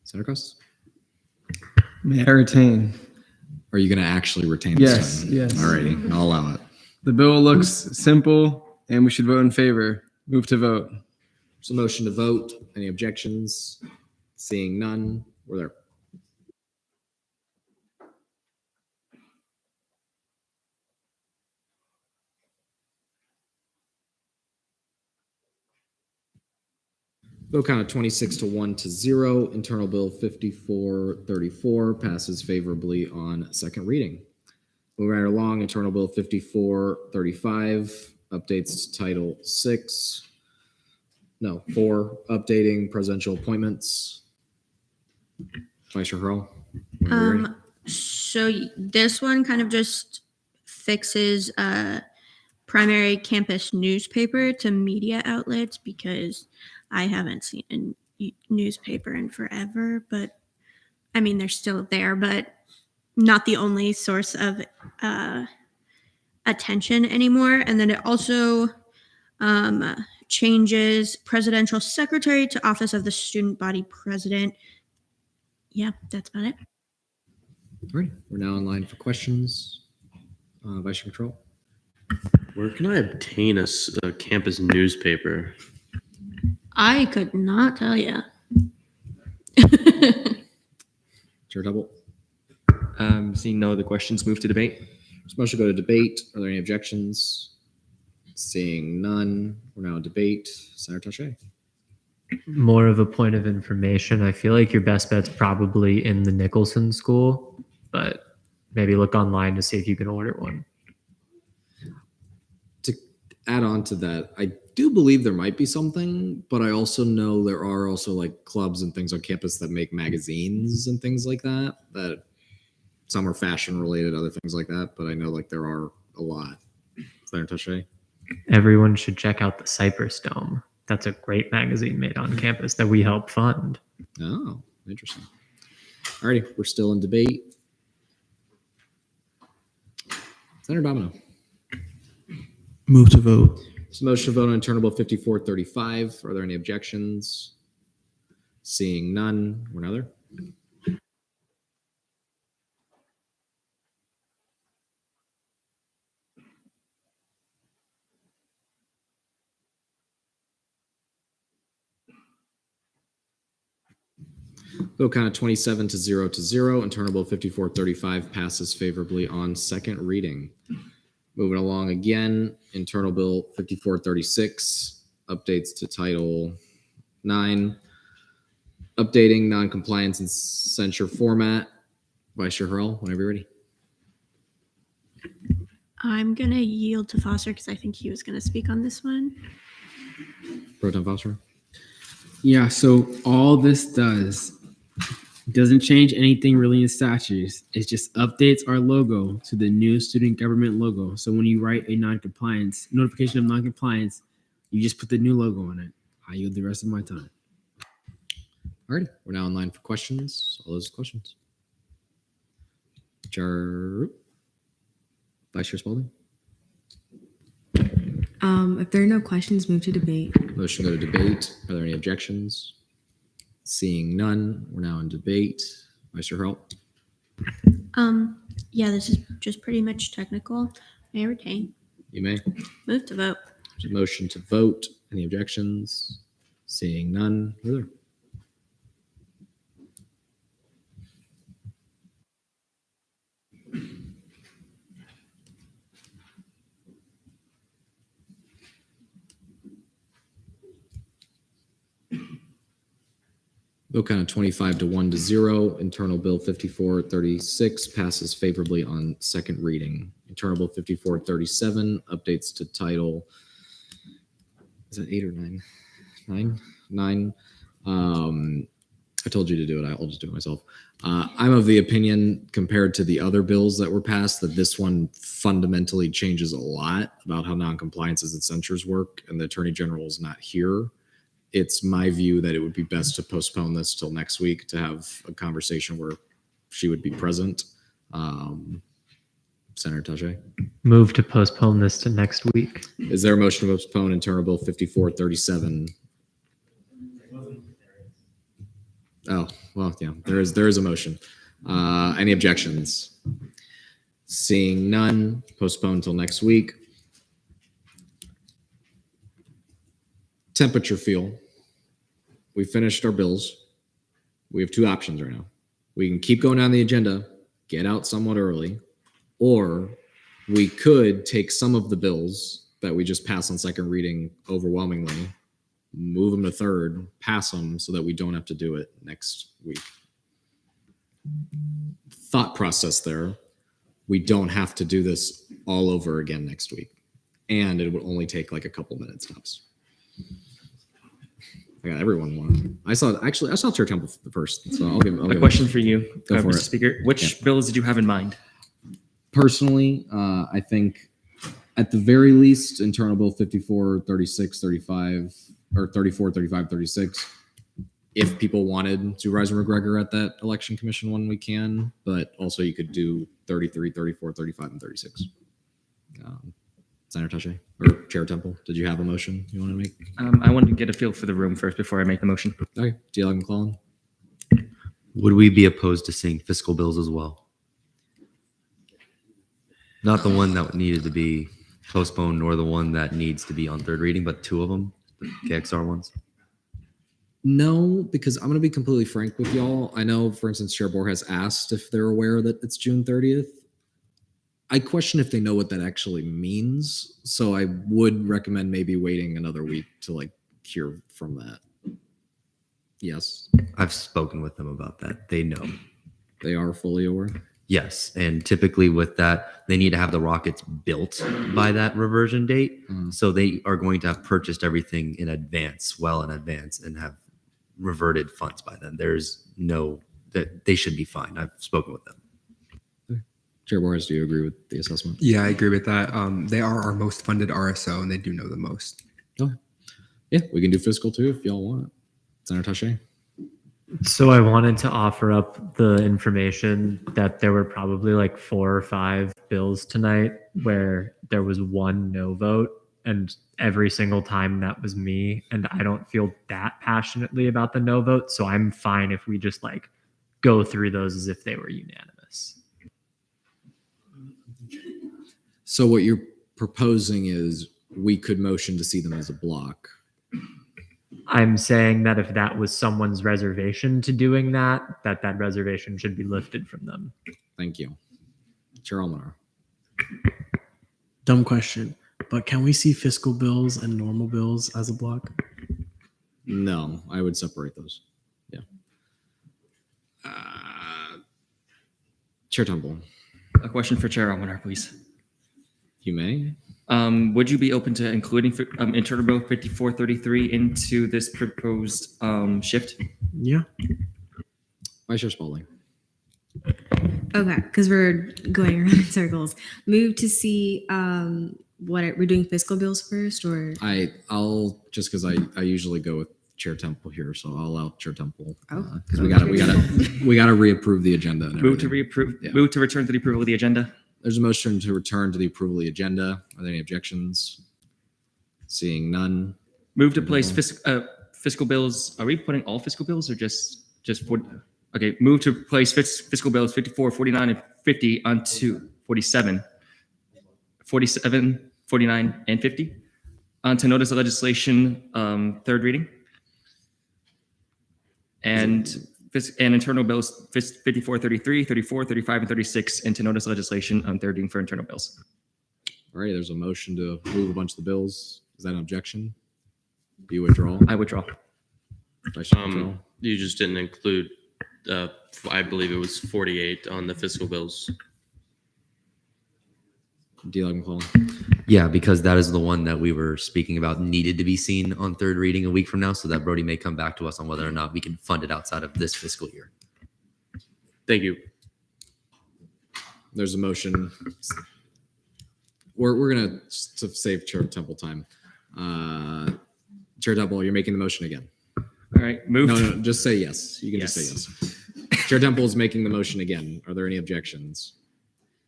Senator Cross? May I retain? Are you going to actually retain Yes, this time? yes. Alrighty, I'll allow it. The bill looks simple, and we should vote in favor. Move to vote. So motion to vote. Any objections? Seeing none, we're there. Vote count of 26 to 1 to 0. Internal Bill 5434 passes favorably on second reading. Moving right along, Internal Bill 5435 updates Title 4, updating presidential appointments. Vice Chair Hurl. So this one kind of just fixes primary campus newspaper to media outlets, because I haven't seen a newspaper in forever, but I mean, they're still there, but not the only source of attention anymore. And then it also changes presidential secretary to office of the student body president. Yeah, that's about it. All right, we're now in line for questions. Vice Chair Control. Where can I obtain a campus newspaper? I could not tell you. Chair Double. Seeing no other questions, move to debate. This motion go to debate. Are there any objections? Seeing none, we're now in debate. Senator Taché. More of a point of information. I feel like your best bet's probably in the Nicholson School, but maybe look online to see if you can order one. To add on to that, I do believe there might be something, but I also know there are also like clubs and things on campus that make magazines and things like that, that some are fashion related, other things like that, but I know like there are a lot. Senator Taché. Everyone should check out the Cypress Dome. That's a great magazine made on campus that we help fund. Oh, interesting. Alrighty, we're still in debate. Senator Domino. Move to vote. So motion to vote on Internal Bill 5435. Are there any objections? Seeing none, we're now there. Vote count of 27 to 0 to 0. Internal Bill 5435 passes favorably on second reading. Moving along again, Internal Bill 5436 updates to Title 9, updating non-compliance and censure format. Vice Chair Hurl, whenever you're ready. I'm going to yield to Foster because I think he was going to speak on this one. Pro Tem Foster. Yeah, so all this doesn't change anything really in statutes. It just updates our logo to the new student government logo. So when you write a non-compliance notification of non-compliance, you just put the new logo on it. I yield the rest of my time. All right, we're now in line for questions. All those questions. Chair, Vice Chair Spalding. If there are no questions, move to debate. Motion to go to debate. Are there any objections? Seeing none, we're now in debate. Vice Chair Hurl. Yeah, this is just pretty much technical. May I retain? You may. Move to vote. Motion to vote. Any objections? Seeing none. Heather. Vote count of 25 to 1 to 0. Internal Bill 5436 passes favorably on second reading. Internal Bill 5437 updates to title. Is it 8 or 9? 9? 9. I told you to do it. I'll just do it myself. I'm of the opinion, compared to the other bills that were passed, that this one fundamentally changes a lot about how noncompliances and censures work, and the Attorney General is not here. It's my view that it would be best to postpone this till next week to have a conversation where she would be present. Senator Taché. Move to postpone this to next week. Is there a motion to postpone Internal Bill 5437? Oh, well, yeah, there is a motion. Any objections? Seeing none, postpone till next week. Temperature feel. We finished our bills. We have two options right now. We can keep going down the agenda, get out somewhat early, or we could take some of the bills that we just passed on second reading overwhelmingly, move them to third, pass them so that we don't have to do it next week. Thought process there. We don't have to do this all over again next week. And it would only take like a couple minutes tops. I got everyone one. I saw Chair Temple first, so I'll give. A question for you, Go for Mr. it. Speaker. Which bills did you have in mind? Personally, I think at the very least, Internal Bill 54, 36, 35, or 34, 35, 36. If people wanted Supervisor McGregor at that election commission one, we can, but also you could do 33, 34, 35, and 36. Senator Taché or Chair Temple, did you have a motion you want to make? I wanted to get a feel for the room first before I make the motion. Okay, DL McClellan. Would we be opposed to seeing fiscal bills as well? Not the one that needed to be postponed, nor the one that needs to be on third reading, but two of them, the KXR ones. No, because I'm going to be completely frank with y'all. I know, for instance, Chair Bohr has asked if they're aware that it's June 30th. I question if they know what that actually means. So I would recommend maybe waiting another week to like hear from that. Yes. I've spoken with them about that. They know. They are fully aware. Yes. And typically with that, they need to have the rockets built by that reversion date. So they are going to have purchased everything in advance, well in advance, and have reverted funds by then. There's no, that they should be fine. I've spoken with them. Chair Boris, do you agree with the assessment? Yeah, I agree with that. They are our most funded RSO, and they do know the most. Okay. Yeah, we can do fiscal too if y'all want. Senator Taché. So I wanted to offer up the information that there were probably like 4 or 5 bills tonight where there was one no vote, and every single time that was me. And I don't feel that passionately about the no vote, so I'm fine if we just like go through those as if they were unanimous. So what you're proposing is we could motion to see them as a block. I'm saying that if that was someone's reservation to doing that, that reservation should be lifted from them. Thank you. Chair Almanar. Dumb question, but can we see fiscal bills and normal bills as a block? No, I would separate those. Yeah. Chair Temple. A question for Chair Almanar, please. You may. Would you be open to including internal bill 5433 into this proposed shift? Yeah. Vice Chair Spalding. Okay, because we're going around in circles. Move to see we're doing fiscal bills first, or I'll just because I usually go with Chair Temple here, so I'll allow Chair Temple Oh. because we gotta reapprove the agenda. And Move to everything. reapprove. Yeah. Move to return to the approval of the agenda. There's a motion to return to the approval of the agenda. Are there any objections? Seeing none. Move to place fiscal bills. Are we putting all fiscal bills or just for? Okay. Move to place fiscal bills 54, 49, and 50 onto 47, 49, and 50 onto notice of legislation third reading. And internal bills 54, 33, 34, 35, and 36 into notice of legislation on third reading for internal bills. All right. There's a motion to move a bunch of the bills. Is that an objection? Do you withdraw? I withdraw. Vice Chair withdraw. You just didn't include, I believe it was 48 on the fiscal bills. D-Log McClellan. Yeah, because that is the one that we were speaking about needed to be seen on third reading a week from now, so that Brody may come back to us on whether or not we can fund it outside of this fiscal year. Thank you. There's a motion. We're gonna to save Chair Temple time. Chair Temple, you're making the motion again. All right. Move. No, just say yes. You can just say yes. Chair Temple is making the motion again. Are there any objections?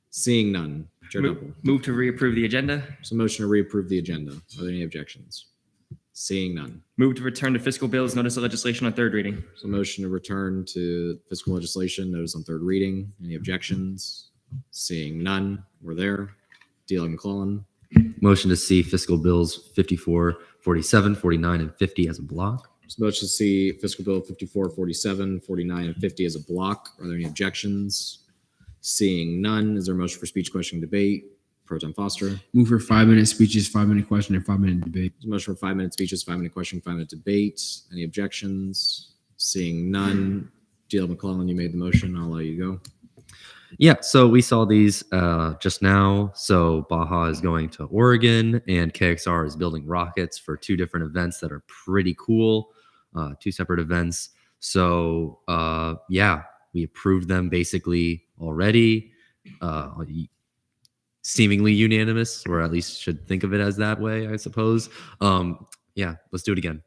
Seeing none. Chair Temple. Move to reapprove the agenda. So motion to reapprove the agenda. Are there any objections? Seeing none. Move to return to fiscal bills notice of legislation on third reading. So motion to return to fiscal legislation notice on third reading. Any objections? Seeing none. We're there. D-Log McClellan. Motion to see fiscal bills 54, 47, 49, and 50 as a block. So motion to see fiscal bill 54, 47, 49, and 50 as a block. Are there any objections? Seeing none. Is there a motion for speech, question, debate? Pro Tem Foster. Move for 5-minute speeches, 5-minute question, and 5-minute debate. There's a motion for 5-minute speeches, 5-minute question, 5-minute debate. Any objections? Seeing none. D.L. McClellan, you made the motion. I'll let you go. Yeah, so we saw these just now. So Baja is going to Oregon, and KXR is building rockets for 2 different events that are pretty cool. 2 separate events. So yeah, we approved them basically already. Seemingly unanimous, or at least should think of it as that way, I suppose. Yeah, let's do it again.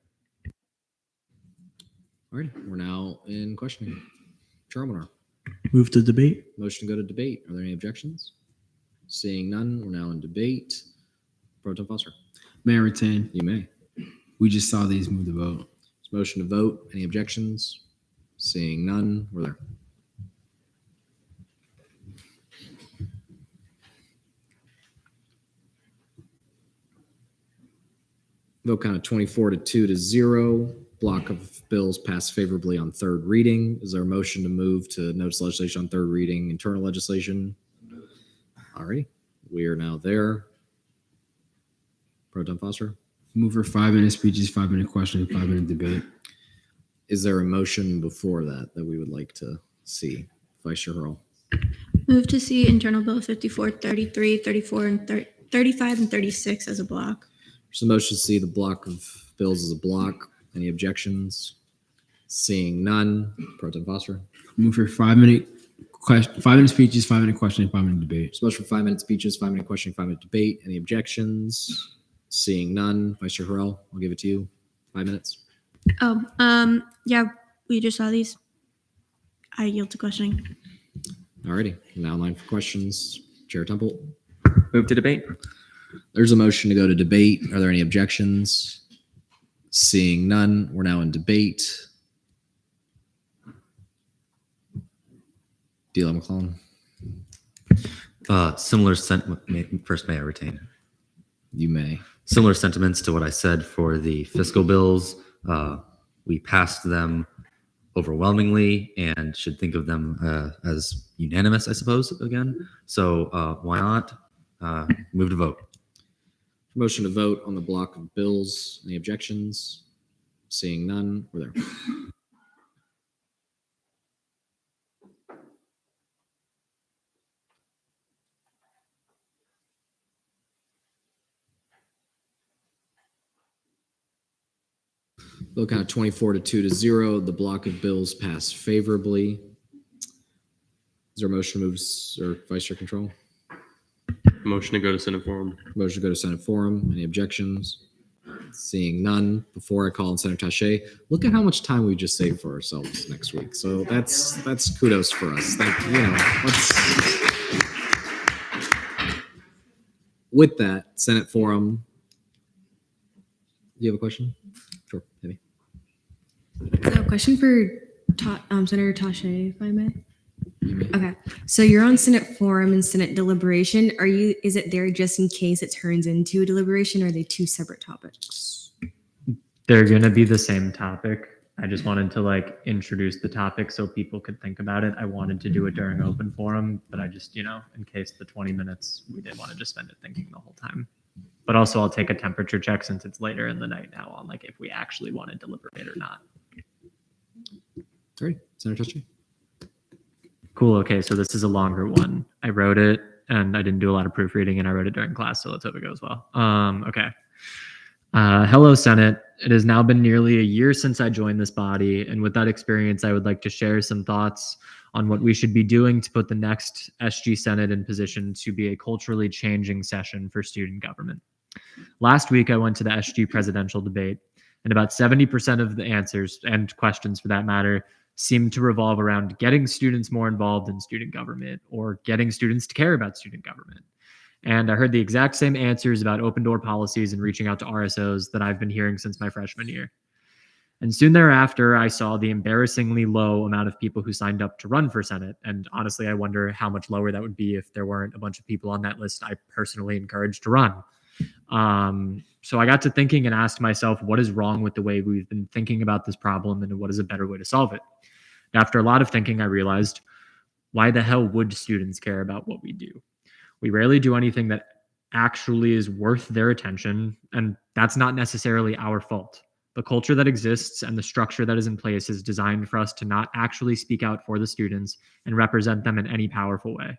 All right, we're now in questioning. Chair Almanar. Move to debate. Motion to go to debate. Are there any objections? Seeing none, we're now in debate. Pro Tem Foster. May I retain? You may. We just saw these move the vote. Motion to vote. Any objections? Seeing none, we're there. Vote count of 24 to 2 to 0. Block of bills passed favorably on third reading. Is there a motion to move to notice legislation on third reading, internal legislation? All right, we are now there. Pro Tem Foster. Move for 5-minute speeches, 5-minute question, and 5-minute debate. Is there a motion before that we would like to see? Vice Chair Hurl. Move to see internal bill 54, 33, 34, and 35 and 36 as a block. So motion to see the block of bills as a block. Any objections? Seeing none. Pro Tem Foster. Move for 5-minute question, 5-minute speeches, 5-minute question, and 5-minute debate. So motion for 5-minute speeches, 5-minute question, 5-minute debate. Any objections? Seeing none. Vice Chair Hurrell, I'll give it to you. 5 minutes. Oh, yeah, we just saw these. I yield to questioning. Alrighty, now line for questions. Chair Temple. Move to debate. There's a motion to go to debate. Are there any objections? Seeing none, we're now in debate. D.L. McClellan. Similar sentiment. First, may I retain? You may. Similar sentiments to what I said for the fiscal bills. We passed them overwhelmingly and should think of them as unanimous, I suppose, again. So why not move to vote? Motion to vote on the block of bills. Any objections? Seeing none, we're there. Bill count 24 to 2-0. The block of bills passed favorably. Is there a motion to move or Vice Chair control? Motion to go to Senate forum. Motion to go to Senate forum. Any objections? Seeing none, before I call on Senator Taché, look at how much time we just saved for ourselves next week. So that's kudos for us. Thank you. With that, Senate forum. Do you have a question? Sure, maybe. So, question for Senator Taché, if I may. Okay, so you're on Senate forum and Senate deliberation. Is it there just in case it turns into a deliberation, or are they two separate topics? They're going to be the same topic. I just wanted to introduce the topic so people could think about it. I wanted to do it during open forum, but I just, in case the 20 minutes, we didn't want to just spend it thinking the whole time. But also I'll take a temperature check since it's later in the night now on if we actually want to deliberate or not. All right, Senator Taché. Cool. Okay, so this is a longer one. I wrote it and I didn't do a lot of proofreading and I wrote it during class, so let's hope it goes well. Okay. Hello, Senate. It has now been nearly a year since I joined this body, and with that experience, I would like to share some thoughts on what we should be doing to put the next SG Senate in position to be a culturally changing session for student government. Last week, I went to the SG presidential debate, and about 70% of the answers, and questions for that matter, seem to revolve around getting students more involved in student government or getting students to care about student government. And I heard the exact same answers about open door policies and reaching out to RSOs that I've been hearing since my freshman year. And soon thereafter, I saw the embarrassingly low amount of people who signed up to run for Senate. And honestly, I wonder how much lower that would be if there weren't a bunch of people on that list I personally encouraged to run. So I got to thinking and asked myself, what is wrong with the way we've been thinking about this problem and what is a better way to solve it? After a lot of thinking, I realized, why the hell would students care about what we do? We rarely do anything that actually is worth their attention, and that's not necessarily our fault. The culture that exists and the structure that is in place is designed for us to not actually speak out for the students and represent them in any powerful way.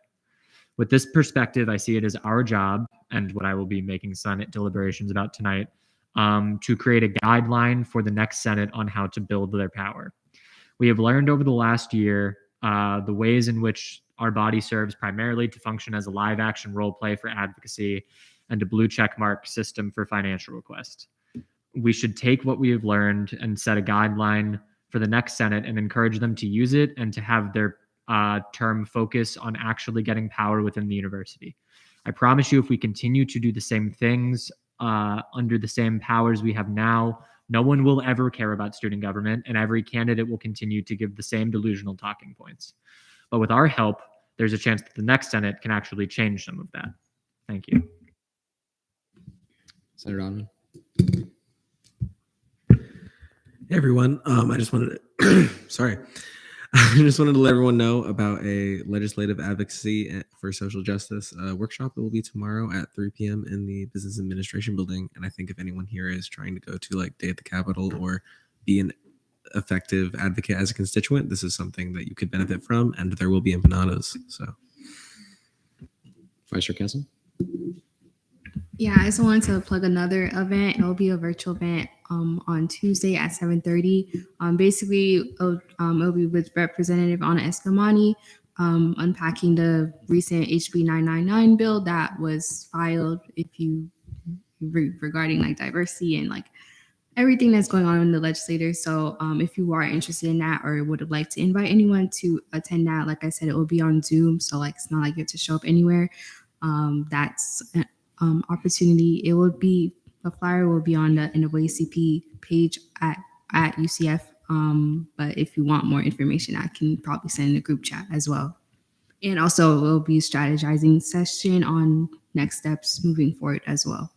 With this perspective, I see it as our job, and what I will be making Senate deliberations about tonight, to create a guideline for the next Senate on how to build their power. We have learned over the last year the ways in which our body serves primarily to function as a live action role play for advocacy and a blue check mark system for financial requests. We should take what we have learned and set a guideline for the next Senate and encourage them to use it and to have their term focus on actually getting power within the university. I promise you, if we continue to do the same things under the same powers we have now, no one will ever care about student government, and every candidate will continue to give the same delusional talking points. But with our help, there's a chance that the next Senate can actually change some of that. Thank you. Senator Donovan. Hey everyone, I just wanted to sorry. I just wanted to let everyone know about a legislative advocacy for social justice workshop that will be tomorrow at 3 p.m. in the Business Administration Building. And I think if anyone here is trying to go to Day at the Capitol or be an effective advocate as a constituent, this is something that you could benefit from, and there will be empanadas. So, Vice Chair Castle. Yeah, I just wanted to plug another event. It will be a virtual event on Tuesday at 7:30. Basically, it'll be with Representative Anna Eskamani, unpacking the recent HB 999 bill that was filed. Regarding diversity and everything that's going on in the legislature. So if you are interested in that or would like to invite anyone to attend that, like I said, it will be on Zoom. So it's not like you have to show up anywhere. That's an opportunity. The flyer will be on the NAACP page at UCF. But if you want more information, I can probably send in a group chat as well. And also it will be a strategizing session on next steps moving forward as well.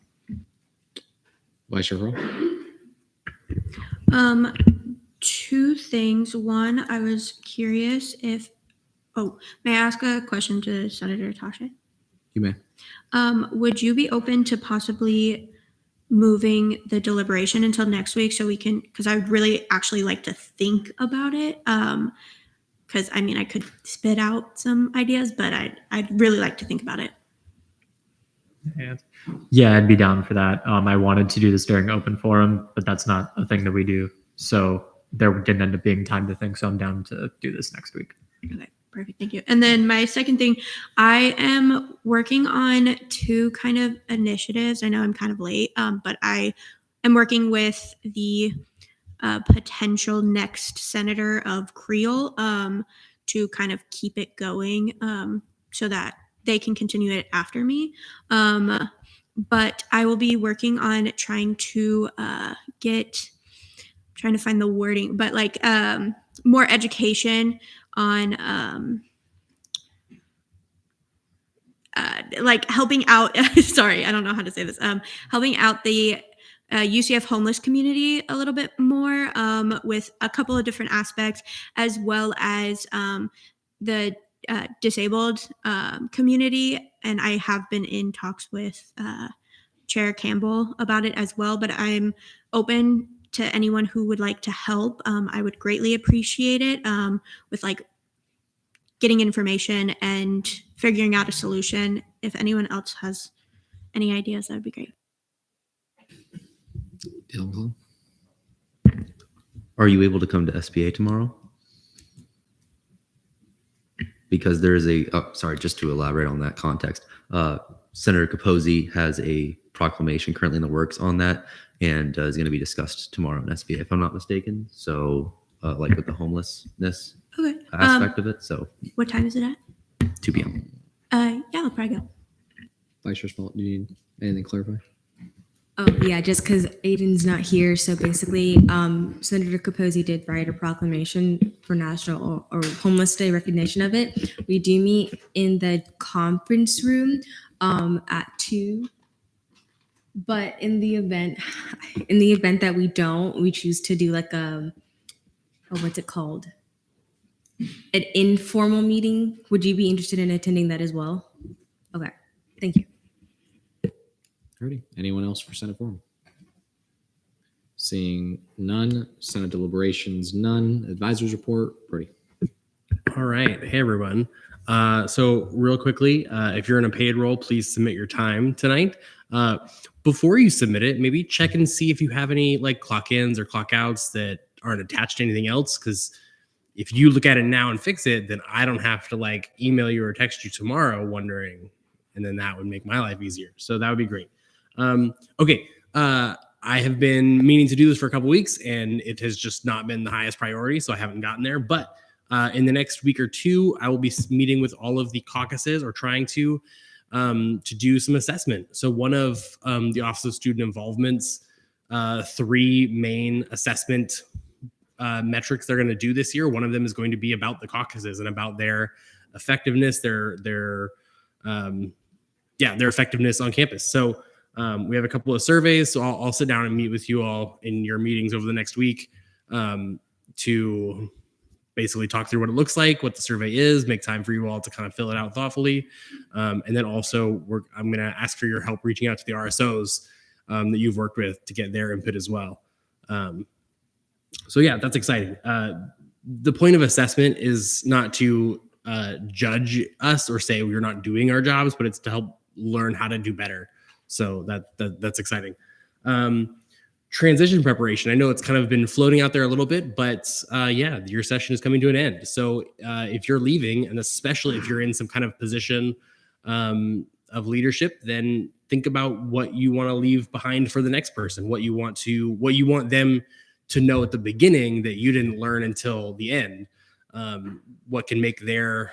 Vice Chair Hurl. Two things. One, I was curious if, may I ask a question to Senator Taché? You may. Would you be open to possibly moving the deliberation until next week so we can, because I would really actually like to think about it. Because I could spit out some ideas, but I'd really like to think about it. Yeah, I'd be down for that. I wanted to do this during open forum, but that's not a thing that we do. So there didn't end up being time to think. So I'm down to do this next week. Okay, perfect. Thank you. And then my second thing, I am working on 2 kind of initiatives. I know I'm kind of late, but I am working with the potential next senator of Creole to kind of keep it going so that they can continue it after me. But I will be working on trying to trying to find the wording, but like more education on like helping out. Sorry, I don't know how to say this. Helping out the UCF homeless community a little bit more with a couple of different aspects, as well as the disabled community. And I have been in talks with Chair Campbell about it as well, but I'm open to anyone who would like to help. I would greatly appreciate it with like getting information and figuring out a solution. If anyone else has any ideas, that would be great. Are you able to come to SBA tomorrow? Because there is just to elaborate on that context, Senator Capozzi has a proclamation currently in the works on that, and is going to be discussed tomorrow in SBA, if I'm not mistaken. So, like with the homelessness aspect of it. So, What time is it at? 2 p.m. Yeah, I'll probably go. Vice Chair Spalt, do you need anything clarified? Oh yeah, just because Aiden's not here. So basically, Senator Capozzi did write a proclamation for National or Homeless Day recognition of it. We do meet in the conference room at 2. But in the event that we don't, we choose to do like what's it called? An informal meeting. Would you be interested in attending that as well? Okay, thank you. Alrighty. Anyone else for Senate Forum? Seeing none. Senate deliberations, none. Advisors report, Brody. All right. Hey, everyone. So real quickly, if you're in a paid role, please submit your time tonight. Before you submit it, maybe check and see if you have any like clock ins or clock outs that aren't attached to anything else. Because if you look at it now and fix it, then I don't have to like email you or text you tomorrow wondering, and then that would make my life easier. So that would be great. Okay. I have been meaning to do this for a couple weeks and it has just not been the highest priority. So I haven't gotten there, but in the next week or 2, I will be meeting with all of the caucuses or trying to do some assessment. So one of the Office of Student Involvement's 3 main assessment metrics they're going to do this year. One of them is going to be about the caucuses and about their effectiveness, their effectiveness on campus. So we have a couple of surveys. So I'll sit down and meet with you all in your meetings over the next week to basically talk through what it looks like, what the survey is, make time for you all to kind of fill it out thoughtfully. And then also I'm going to ask for your help reaching out to the RSOs that you've worked with to get their input as well. So yeah, that's exciting. The point of assessment is not to judge us or say we're not doing our jobs, but it's to help learn how to do better. So that's exciting. Transition preparation. I know it's kind of been floating out there a little bit, but yeah, your session is coming to an end. So if you're leaving, and especially if you're in some kind of position of leadership, then think about what you want to leave behind for the next person, what you want them to know at the beginning that you didn't learn until the end, what can make their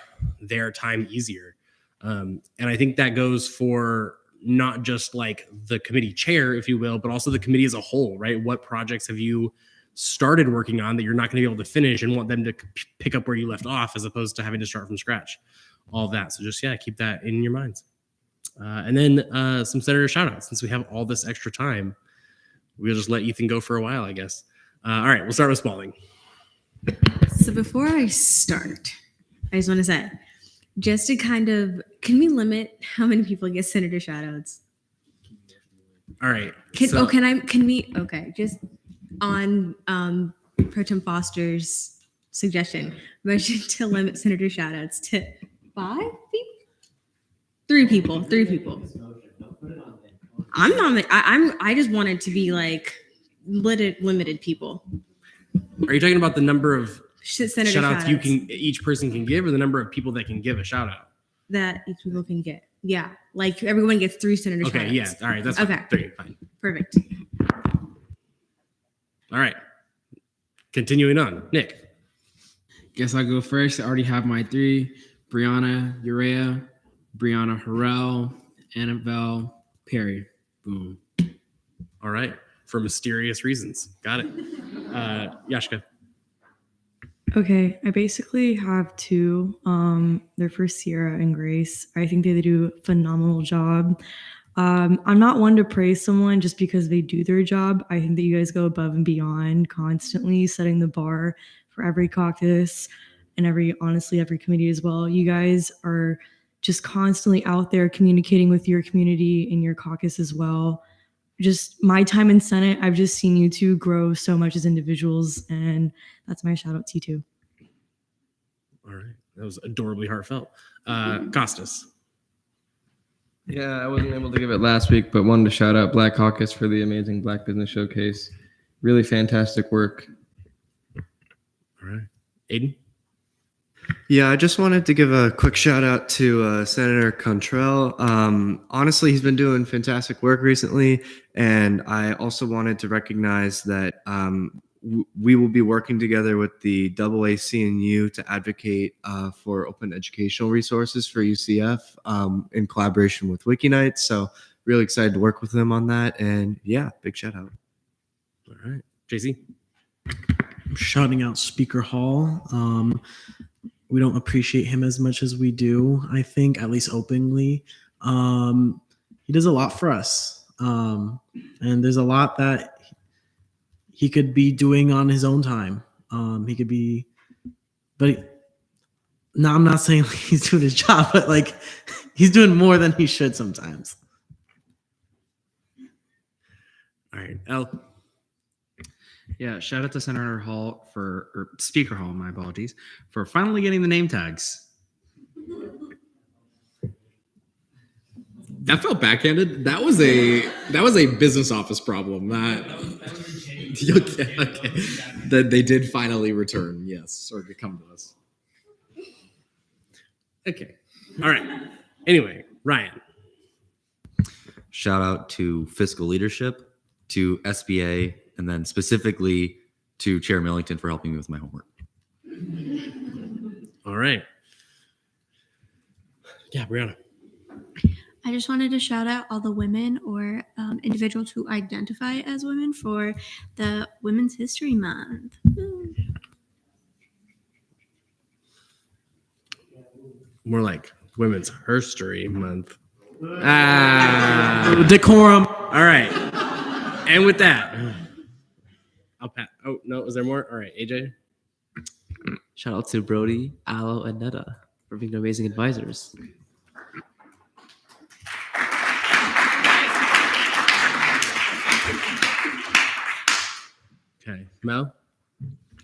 time easier. And I think that goes for not just like the committee chair, if you will, but also the committee as a whole, right? What projects have you started working on that you're not going to be able to finish and want them to pick up where you left off as opposed to having to start from scratch? All of that. So just, keep that in your minds. And then some senator shout outs. Since we have all this extra time, we'll just let Ethan go for a while, I guess. All right, we'll start with Spalding. So before I start, I just want to say, just to kind of, can we limit how many people get senator shoutouts? All right. Just on Pro Tem Foster's suggestion, motion to limit senator shoutouts to 5 people? 3 people. 3 people. I just want it to be like limited people. Are you talking about the number of Senator shout outs you shout-outs can each person can give, or the number of people that can give a shout out? that each people can get. Yeah, like everyone gets 3 senator Okay, shout-outs. yeah, all right, that's okay. fine. 3, fine. Perfect. All right, continuing on, Nick. Guess I'll go first. I already have my 3: Brianna Urea, Brianna Harrell, Annabelle Perry. Boom. All right, for mysterious reasons, got it. Yashka. Okay, I basically have 2. They're for Sierra and Grace. I think they do a phenomenal job. I'm not one to praise someone just because they do their job. I think that you guys go above and beyond, constantly setting the bar for every caucus and honestly, every committee as well. You guys are just constantly out there communicating with your community and your caucus as well. Just my time in Senate, I've just seen you two grow so much as individuals, and that's my shout out to you too. All right, that was adorably heartfelt. Costas. Yeah, I wasn't able to give it last week, but wanted to shout out Black Caucus for the amazing Black Business Showcase. Really fantastic work. All right, Aiden. Yeah, I just wanted to give a quick shout out to Senator Cantrell. Honestly, he's been doing fantastic work recently, and I also wanted to recognize that we will be working together with the AACNU to advocate for open educational resources for UCF in collaboration with Wikinites. So really excited to work with him on that, and yeah, big shout out. All right, JC. I'm shouting out Speaker Hall. We don't appreciate him as much as we do, I think, at least openly. He does a lot for us. And there's a lot that he could be doing on his own time. He could be, but no, I'm not saying he's doing his job, but like he's doing more than he should sometimes. All right, L. Yeah, shout out to Senator Hall or Speaker Hall, my apologies, for finally getting the name tags. That felt backhanded. That was a business office problem. Okay. That they did finally return, yes, or come to us. Okay. All right. Anyway, Ryan. Shout out to fiscal leadership, to SBA, and then specifically to Chair Millington for helping me with my homework. All right. Yeah, Brianna. I just wanted to shout out all the women or individuals who identify as women for the Women's History Month. More like Women's Herstory Month. Decorum. All right. And with that, I'll pat. Oh, no. Is there more? All right. AJ. Shout out to Brody, Aloe, and Netta for being amazing advisors. Okay. Mel.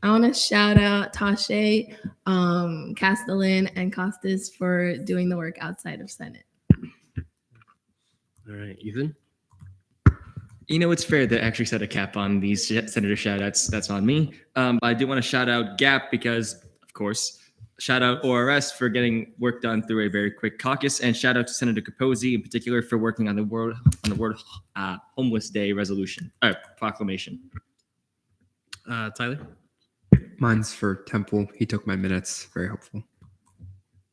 I want to shout out Tasha, Castellan, and Costas for doing the work outside of Senate. All right. Ethan. You know, it's fair to actually set a cap on these senator shout-outs. That's on me. But I do want to shout out GAP because, of course, shout out ORS for getting work done through a very quick caucus, and shout out to Senator Capozzi in particular for working on the World Homeless Day resolution proclamation. Tyler. Mine's for Temple. He took my minutes. Very helpful.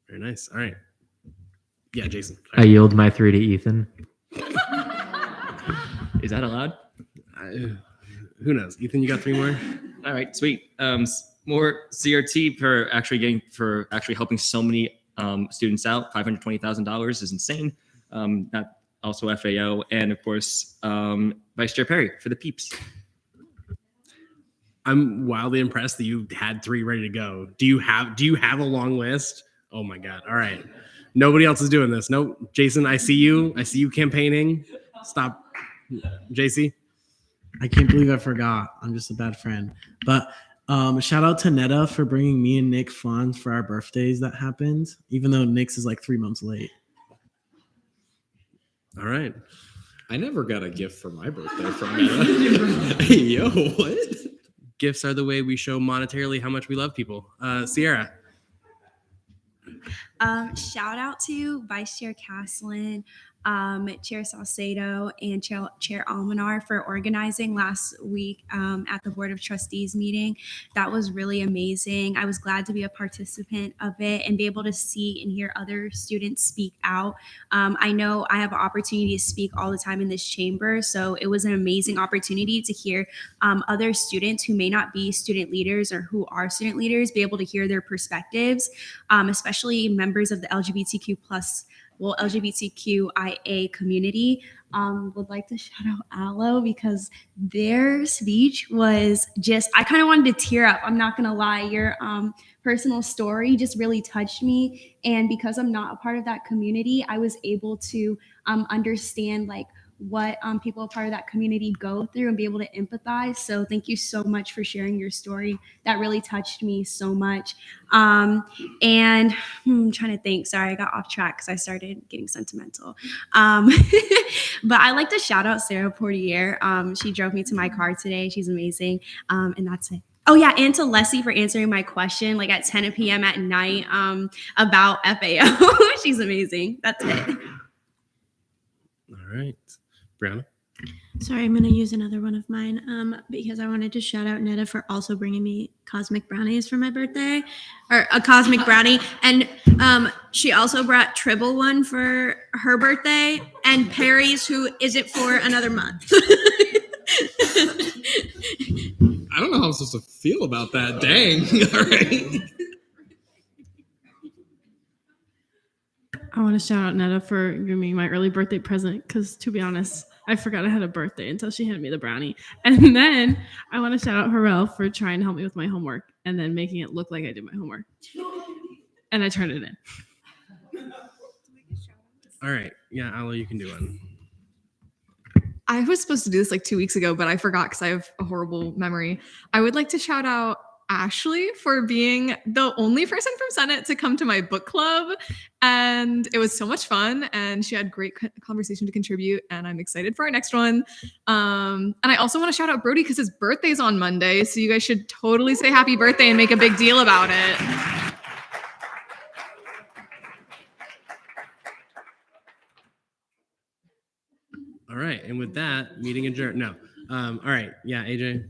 Very nice. All right. Yeah, Jason. I yield my 3 to Ethan. Is that allowed? Who knows? Ethan, you got 3 more? All right, sweet. More CRT for actually helping so many students out. $520,000 is insane. Not also FAO, and of course Vice Chair Perry for the peeps. I'm wildly impressed that you had 3 ready to go. Do you have a long list? Oh my God. All right. Nobody else is doing this. Nope. Jason, I see you. I see you campaigning. Stop. JC. I can't believe I forgot. I'm just a bad friend. But shout out to Netta for bringing me and Nick funds for our birthdays that happened, even though Nick's is like 3 months late. All right. I never got a gift for my birthday from Meta. Yo, what? gifts are the way we show monetarily how much we love people. Sierra. Shout out to Vice Chair Caslin, Chair Salcedo, and Chair Almanar for organizing last week at the Board of Trustees meeting. That was really amazing. I was glad to be a participant of it and be able to see and hear other students speak out. I know I have an opportunity to speak all the time in this chamber, so it was an amazing opportunity to hear other students who may not be student leaders or who are student leaders be able to hear their perspectives, especially members of the LGBTQIA community. Would like to shout out Aloe because their speech was just, I kind of wanted to tear up. I'm not going to lie. Your personal story just really touched me. And because I'm not a part of that community, I was able to understand like what people a part of that community go through and be able to empathize. So thank you so much for sharing your story. That really touched me so much. And I'm trying to think, sorry, I got off track because I started getting sentimental. But I like to shout out Sarah Portier. She drove me to my car today. She's amazing. And that's it. Oh yeah, and to Leslie for answering my question like at 10 p.m. at night about FAO. She's amazing. That's it. All right. Brianna. Sorry, I'm going to use another one of mine because I wanted to shout out Netta for also bringing me cosmic brownies for my birthday, or a cosmic brownie. And she also brought Tribble one for her birthday and Perry's, who isn't for another month. I don't know how I'm supposed to feel about that. Dang. All right. I want to shout out Netta for giving me my early birthday present because, to be honest, I forgot I had a birthday until she handed me the brownie. And then I want to shout out Harrell for trying to help me with my homework and then making it look like I did my homework. And I turned it in. All right. Yeah, Aloe, you can do one. I was supposed to do this like 2 weeks ago, but I forgot because I have a horrible memory. I would like to shout out Ashley for being the only person from Senate to come to my book club. And it was so much fun. And she had great conversation to contribute. And I'm excited for our next one. And I also want to shout out Brody because his birthday's on Monday. So you guys should totally say happy birthday and make a big deal about it. All right. And with that, meeting adjourned. No. All right. Yeah, AJ.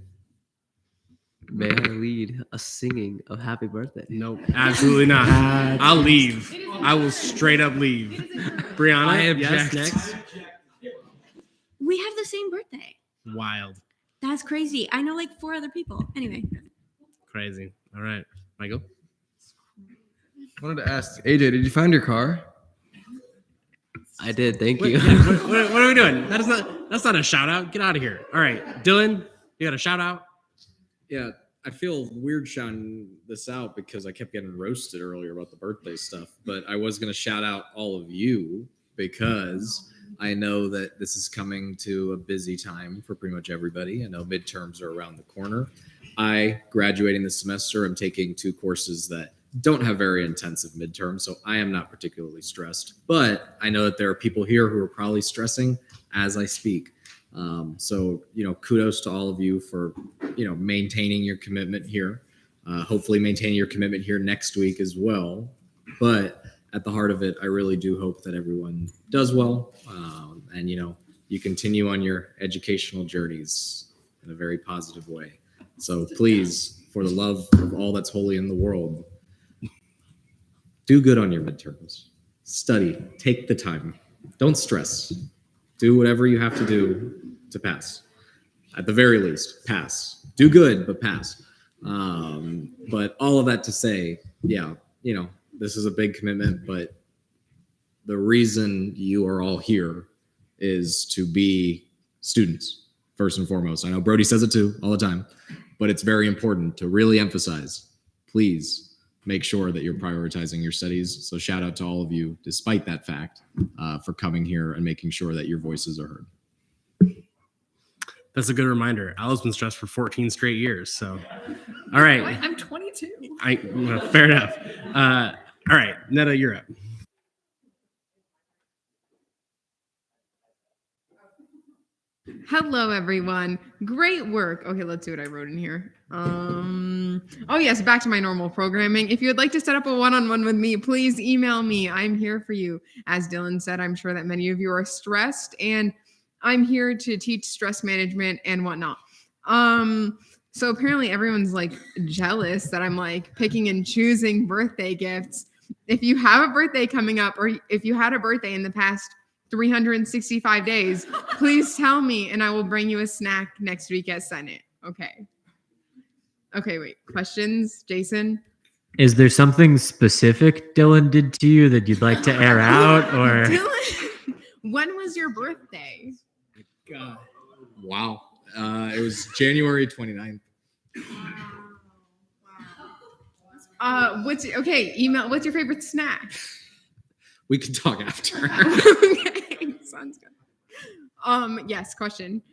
May I lead a singing of happy birthday? Nope, absolutely not. I'll leave. I will straight up leave. Brianna, I yes, object. next. We have the same birthday. Wild. That's crazy. I know like 4 other people. Anyway. Crazy. All right. Michael? I wanted to ask, AJ, did you find your car? I did. Thank Wait, you. what are we doing? That's not a shout out. Get out of here. All right. Dylan, you got a shout out? Yeah, I feel weird shouting this out because I kept getting roasted earlier about the birthday stuff, but I was going to shout out all of you because I know that this is coming to a busy time for pretty much everybody. I know midterms are around the corner. I, graduating this semester, I'm taking 2 courses that don't have very intensive midterms, so I am not particularly stressed, but I know that there are people here who are probably stressing as I speak. So, kudos to all of you for, maintaining your commitment here. Hopefully maintaining your commitment here next week as well. But at the heart of it, I really do hope that everyone does well. And, you continue on your educational journeys in a very positive way. So please, for the love of all that's holy in the world, do good on your midterms. Study, take the time. Don't stress. Do whatever you have to do to pass. At the very least, pass. Do good, but pass. But all of that to say, yeah, this is a big commitment, but the reason you are all here is to be students, first and foremost. I know Brody says it too all the time, but it's very important to really emphasize, please make sure that you're prioritizing your studies. So shout out to all of you, despite that fact, for coming here and making sure that your voices are heard. That's a good reminder. Aloe's been stressed for 14 straight years. So, all right. I'm 22. Fair enough. All right, Netta, you're up. Hello, everyone. Great work. Okay, let's see what I wrote in here. Oh yes, back to my normal programming. If you would like to set up a one-on-one with me, please email me. I'm here for you. As Dylan said, I'm sure that many of you are stressed, and I'm here to teach stress management and whatnot. So apparently everyone's like jealous that I'm like picking and choosing birthday gifts. If you have a birthday coming up, or if you had a birthday in the past 365 days, please tell me and I will bring you a snack next week at Senate. Okay. Okay, wait. Questions, Jason? Is there something specific Dylan did to you that you'd like to air out, or? Dylan, when was your birthday? God. Wow. It was January 29th. Email. What's your favorite snack? We can talk after. Okay, sounds good. Yes, question.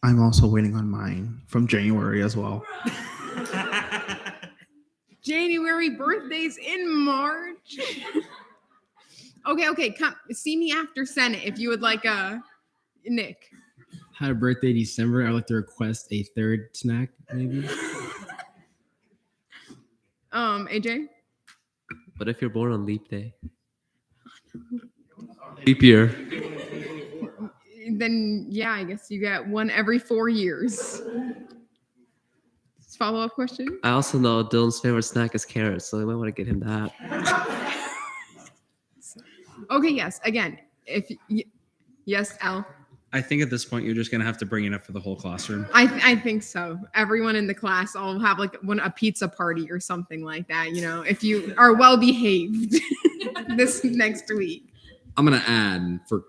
I'm also waiting on mine from January as well. January birthdays in March. Okay, come see me after Senate if you would like Nick. Had a birthday December. I'd like to request a third snack, maybe. AJ? What if you're born on leap day? Leap year. Then yeah, I guess you get one every 4 years. Follow-up question? I also know Dylan's favorite snack is carrots, so I might want to get him that. Okay, yes. Again, yes, Al. I think at this point you're just gonna have to bring it up for the whole classroom. I think so. Everyone in the class all have like a pizza party or something like that, you know, if you are well behaved this next week. I'm gonna add for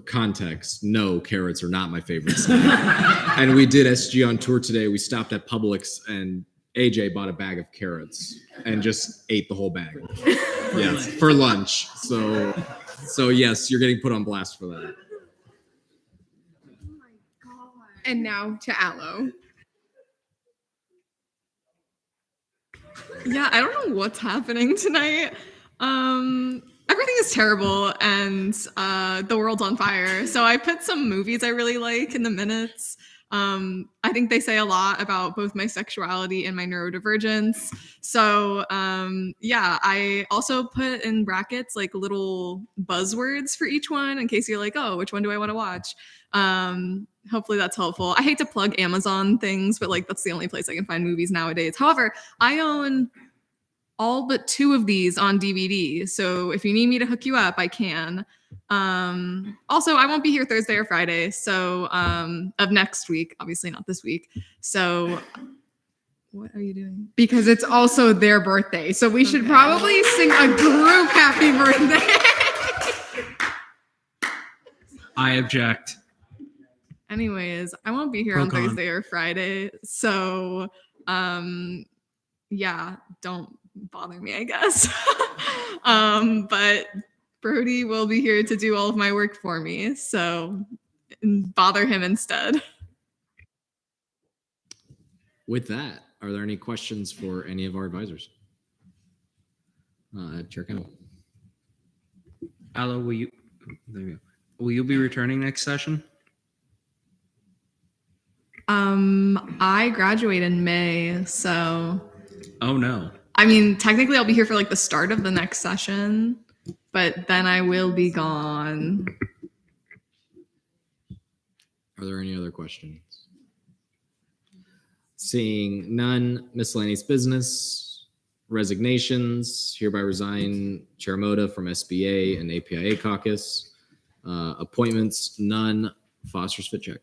context, no, carrots are not my favorite snack. And we did SG on tour today. We stopped at Publix and AJ bought a bag of carrots and just ate the whole bag. Yes, for lunch. So yes, you're getting put on blast for that. And now to Aloe. Yeah, I don't know what's happening tonight. Everything is terrible and the world's on fire. So I put some movies I really like in the minutes. I think they say a lot about both my sexuality and my neurodivergence. So yeah, I also put in brackets like little buzzwords for each one in case you're like, oh, which one do I want to watch? Hopefully that's helpful. I hate to plug Amazon things, but like that's the only place I can find movies nowadays. However, I own all but 2 of these on DVD. So if you need me to hook you up, I can. Also, I won't be here Thursday or Friday. So of next week, obviously not this week. So what are you doing? Because it's also their birthday. So we should probably sing a group happy birthday. I object. Anyways, I won't be here on Thursday or Friday. So yeah, don't bother me, I guess. But Brody will be here to do all of my work for me. So bother him instead. With that, are there any questions for any of our advisors? Chair Kendall. Aloe, will you be returning next session? I graduate in May, so. Oh no. I mean, technically I'll be here for like the start of the next session, but then I will be gone. Are there any other questions? Seeing none, miscellaneous business, resignations, hereby resign Chair Moda from SBA and APIA caucus. Appointments, none. Foster's fit check.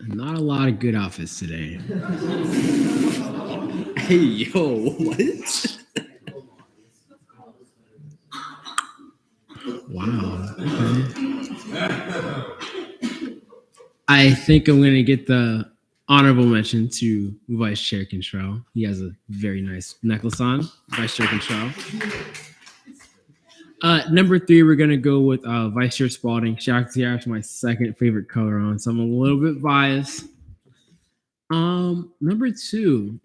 Not a lot of good outfits today. Hey, yo, what? Wow. Okay. I think I'm going to get the honorable mention to Vice Chair Control. He has a very nice necklace on, Vice Chair Control. Number 3, we're going to go with Vice Chair Spalding. She actually has my second favorite color on, so I'm a little bit biased. Number 2,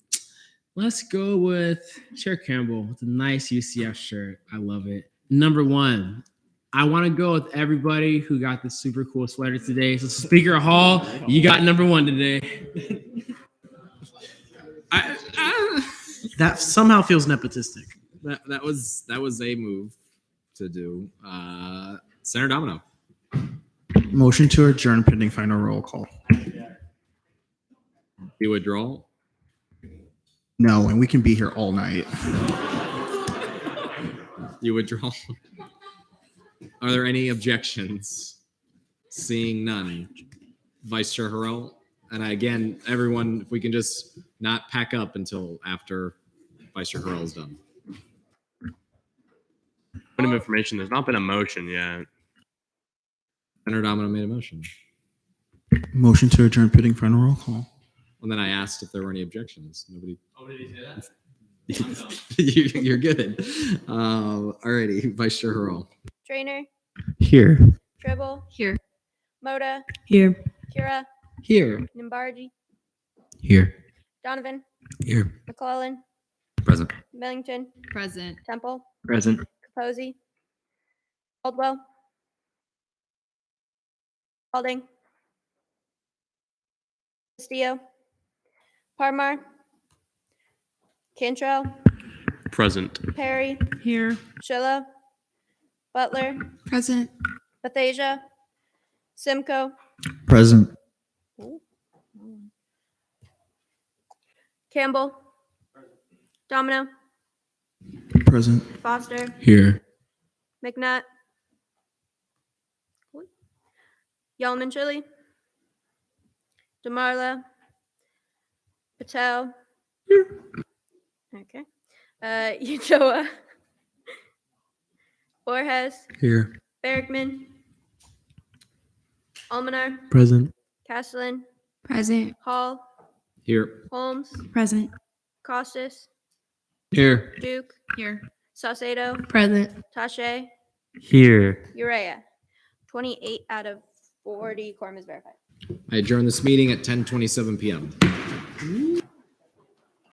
Let's go with Chair Campbell with a nice UCF shirt. I love it. Number 1, I want to go with everybody who got the super cool sweater today. So Speaker Hall, you got number 1 today. That somehow feels nepotistic. That was a move to do. Senator Domino. Motion to adjourn pending final roll call. You withdraw? No, and we can be here all night. You withdraw? Are there any objections? Seeing none. Vice Chair Harrell? And again, everyone, if we can just not pack up until after Vice Chair Harrell is done. Point of information, there's not been a motion yet. Senator Domino made a motion. Motion to adjourn pending final roll call. And then I asked if there were any objections. Nobody. Oh, did he say that? You're good. Alrighty, Vice Chair Harrell. Trainer, Here. Tribble, Here. Moda, Here. Kira, Here. Nimbarji, Here. Donovan, Here. McClellan, Present. Millington, Present. Temple, Present. Capozzi, Caldwell, Spalding, Castillo, Parmar, Cantrell, Present. Perry, Here. Shilla, Butler, Present. Bethasia, Simcoe, Present. Campbell, Domino, Present. Foster, Here. McNutt, Yelman Chili, DeMarla, Patel, okay, Uchoa, Borges, Here. Bergman, Almanar, Present. Castellan, Present. Hall, Here. Holmes, Present. Costas, Here. Duke, Here. Saucedo, Present. Tache, Here. Urea. 28 out of 40 quorum is verified. I adjourn this meeting at 10:27 p.m.